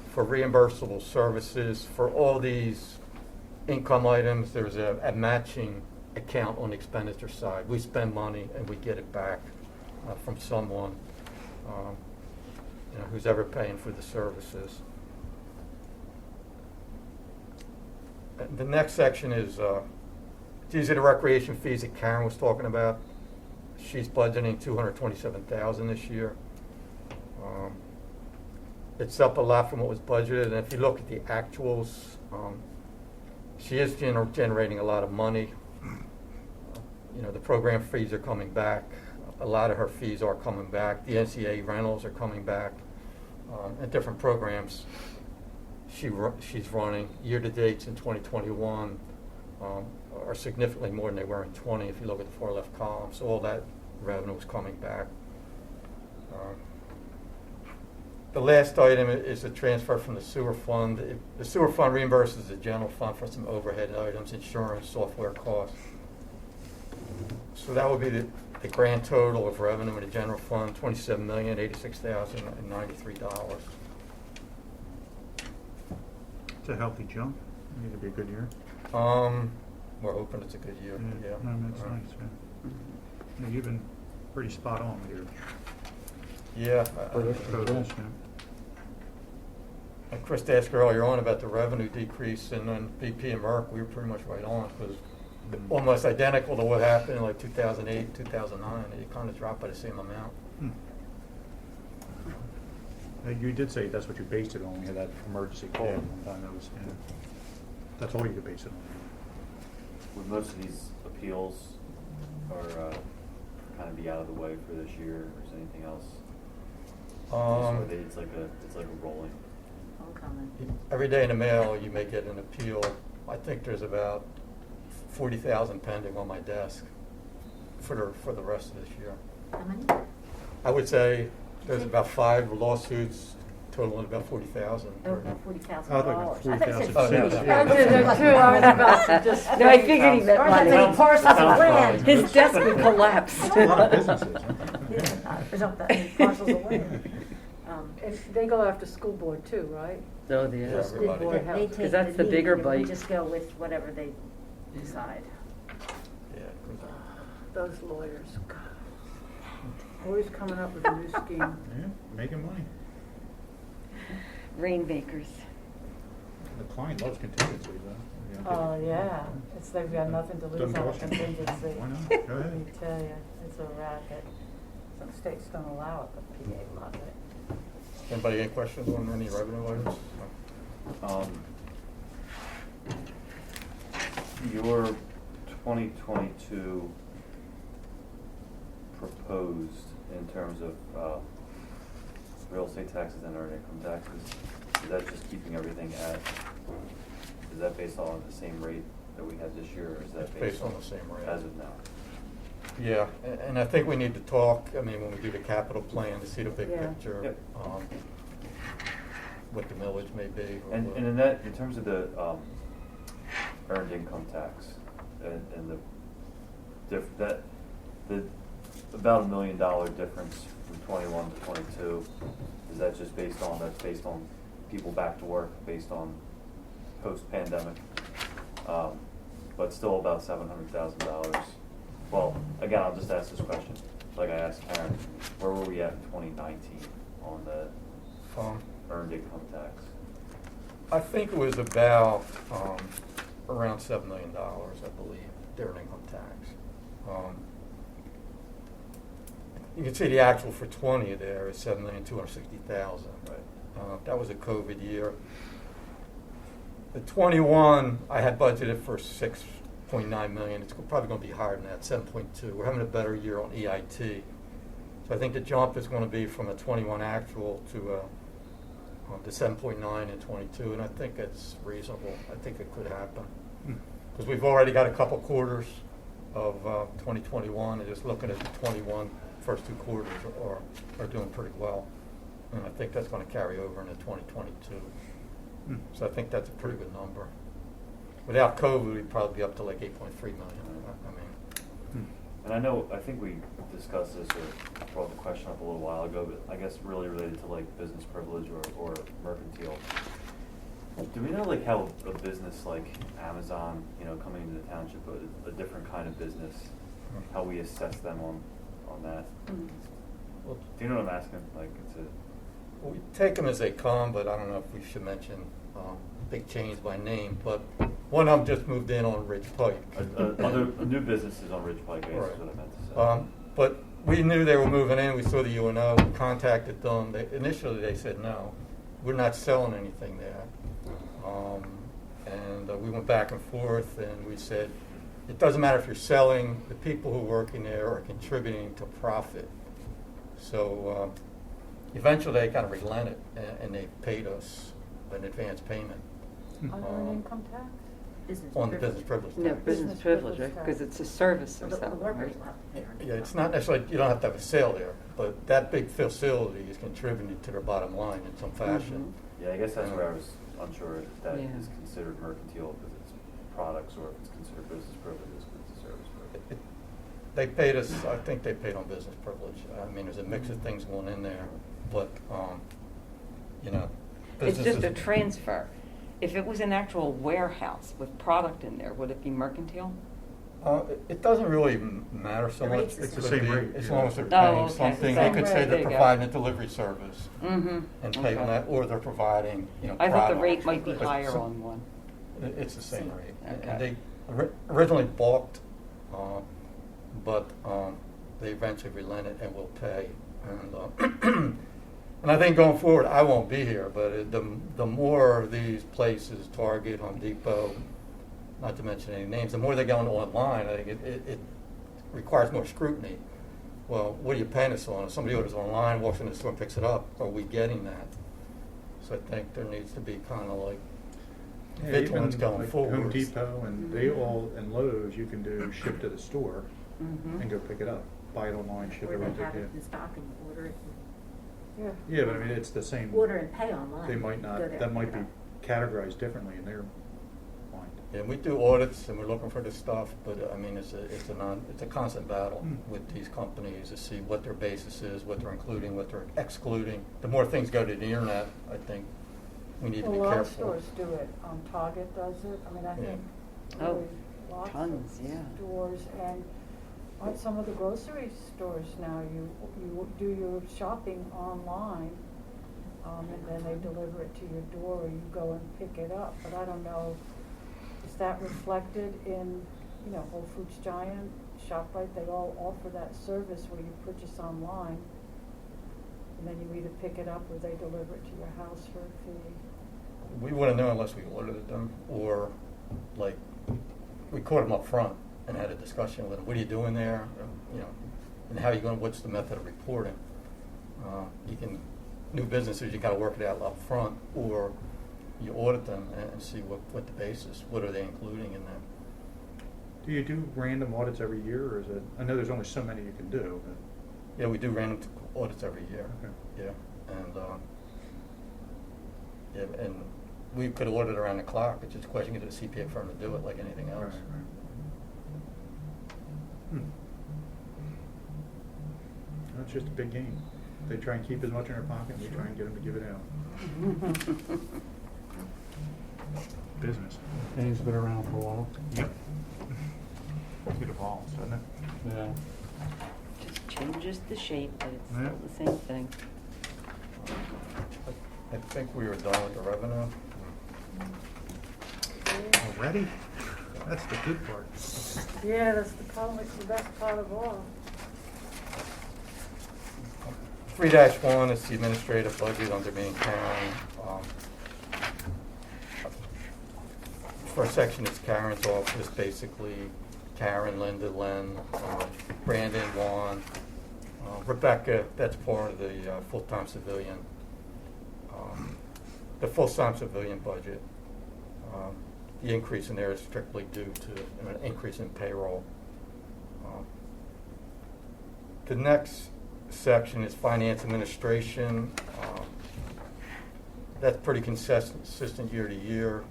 for reimbursable services. For all these income items, there's a matching account on the expenditure side. We spend money and we get it back from someone who's ever paying for the services. And the next section is these are the recreation fees that Karen was talking about. She's budgeting $227,000 this year. it's up a lot from what was budgeted, and if you look at the actuals, she is generating a lot of money. You know, the program fees are coming back. A lot of her fees are coming back. The NCAA rentals are coming back. And different programs she's running. Year-to-dates in 2021 are significantly more than they were in 20 if you look at the far left column. So all that revenue is coming back. The last item is a transfer from the sewer fund. The sewer fund reimburses the general fund for some overhead items, insurance, software costs. So that would be the grand total of revenue in the general fund, $27,086,093. It's a healthy jump. It'll be a good year. We're hoping it's a good year. Yeah. No, that's nice, yeah. Yeah, you've been pretty spot on with your Yeah. totals, yeah. And Chris asked earlier on about the revenue decrease, and then BP and Merck, we were pretty much right on, because almost identical to what happened in like 2008, 2009. It kind of dropped by the same amount. You did say that's what you based it on. We had that emergency call Yeah. one time. That was, yeah. That's all you could base it on. Would most of these appeals are kind of be out of the way for this year, or is anything else? It's like a rolling. Homecoming. Every day in the mail, you may get an appeal. I think there's about 40,000 pending on my desk for the rest of this year. How many? I would say there's about 5 lawsuits totaling about 40,000. Oh, about $40,000. Oh, I thought you meant I thought you said 40,000 cents. No, I figured he meant Or that's money. any parcels of land. His desk would collapse. That's a lot of businesses, huh? Yeah, there's not that many parcels of land. And they go after school board too, right? Oh, Yeah, yeah. School everybody. board They health. take 'Cause that's the lead, bigger and we bite. just go with whatever they decide. Yeah. Those lawyers, God. Always coming up with a new scheme. Yeah, making money. Rainmakers. The client loves contingencies, though. Oh, yeah, it's, they've got nothing to lose Doesn't on a cost you. contingency. Why not? Go Let me ahead. tell you, it's a racket. Some states don't allow it, but PA loves it. Anybody any questions on any revenue items? Your 2022 proposed in terms of real estate taxes and earned income taxes, is that just keeping everything is that based on the same rate that we had this year, or is that It's based on the same rate. as of now? Yeah, and I think we need to talk, I mean, when we do the capital plan, to see the big Yeah. picture, Yep. what the millage may be. or And what- in that, in terms of the earned income tax and the about $1 million difference from 21 to 22, is that just based on people back to work, based on post-pandemic, but still about $700,000. Well, again, I'll just ask this question, like I asked Karen, where were we at in 2019 on the earned income tax? I think it was about around $7 million, I believe, the earned income tax. You can see the actual for 20 there is $7,260,000. Right. That was a COVID year. The 21, I had budgeted for 6.9 million. It's probably going to be higher than that, 7.2. We're having a better year on EIT. So I think the jump is going to be from a 21 actual to the 7.9 and 22, and I think it's reasonable. I think it could happen. Because we've already got a couple quarters of 2021, and just looking at the 21 first 2 quarters are doing pretty well. And I think that's going to carry over into 2022. So I think that's a pretty good number. Without COVID, we'd probably be up to like 8.3 million. I mean, And I think we discussed this or brought the question up a little while ago, but I guess really related to like business privilege or mercantile. Do we know like how a business like Amazon, coming into the township, a different kind of business, how we assess them on that? well, Do you know what I'm asking? Like it's a we take them as they come, but I don't know if we should mention big chains by name. But one of them just moved in on Ridge Pike. a new businesses on Ridge Pike, I guess is what I meant to say. But we knew they were moving in. We saw the UNO, contacted them. Initially, they said no. we're not selling anything there. And we went back and forth, and we said, it doesn't matter if you're selling, the people who are working there are contributing to profit. So eventually they kind of relented, and they paid us an advance payment Under an income tax? Business on the privilege. business privilege No, tax. business privilege, right? Because it's a service or Well, the something, workers right? will have to pay on it. Yeah, it's not necessarily, you don't have to have a sale there, but that big facility is contributing to their bottom line in some fashion. Yeah, I guess that's where I was unsure if that Yeah. is considered mercantile because it's products or if it's considered business privileges because it's a service privilege. They paid us, I think they paid on business privilege. I mean, there's a mix of things going in there, but, you know. It's just a businesses- transfer. If it was an actual warehouse with product in there, would it be mercantile? It doesn't really matter so The much. rate's the It same. could It's the same be- rate, As yeah. long as they're Oh, paying okay. something, Same they could say rate, there they're you go. providing a delivery service Mm-hmm. and pay on that, or they're providing, you know, I thought the product. rate might be But higher some- on one. It's the same rate. Okay. And they originally balked, but they eventually relented and will pay. And and I think going forward, I won't be here, but the more of these places, Target, Home Depot, not to mention any names, the more they go online, I think it requires more scrutiny. Well, what are you paying us on? If somebody orders online, walks in the store and picks it up, are we getting that? So I think there needs to be kind of like Yeah, vigilance even going like forward. Home Depot and they all, and Lowe's, you can do ship to the store Mm-hmm. and go pick it up. Buy it online, ship Or it right they have to it you. in stock and you order it, Yeah. Yeah, but I mean, it's the same. order and pay online. They might not, Go there that and might pick be it up. categorized differently in their mind. Yeah, we do audits and we're looking for this stuff, but I mean, it's a constant battle Hmm. with these companies to see what their basis is, what they're including, what they're excluding. The more things go to the internet, I think we need to be Well, a lot of careful. stores do it. Target does it. I mean, I think Oh, really lots tons, of yeah. stores, and on some of the grocery stores now, you do your shopping online, and then they deliver it to your door, or you go and pick it up. But I don't know, is that reflected in, Whole Foods Giant, ShopRite? They all offer that service where you purchase online, and then you either pick it up or they deliver it to your house for a fee. We wouldn't know unless we ordered them, or like, we caught them up front and had a discussion with them. What are you doing there? And how are you going, what's the method of reporting? New businesses, you gotta work it out up front, or you audit them and see what the basis, what are they including in them? Do you do random audits every year, or is it, I know there's only so many you can do, but. Yeah, we do random audits every year. Okay. Yeah, and we could audit around the clock. It's just a question of getting a CPA firm to do it like anything Right, else. right. Well, it's just a big game. They try and keep as much in their pocket, and we try and get them to give it out. Business. Game's been around for a while. Yep. It evolves, doesn't it? Yeah. Just changes the shape, but it's Yeah. still the same thing. I think we were done with the revenue. Already? That's the good part. Yeah, that's the problem, it's the best part of all. 3-1 is the administrative budget under me and Karen. First section is Karen's office, basically Karen, Linda, Len, Brandon, Juan, Rebecca, that's part of the full-time civilian, the full-time civilian budget. The increase in there is strictly due to an increase in payroll. The next section is finance administration. That's pretty consistent year to year.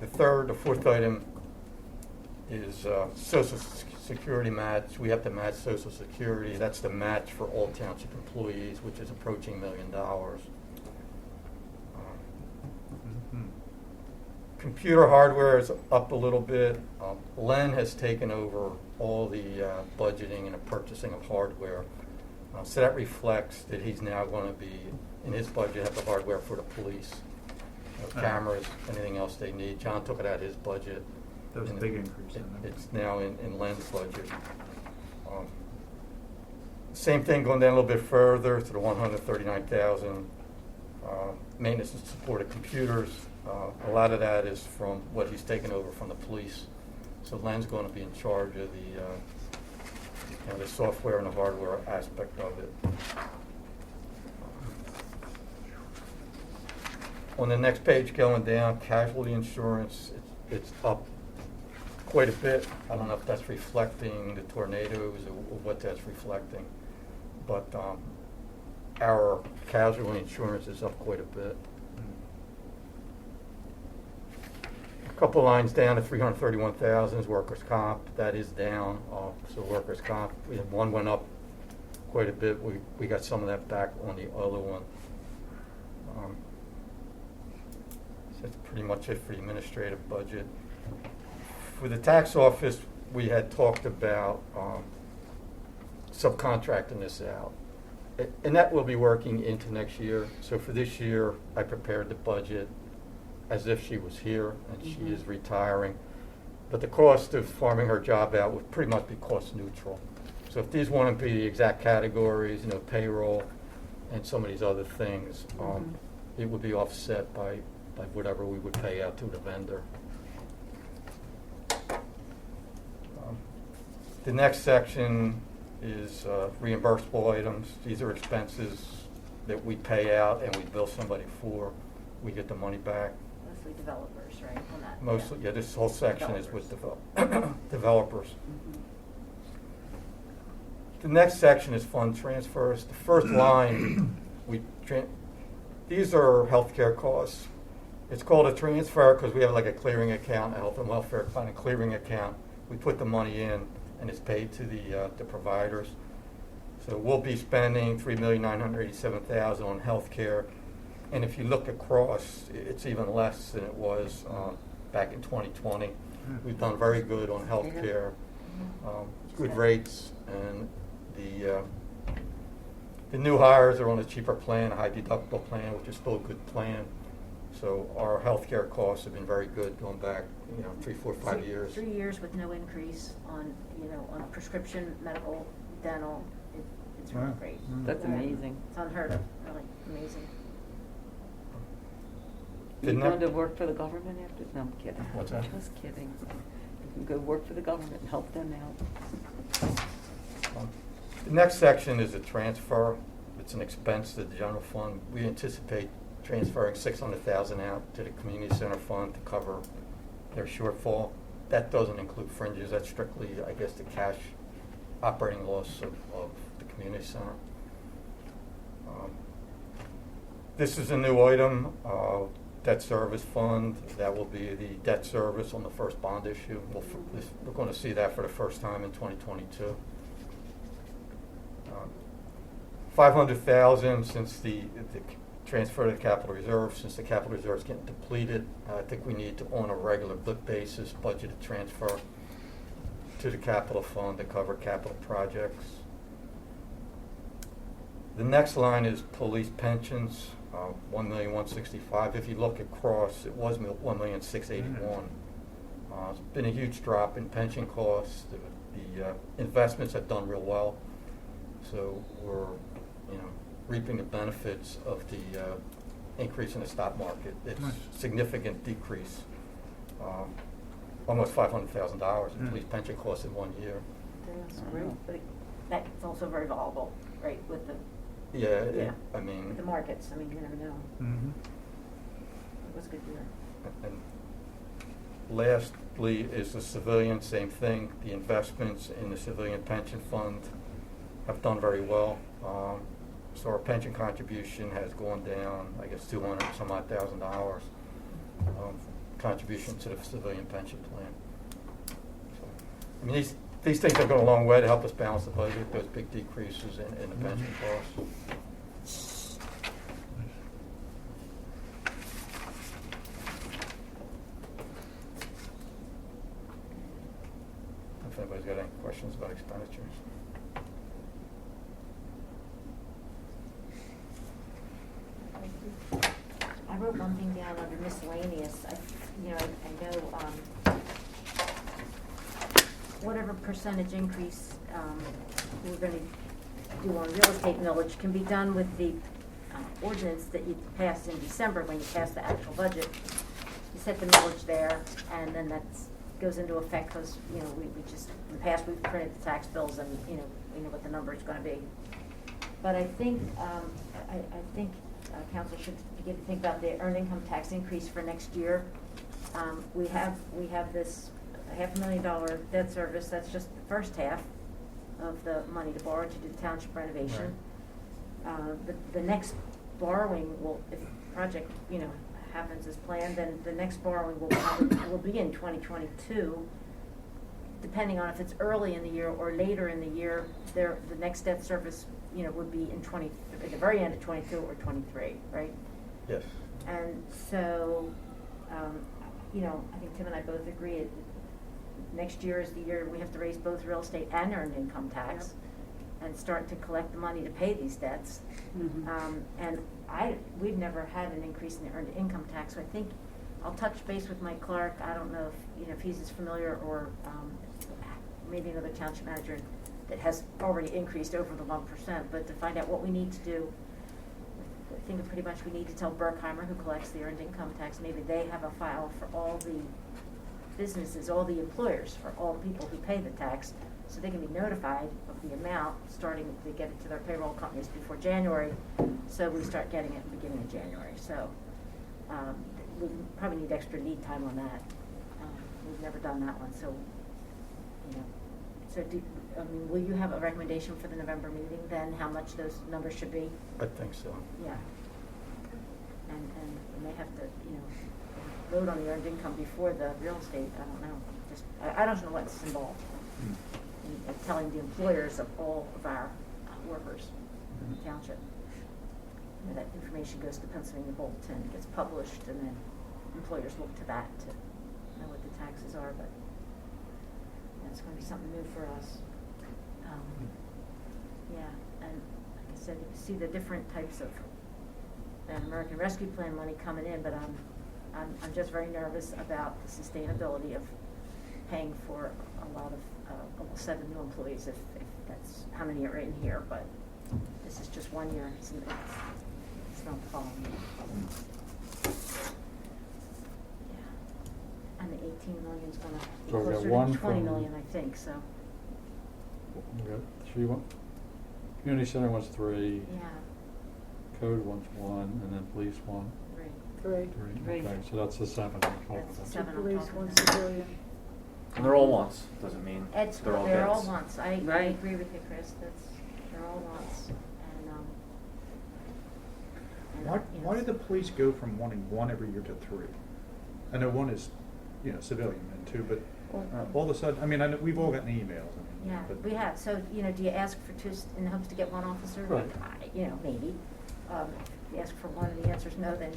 The fourth item is Social Security match. We have to match Social Security. That's the match for all township employees, which is approaching $1 million. Computer hardware is up a little bit. Len has taken over all the budgeting and the purchasing of hardware. So that reflects that he's now going to be, in his budget, have the hardware for the police. Cameras, anything else they need. John took it out of his budget. That was a And big increase, isn't it? It's now in Len's budget. Same thing going down a little bit further to the 139,000 maintenance and support of computers. A lot of that is from what he's taken over from the police. So Len's going to be in charge of the software and the hardware aspect of it. On the next page, going down, casualty insurance, it's up quite a bit. I don't know if that's reflecting the tornadoes or what that's reflecting, but our casualty insurance is up quite a bit. A couple lines down to 331,000 is workers' comp. That is down. So workers' comp, one went up quite a bit. We got some of that back on the other one. So that's pretty much it for the administrative budget. For the tax office, we had talked about subcontracting this out. And that will be working into next year. So for this year, I prepared the budget as if she was here, and she is retiring. But the cost of farming her job out would pretty much be cost neutral. So if these want to be the exact categories, payroll and some of these other things, it would be offset by whatever we would pay out to the vendor. The next section is reimbursable items. These are expenses that we pay out and we bill somebody for. We get the money back. Mostly developers, right, on that? Mostly, yeah, this whole section is with developers. The next section is fund transfers. The first line, these are healthcare costs. It's called a transfer because we have like a clearing account, a health and welfare fund and clearing account. We put the money in and it's paid to the providers. So we'll be spending $3,987,000 on healthcare. And if you look across, it's even less than it was back in 2020. We've done very good on healthcare, good rates, and the new hires are on a cheaper plan, a high deductible plan, which is still a good plan. So our healthcare costs have been very good going back, 3, 4, 5 years. 3 years with no increase on, on prescription, medical, dental. It's really Wow. great. That's amazing. It's unheard of, really amazing. You going to work for the government after? No, I'm kidding. What's that? Just kidding. You can go work for the government and help them out. The next section is a transfer. It's an expense to the general fund. We anticipate transferring $600,000 out to the community center fund to cover their shortfall. That doesn't include fringes. That's strictly, I guess, the cash operating loss of the community center. This is a new item, debt service fund. That will be the debt service on the first bond issue. We're going to see that for the first time in 2022. $500,000 since the transfer to the capital reserve. Since the capital reserve is getting depleted, I think we need to, on a regular blip basis, budget a transfer to the capital fund to cover capital projects. The next line is police pensions, $1,165,000. If you look across, it was $1,681,000. It's been a huge drop in pension costs. The investments have done real well, so we're reaping the benefits of the increase in the stock market. It's a significant decrease, almost $500,000 in police pension costs in 1 year. That's great. But that's also very volatile, right, with the Yeah, Yeah. with the markets. I mean, you never know. Mm-hmm. It was good year. And lastly is the civilian, same thing. The investments in the civilian pension fund have done very well. So our pension contribution has gone down, I guess, $200,000 contribution to the civilian pension plan. So, I mean, these things have gone a long way to help us balance the budget, those big decreases in the pension costs. If anybody's got any questions about expenditures. I wrote one thing down under miscellaneous. I know, whatever percentage increase we're going to do on real estate millage can be done with the ordinance that you passed in December, when you passed the actual budget, you set the millage there, and then that goes into effect, because, you know, we just, in the past, we've printed the tax bills, and, you know, we know what the number is gonna be. But I think, council should begin to think about the earned income tax increase for next year. We have this $500,000 debt service, that's just the first half of the money to borrow to do the township renovation. The next borrowing will, if the project, you know, happens as planned, then the next borrowing will be in 2022. Depending on if it's early in the year or later in the year, the next debt service, you know, would be at the very end of 22 or 23, right? Yes. And so, you know, I think Tim and I both agree, next year is the year we have to raise both real estate and earned income tax and start to collect the money to pay these debts. And we've never had an increase in the earned income tax, so I think I'll touch base with Mike Clark. I don't know if he's as familiar, or maybe another township manager that has already increased over the 1%, but to find out what we need to do. I think pretty much we need to tell Berkheimer, who collects the earned income tax, maybe they have a file for all the businesses, all the employers, for all the people who pay the tax, so they can be notified of the amount, starting to get it to their payroll companies before January, so we start getting it at the beginning of January. So we probably need extra lead time on that. We've never done that one, so, you know. So will you have a recommendation for the November meeting then, how much those numbers should be? I think so. Yeah. And we may have to, you know, vote on the earned income before the real estate, I don't know. I don't know what's involved in telling the employers of all of our workers in the township. You know, that information goes to Pennsylvania Bulletin, gets published, and then employers look to that to know what the taxes are, but it's going to be something new for us. Yeah, and like I said, you can see the different types of American Rescue Plan money coming in, but I'm just very nervous about the sustainability of paying for a lot of almost 7 new employees, if that's how many are in here. But this is just 1 year. It's not the following year. Yeah, and the 18 million is going to be So we got closer one to 20 from- million, I think. So We got 3, community center wants 3, yeah, code wants 1, and then police 1. great. 3. 3. Okay, so that's the 7 we're talking That's the about. 7 I'm Police, talking 1 about. civilian. And they're all wants, doesn't mean Ed's, they're all they're all gets. wants. I Right. agree with you, Chris. They're all wants. And Why, you know, why did the police go from wanting 1 every year to 3? I know 1 is, you know, civilian and 2, but all of a sudden, I mean, I know we've all gotten emails. I mean, Yeah, but- we have. So, you know, do you ask for 2 in the hopes to get 1 officer? Right. You know, maybe. If you ask for 1 and the answer is no, then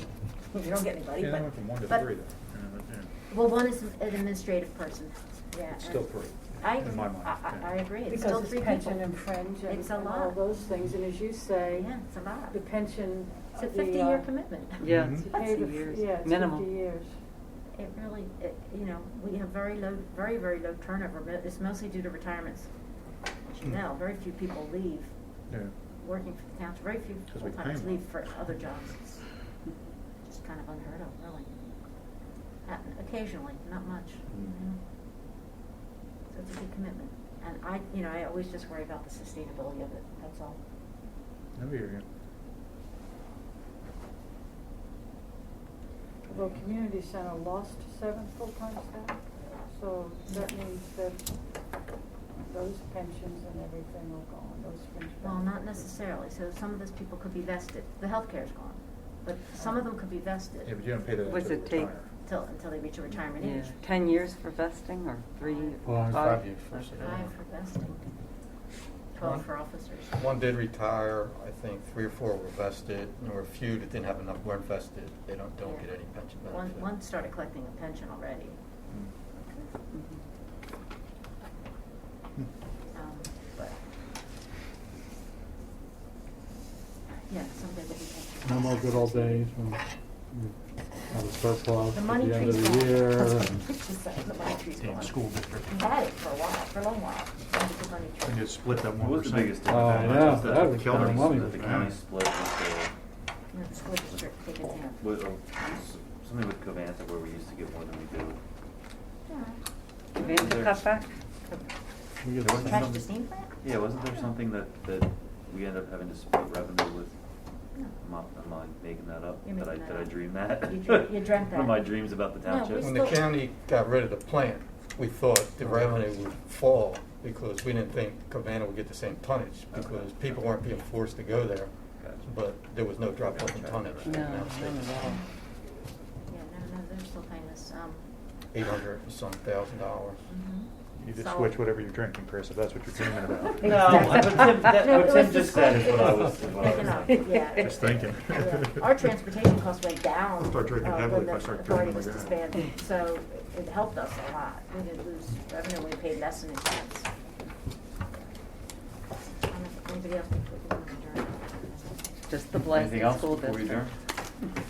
you don't get anybody. Yeah, but, they went from 1 to but- 3 though. Well, 1 is an administrative person. Yeah. Still and 3. I, in my mind. I agree. It's Because still it's 3 pension people. and fringe and It's a and all lot. those things, and as you say, Yeah, it's a lot. the pension. It's a the, 50-year commitment. Yeah, Mhm. it's to pay 50 the- years, Yeah, it's minimum. 50 years. It really, you know, we have very low, very, very low turnover, but it's mostly due to retirements. As you know, very few people leave Yeah. working for the township, very few 'Cause we full-timers pay 'em. leave for other jobs. It's just kind of unheard of, really. Occasionally, not much, you know. So it's a big commitment. And I always just worry about the sustainability of it, that's all. I hear you. Although community center lost 7 full-time staff, so that means that those pensions and everything are gone, those fringe benefits. Well, not necessarily. So some of those people could be vested. The healthcare's gone, but some of them could be vested Yeah, but you don't pay that What's until it they take? retire. until they reach a retirement Yeah, age. 10 years for vesting, or 3? 5 years for civilian. 5 for vesting, 12 for officers. 1 did retire. I think 3 or 4 were vested. And there were a few that didn't have enough, weren't vested. They don't Yeah. get any pension One benefit. started collecting a pension already. But, yeah, someday we'll be pension. No more good old days when you have a surplus The at money the end of tree's the gone. year. That's what and- I'm just saying, the money tree's Damn gone. school district. We had it for a while, for a long while. The money tree. And you split that 1%. What was the biggest thing? Oh, with that? yeah, Just that was the kind of county- money. that the county split with know, the school district take a down. Something with Covanta where we used to get more than we do. Advantage to cut back? We get There the wasn't Trash some- to steam plant? Yeah, wasn't there something that we end up having to split revenue with? No. Am I making that up? You're making that Did I up. dream that? You dreamt One of my that. dreams about the No, township? we When the still- county got rid of the plant, we thought the revenue would fall because we didn't think Covanta would get the same tonnage because people weren't being forced to go there. Gotcha. But there was no drop off in Gotcha. tonnage. No, Now not it's at all. Yeah, no, they're still paying us, 800 and some $1,000. You just So- switch whatever you're drinking, Chris, if that's what you're dreaming about. No, what Tim, No, what it Tim was just said is what I was Picking up, thinking. yeah. Just thinking. Yeah. Our transportation costs went down. Start drinking heavily when if I the start authority drinking was like that. disbanded, so it helped us a lot. We didn't lose revenue, we paid less in insurance. Anybody else before we adjourn? Just the Anything blasting else school before we district. adjourn?